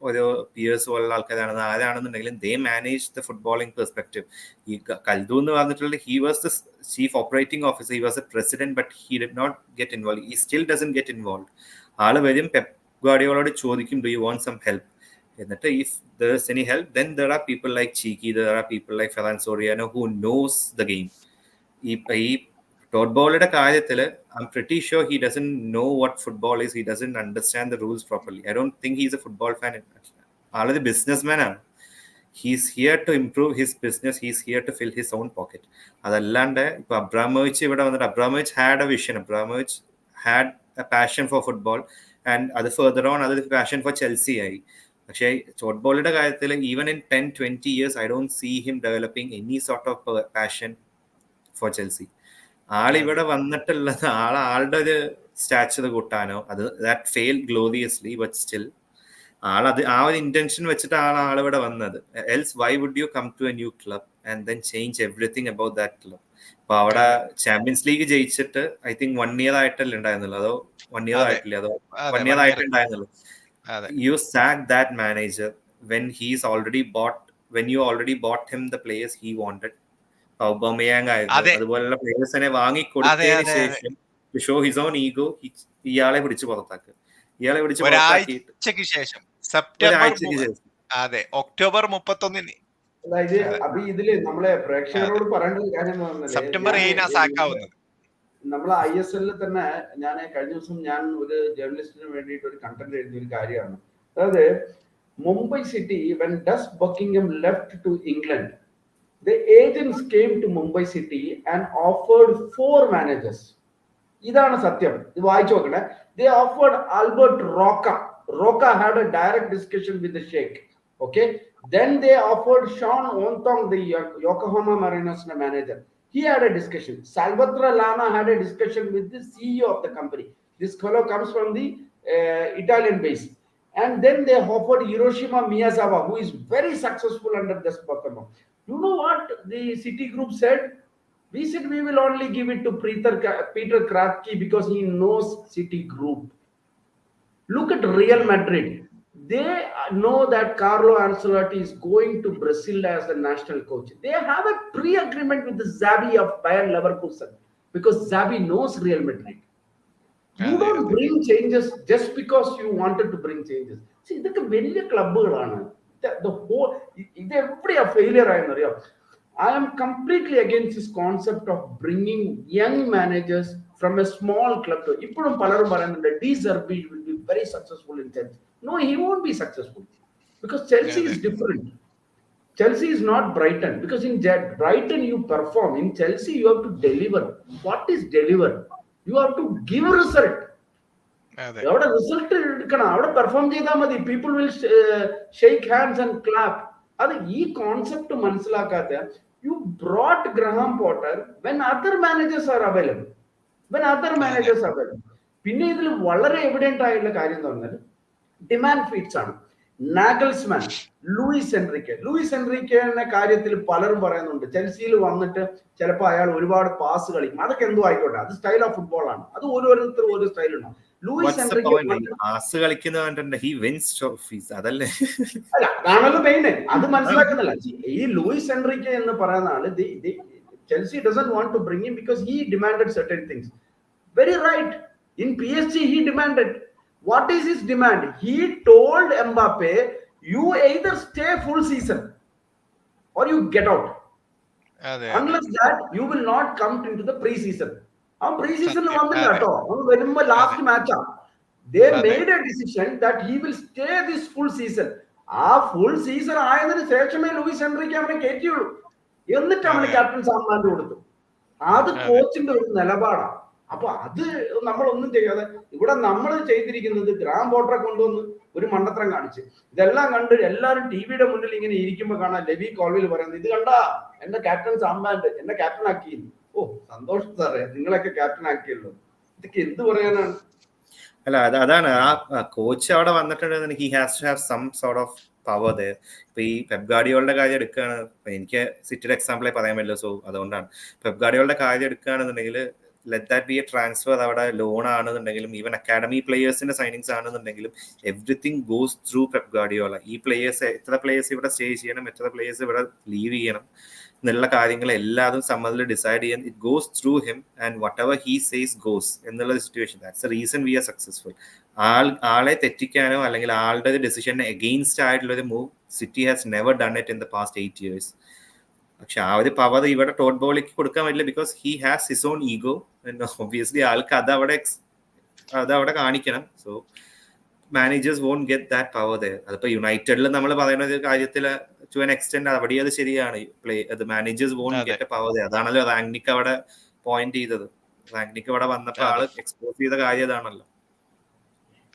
ഒരു പിയേഴ്സ് പോലുള്ള ആൾക്കാരാണ്, ആരാണെന്നുണ്ടെങ്കിലും they managed the footballing perspective. ഈ കൽദു എന്ന് പറഞ്ഞിട്ടുള്ള he was the chief operating officer, he was the president, but he did not get involved. He still doesn't get involved. ആള് വരും, പെപ് ഗാർഡിയോളോട് ചോദിക്കും do you want some help, എന്നിട്ട് if there's any help then there are people like Cheeky, there are people like Ferran Soriano who knows the game. ഈ Todd ബോളിയുടെ കാര്യത്തിൽ I am pretty sure he doesn't know what football is, he doesn't understand the rules properly. I don't think he is a football fan. ആളൊരു businessman ആണ്. He is here to improve his business, he is here to fill his own pocket. അതല്ലാണ്ട് ഇപ്പൊ Abramovich ഇവിടെ വന്നിട്ട് Abramovich had a vision, Abramovich had a passion for football and അത് further on അതൊരു passion for Chelsea ആയി. പക്ഷേ Todd ബോളിയുടെ കാര്യത്തിൽ even in 10-20 years I don't see him developing any sort of passion for Chelsea. ആളിവിടെ വന്നിട്ടുള്ളത് ആളുടെ ഒരു സ്റ്റാച്ചർ കൂട്ടാനോ, അത് that fail gloriously, but still ആളത് ആ ഒരു ഇന്റൻഷൻ വെച്ചിട്ട് ആളിവിടെ വന്നത്. Else why would you come to a new club and then change everything about that club? അപ്പൊ അവിടെ ചാമ്പ്യൻസ് ലീഗ് ജയിച്ചിട്ട് ഐ തിങ്ക് 1 year ആയിട്ടല്ലേ ഉണ്ടായിരുന്നുള്ളൂ, അതോ 1 year ആയിട്ടില്ല, അതോ 1 year ആയിട്ടുണ്ടായിരുന്നുള്ളൂ. You sack that manager when he's already bought, when you already bought him the players he wanted. അതുപോലുള്ള പ്ലേയേഴ്സിനെ വാങ്ങി കൊടുത്തതിന് ശേഷം to show his own ego ഇയാളെ പിടിച്ച് പുറത്താക്കുക. ഇയാളെ പിടിച്ച് ഒരാഴ്ചക്ക് ശേഷം ഒക്ടോബർ 31 അതായത് അപ്പൊ ഇതില് നമ്മളെ പ്രേക്ഷകരോട് പറയേണ്ട ഒരു കാര്യം സെപ്റ്റംബർ 7 നമ്മളെ ISL തന്നെ ഞാൻ കഴിഞ്ഞ ദിവസം ഞാൻ ഒരു ജേർണലിസ്റ്റിന് വേണ്ടിയിട്ട് ഒരു കണ്ടന്റ് എഴുതിയ ഒരു കാര്യമാണ്. അതായത് Mumbai city when Gus Buckingham left to England, the agents came to Mumbai City and offered 4 managers. ഇതാണ് സത്യം. ഇത് വായിച്ചു നോക്കണേ. They offered Albert Roca. Roca had a direct discussion with the Sheikh. Okay. Then they offered Sean Ontong, the Yokohama Mariners manager. He had a discussion. Salvatore Lana had a discussion with the CEO of the company. This fellow comes from the Italian base. And then they offered Hiroshima Miyazawa, who is very successful under this Buckingham. You know what the City Group said? We said we will only give it to Peter Kratky because he knows City Group. Look at Real Madrid. They know that Carlo Ancelotti is going to Brazil as the national coach. They have a pre-agreement with the Xavi of Bayern Leverkusen because Xavi knows Real Madrid. You don't bring changes just because you wanted to bring changes. See, ഇതൊക്കെ വലിയ ക്ലബ്ബുകളാണ്. the whole ഇത് എവിടെയാ failure ആയെന്നറിയോ? I am completely against this concept of bringing young managers from a small club to. ഇപ്പോഴും പലരും പറയുന്നുണ്ട് De Zerbi will be very successful in Chelsea. No, he won't be successful because Chelsea is different. Chelsea is not Brighton, because in Brighton you perform. In Chelsea you have to deliver. What is deliver? You have to give a result. അവിടെ result എടുക്കണം, അവിടെ perform ചെയ്താൽ മതി. People will shake hands and clap. അത് ഈ concept മനസ്സിലാക്കാത്ത you brought Graham Potter when other managers are available. പിന്നെ ഇതിൽ വളരെ എവിഡന്റ് ആയിട്ടുള്ള കാര്യം എന്ന് പറഞ്ഞാൽ ഡിമാൻഡ് ഫീഡ്സ് ആണ്. നാഗൽസ്മാൻ, ലൂയിസ് എൻറിക്കയുടെ കാര്യത്തിൽ പലരും പറയുന്നുണ്ട് ചെൽസിയിൽ വന്നിട്ട് ചിലപ്പോൾ അയാൾ ഒരുപാട് പാസ് കളിക്കും. അതൊക്കെ എന്തോ ആയിക്കോട്ടെ, അത് സ്റ്റൈൽ ഓഫ് ഫുട്ബോൾ ആണ്. അത് ഓരോരുത്തരും ഓരോ സ്റ്റൈൽ ഉണ്ടാവും. ലൂയിസ് എൻറിക്ക അതാണല്ലോ മെയിൻ. അത് മനസ്സിലാക്കുന്നില്ല. ഈ ലൂയിസ് എൻറിക്ക എന്ന് പറയുന്ന ആള് Chelsea doesn't want to bring him because he demanded certain things. Very right. In PSG he demanded. What is his demand? He told Mbappe, you either stay full season or you get out. Unless that you will not come into the pre-season. Pre-season last match. They made a decision that he will stay this full season. Full season ആയതിനു ശേഷമേ Luis എൻറിക്ക അവനെ കയറ്റിയുള്ളൂ. എന്നിട്ട് അവന് captain സമ്മാനം കൊടുത്തു. അത് കോച്ചിന്റെ ഒരു നിലപാടാണ്. അപ്പൊ അത് നമ്മളൊന്നും ചെയ്യാതെ ഇവിടെ നമ്മൾ ചെയ്തിരിക്കുന്നത് ഗ്രാം പോട്ടറെ കൊണ്ടുവന്ന് ഒരു മണ്ടത്തരം കാണിച്ച് ഇതെല്ലാം കണ്ട് എല്ലാവരും ടിവിയുടെ മുന്നിൽ ഇങ്ങനെ ഇരിക്കുമ്പോ കാണാൻ ലെവി കോൾവിൽ പറയുന്നത്, ഇത് കണ്ടാ എന്റെ ക്യാപ്റ്റൻ സാമ്പാൻഡ് എന്നെ ക്യാപ്റ്റൻ ആക്കി. ഓ സന്തോഷം സാറേ, നിങ്ങളൊക്കെ ക്യാപ്റ്റൻ ആക്കിയല്ലോ. ഇതൊക്കെ എന്ത് പറയാനാണ്? അല്ല അതാണ് ആ കോച്ച് അവിടെ വന്നിട്ടുണ്ടെങ്കിൽ he has to have some sort of power there. ഇപ്പൊ ഈ പെപ് ഗാർഡിയോളുടെ കാര്യം എടുക്കുകയാണ്, എനിക്ക് സിറ്റിയുടെ എക്സാമ്പിളായി പറയാൻ പറ്റില്ല, സോ അതുകൊണ്ടാണ്. പെപ് ഗാർഡിയോളുടെ കാര്യം എടുക്കുകയാണെന്നുണ്ടെങ്കിൽ let that be a transfer, അവിടെ ലോൺ ആണെന്നുണ്ടെങ്കിലും ഈവൻ അക്കാഡമി പ്ലേയേഴ്സിന്റെ സൈനിങ്സ് ആണെന്നുണ്ടെങ്കിലും everything goes through Pep Guardiola. ഈ പ്ലേയേഴ്സ് എത്ര പ്ലേയേഴ്സ് ഇവിടെ സ്റ്റേ ചെയ്യണം, എത്ര പ്ലേയേഴ്സ് ഇവിടെ ലീവ് ചെയ്യണം എന്നുള്ള കാര്യങ്ങൾ എല്ലാതും സമ്മതിൽ ഡിസൈഡ് ചെയ്യാൻ it goes through him and whatever he says goes എന്നുള്ള situation. That's the reason we are successful. ആളെ തെറ്റിക്കാനോ അല്ലെങ്കിൽ ആളുടെ ഡെസിഷന് എഗെയിൻസ്റ്റ് ആയിട്ടുള്ള ഒരു move City has never done it in the past 8 years. പക്ഷെ ആ ഒരു പവർ ഇവിടെ ടോഡ് ബോളിക്ക് കൊടുക്കാൻ പറ്റില്ല, because he has his own ego. Obviously ആൾക്ക് അതവിടെ കാണിക്കണം. So managers won't get that power there. അതിപ്പോ യുണൈറ്റഡിൽ നമ്മൾ പറയുന്ന ഒരു കാര്യത്തിൽ ടു ആൻ എക്സ്റ്റെന്റ് അവിടെ അത് ശരിയാണ്. Managers won't get a power there. അതാണല്ലോ റാഗ്നിക് അവിടെ പോയിന്റ് ചെയ്തത്. റാഗ്നിക് അവിടെ വന്നപ്പോ ആള് എക്സ്പോസ് ചെയ്ത കാര്യം അതാണല്ലോ.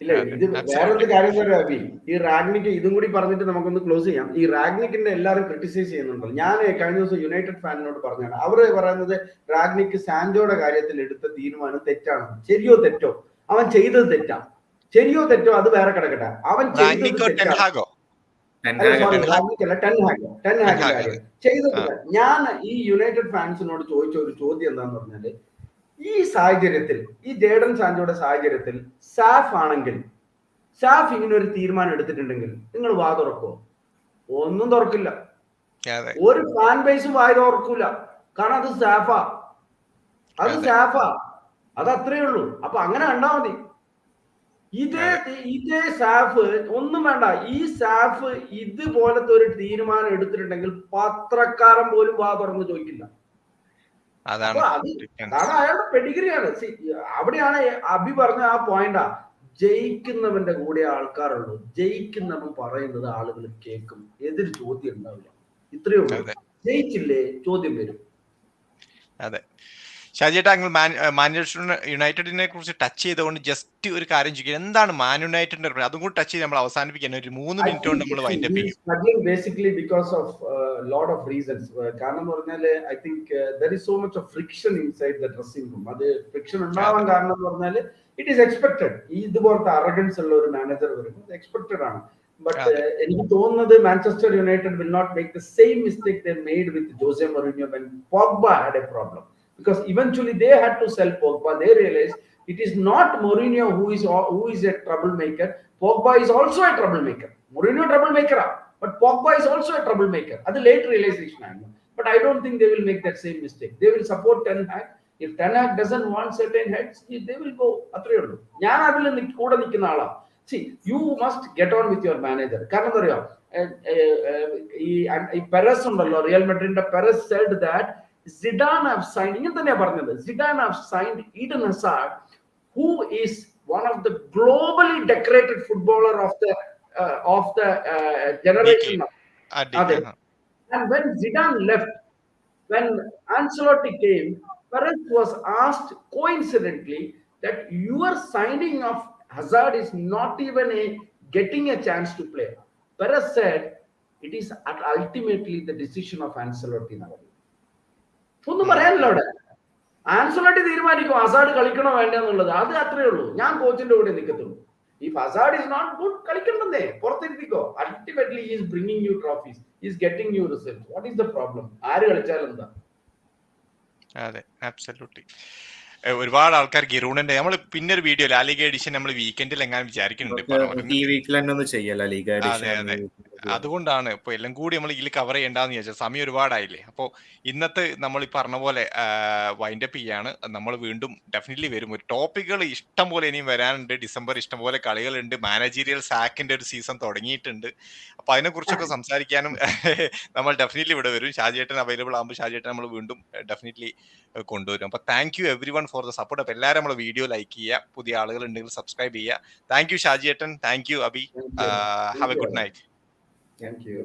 ഇല്ല, ഇത് വേറൊരു കാര്യം പറയാം അബി. ഈ റാഗ്നിക് ഇതും കൂടി പറഞ്ഞിട്ട് നമുക്കൊന്ന് ക്ലോസ് ചെയ്യാം. ഈ റാഗ്നിക്കിന്റെ എല്ലാവരും ക്രിട്ടിസൈസ് ചെയ്യുന്നുണ്ടല്ലോ. ഞാൻ കഴിഞ്ഞ ദിവസം യുണൈറ്റഡ് ഫാനിനോട് പറഞ്ഞാണ്, അവര് പറയുന്നത് റാഗ്നിക് സാൻജോയുടെ കാര്യത്തിൽ എടുത്ത തീരുമാനം തെറ്റാണ്. ശരിയോ തെറ്റോ, അവൻ ചെയ്തത് തെറ്റാ. ശരിയോ തെറ്റോ അത് വേറെ കിടക്കട്ടെ. അവൻ ചെയ്തത് ഞാൻ ഈ യുണൈറ്റഡ് ഫാൻസിനോട് ചോദിച്ച ഒരു ചോദ്യം എന്താന്ന് പറഞ്ഞാല്, ഈ സാഹചര്യത്തിൽ, ഈ ജേഡൻ സാൻജോയുടെ സാഹചര്യത്തിൽ സാഫ് ആണെങ്കിൽ, സാഫ് ഇങ്ങനെ ഒരു തീരുമാനം എടുത്തിട്ടുണ്ടെങ്കിൽ നിങ്ങൾ വാ തുറക്കോ? ഒന്നും തുറക്കില്ല. ഒരു ഫാൻ ബേസും വായ തുറക്കൂല. കാരണം അത് സാഫാ, അത് അത്രേ ഉള്ളൂ. അപ്പൊ അങ്ങനെ കണ്ടാ മതി. ഇതേ സാഫ് ഒന്നും വേണ്ട. ഈ സാഫ് ഇതുപോലത്തെ ഒരു തീരുമാനം എടുത്തിട്ടുണ്ടെങ്കിൽ പത്രക്കാരൻ പോലും വാ തുറന്ന് ചോദിക്കില്ല. കാരണം അയാളുടെ പെഡിഗ്രിയാണ്. അവിടെയാണ് അഭി പറഞ്ഞ ആ പോയിന്റാ, ജയിക്കുന്നവന്റെ കൂടെ ആൾക്കാരുള്ളൂ. ജയിക്കുന്നവൻ പറയുന്നത് ആളുകൾ കേൾക്കും, എതിര് ചോദ്യം ഉണ്ടാവില്ല. ഇത്രയേ ഉള്ളൂ. ജയിച്ചില്ലേ ചോദ്യം വരും. അതെ ഷാജിയേട്ടാ, മാഞ്ചസ്റ്റർ യുണൈറ്റഡിനെ കുറിച്ച് ടച്ച് ചെയ്തുകൊണ്ട് ജസ്റ്റ് ഒരു കാര്യം ചോദിക്കുക, എന്താണ് മാൻ യുണൈറ്റഡിന്റെ അതും കൂടി ടച്ച് ചെയ്ത് നമ്മൾ അവസാനിപ്പിക്കാൻ ഒരു 3 മിനിറ്റ് കൊണ്ട് നമ്മൾ വൈൻഡപ്പ് ചെയ്യും. Basically because of lot of reasons. കാരണം എന്ന് പറഞ്ഞാല് I think there is so much of friction inside the dressing room. അത് ഫ്രിക്ഷൻ ഉണ്ടാവാൻ കാരണം എന്ന് പറഞ്ഞാല് ഇറ്റ് ഈസ് എക്സ്പെക്ടഡ്. ഇതുപോലത്തെ അറഗൻസ് ഉള്ള ഒരു മാനേജർ വരുമ്പോൾ എക്സ്പെക്ടഡ് ആണ്. ബട്ട് എനിക്ക് തോന്നുന്നത് Manchester United will not make the same mistake they made with Jose Mourinho when Pogba had a problem. Because eventually they had to sell Pogba. They realized it is not Mourinho who is a troublemaker. Pogba is also a troublemaker. Mourinho troublemaker, but Pogba is also a troublemaker. That's a late realization. But I don't think they will make that same mistake. They will support Ten Hag. If Ten Hag doesn't want certain heads, they will go. അത്രേ ഉള്ളൂ. ഞാൻ അതിൽ കൂടെ നിൽക്കുന്ന ആളാ. See, you must get on with your manager. കാരണം എന്താ പറയാ, ഈ പെരസ് ഉണ്ടല്ലോ, റിയൽ മെഡ്രിഡിന്റെ Perez said that Zidane have signed, ഇങ്ങനെ തന്നെയാ പറഞ്ഞത്, Zidane have signed Eden Hazard, who is one of the globally decorated footballer of the generation. അതെ. And when Zidane left, when Ancelotti came, Perez was asked coincidentally that your signing of Hazard is not even getting a chance to play. Perez said it is ultimately the decision of Ancelotti. ഒന്നും പറയാനില്ല അവിടെ. Ancelotti തീരുമാനിക്കും Hazard കളിക്കണോ വേണ്ട എന്നുള്ളത്. അത് അത്രേ ഉള്ളൂ. ഞാൻ കോച്ചിന്റെ കൂടെ നിൽക്കത്തുള്ളൂ. If Hazard is not good, കളിക്കണ്ടെന്നേ, പുറത്തിരിക്കോ. Ultimately he is bringing you trophies, he is getting you results. What is the problem? ആര് കളിച്ചാൽ എന്താ? അതെ, അബ്സല്യൂട്ട്ലി. ഒരുപാട് ആൾക്കാർ ഗിറൂണിന്റെ നമ്മൾ പിന്നെ ഒരു വീഡിയോ ലാലിഗ എഡിഷൻ നമ്മൾ വീക്കെൻഡിൽ എങ്ങനെ വിചാരിക്കുന്നുണ്ട്. അതെ അതെ, അതുകൊണ്ടാണ് ഇപ്പൊ എല്ലാം കൂടി നമ്മൾ ഇതിൽ കവർ ചെയ്യേണ്ടെന്ന് ചോദിച്ചാൽ സമയം ഒരുപാടായില്ലേ. അപ്പോൾ ഇന്നത്തെ നമ്മൾ ഈ പറഞ്ഞ പോലെ വൈൻഡപ്പ് ചെയ്യാണ്. നമ്മൾ വീണ്ടും ഡെഫിനറ്റ്ലി വരും. ഒരു ടോപ്പിക്കുകൾ ഇഷ്ടം പോലെ ഇനിയും വരാനുണ്ട്. ഡിസംബർ ഇഷ്ടംപോലെ കളികളുണ്ട്. മാനേജീരിയൽ സാക്കിന്റെ ഒരു സീസൺ തുടങ്ങിയിട്ടുണ്ട്. അപ്പൊ അതിനെക്കുറിച്ചൊക്കെ സംസാരിക്കാനും നമ്മൾ ഡെഫിനറ്റ്ലി ഇവിടെ വരും. ഷാജിയേട്ടൻ അവൈലബിൾ ആകുമ്പോൾ ഷാജിയേട്ടൻ നമ്മൾ വീണ്ടും ഡെഫിനറ്റ്ലി കൊണ്ടുവരും. അപ്പൊ thank you every one for the support. അപ്പൊ എല്ലാവരും നമ്മളെ വീഡിയോ ലൈക്ക് ചെയ്യുക, പുതിയ ആളുകൾ ഉണ്ടെങ്കിൽ സബ്സ്ക്രൈബ് ചെയ്യുക. താങ്ക് യു ഷാജിയേട്ടൻ, thank you Abi. Have a good night. Thank you.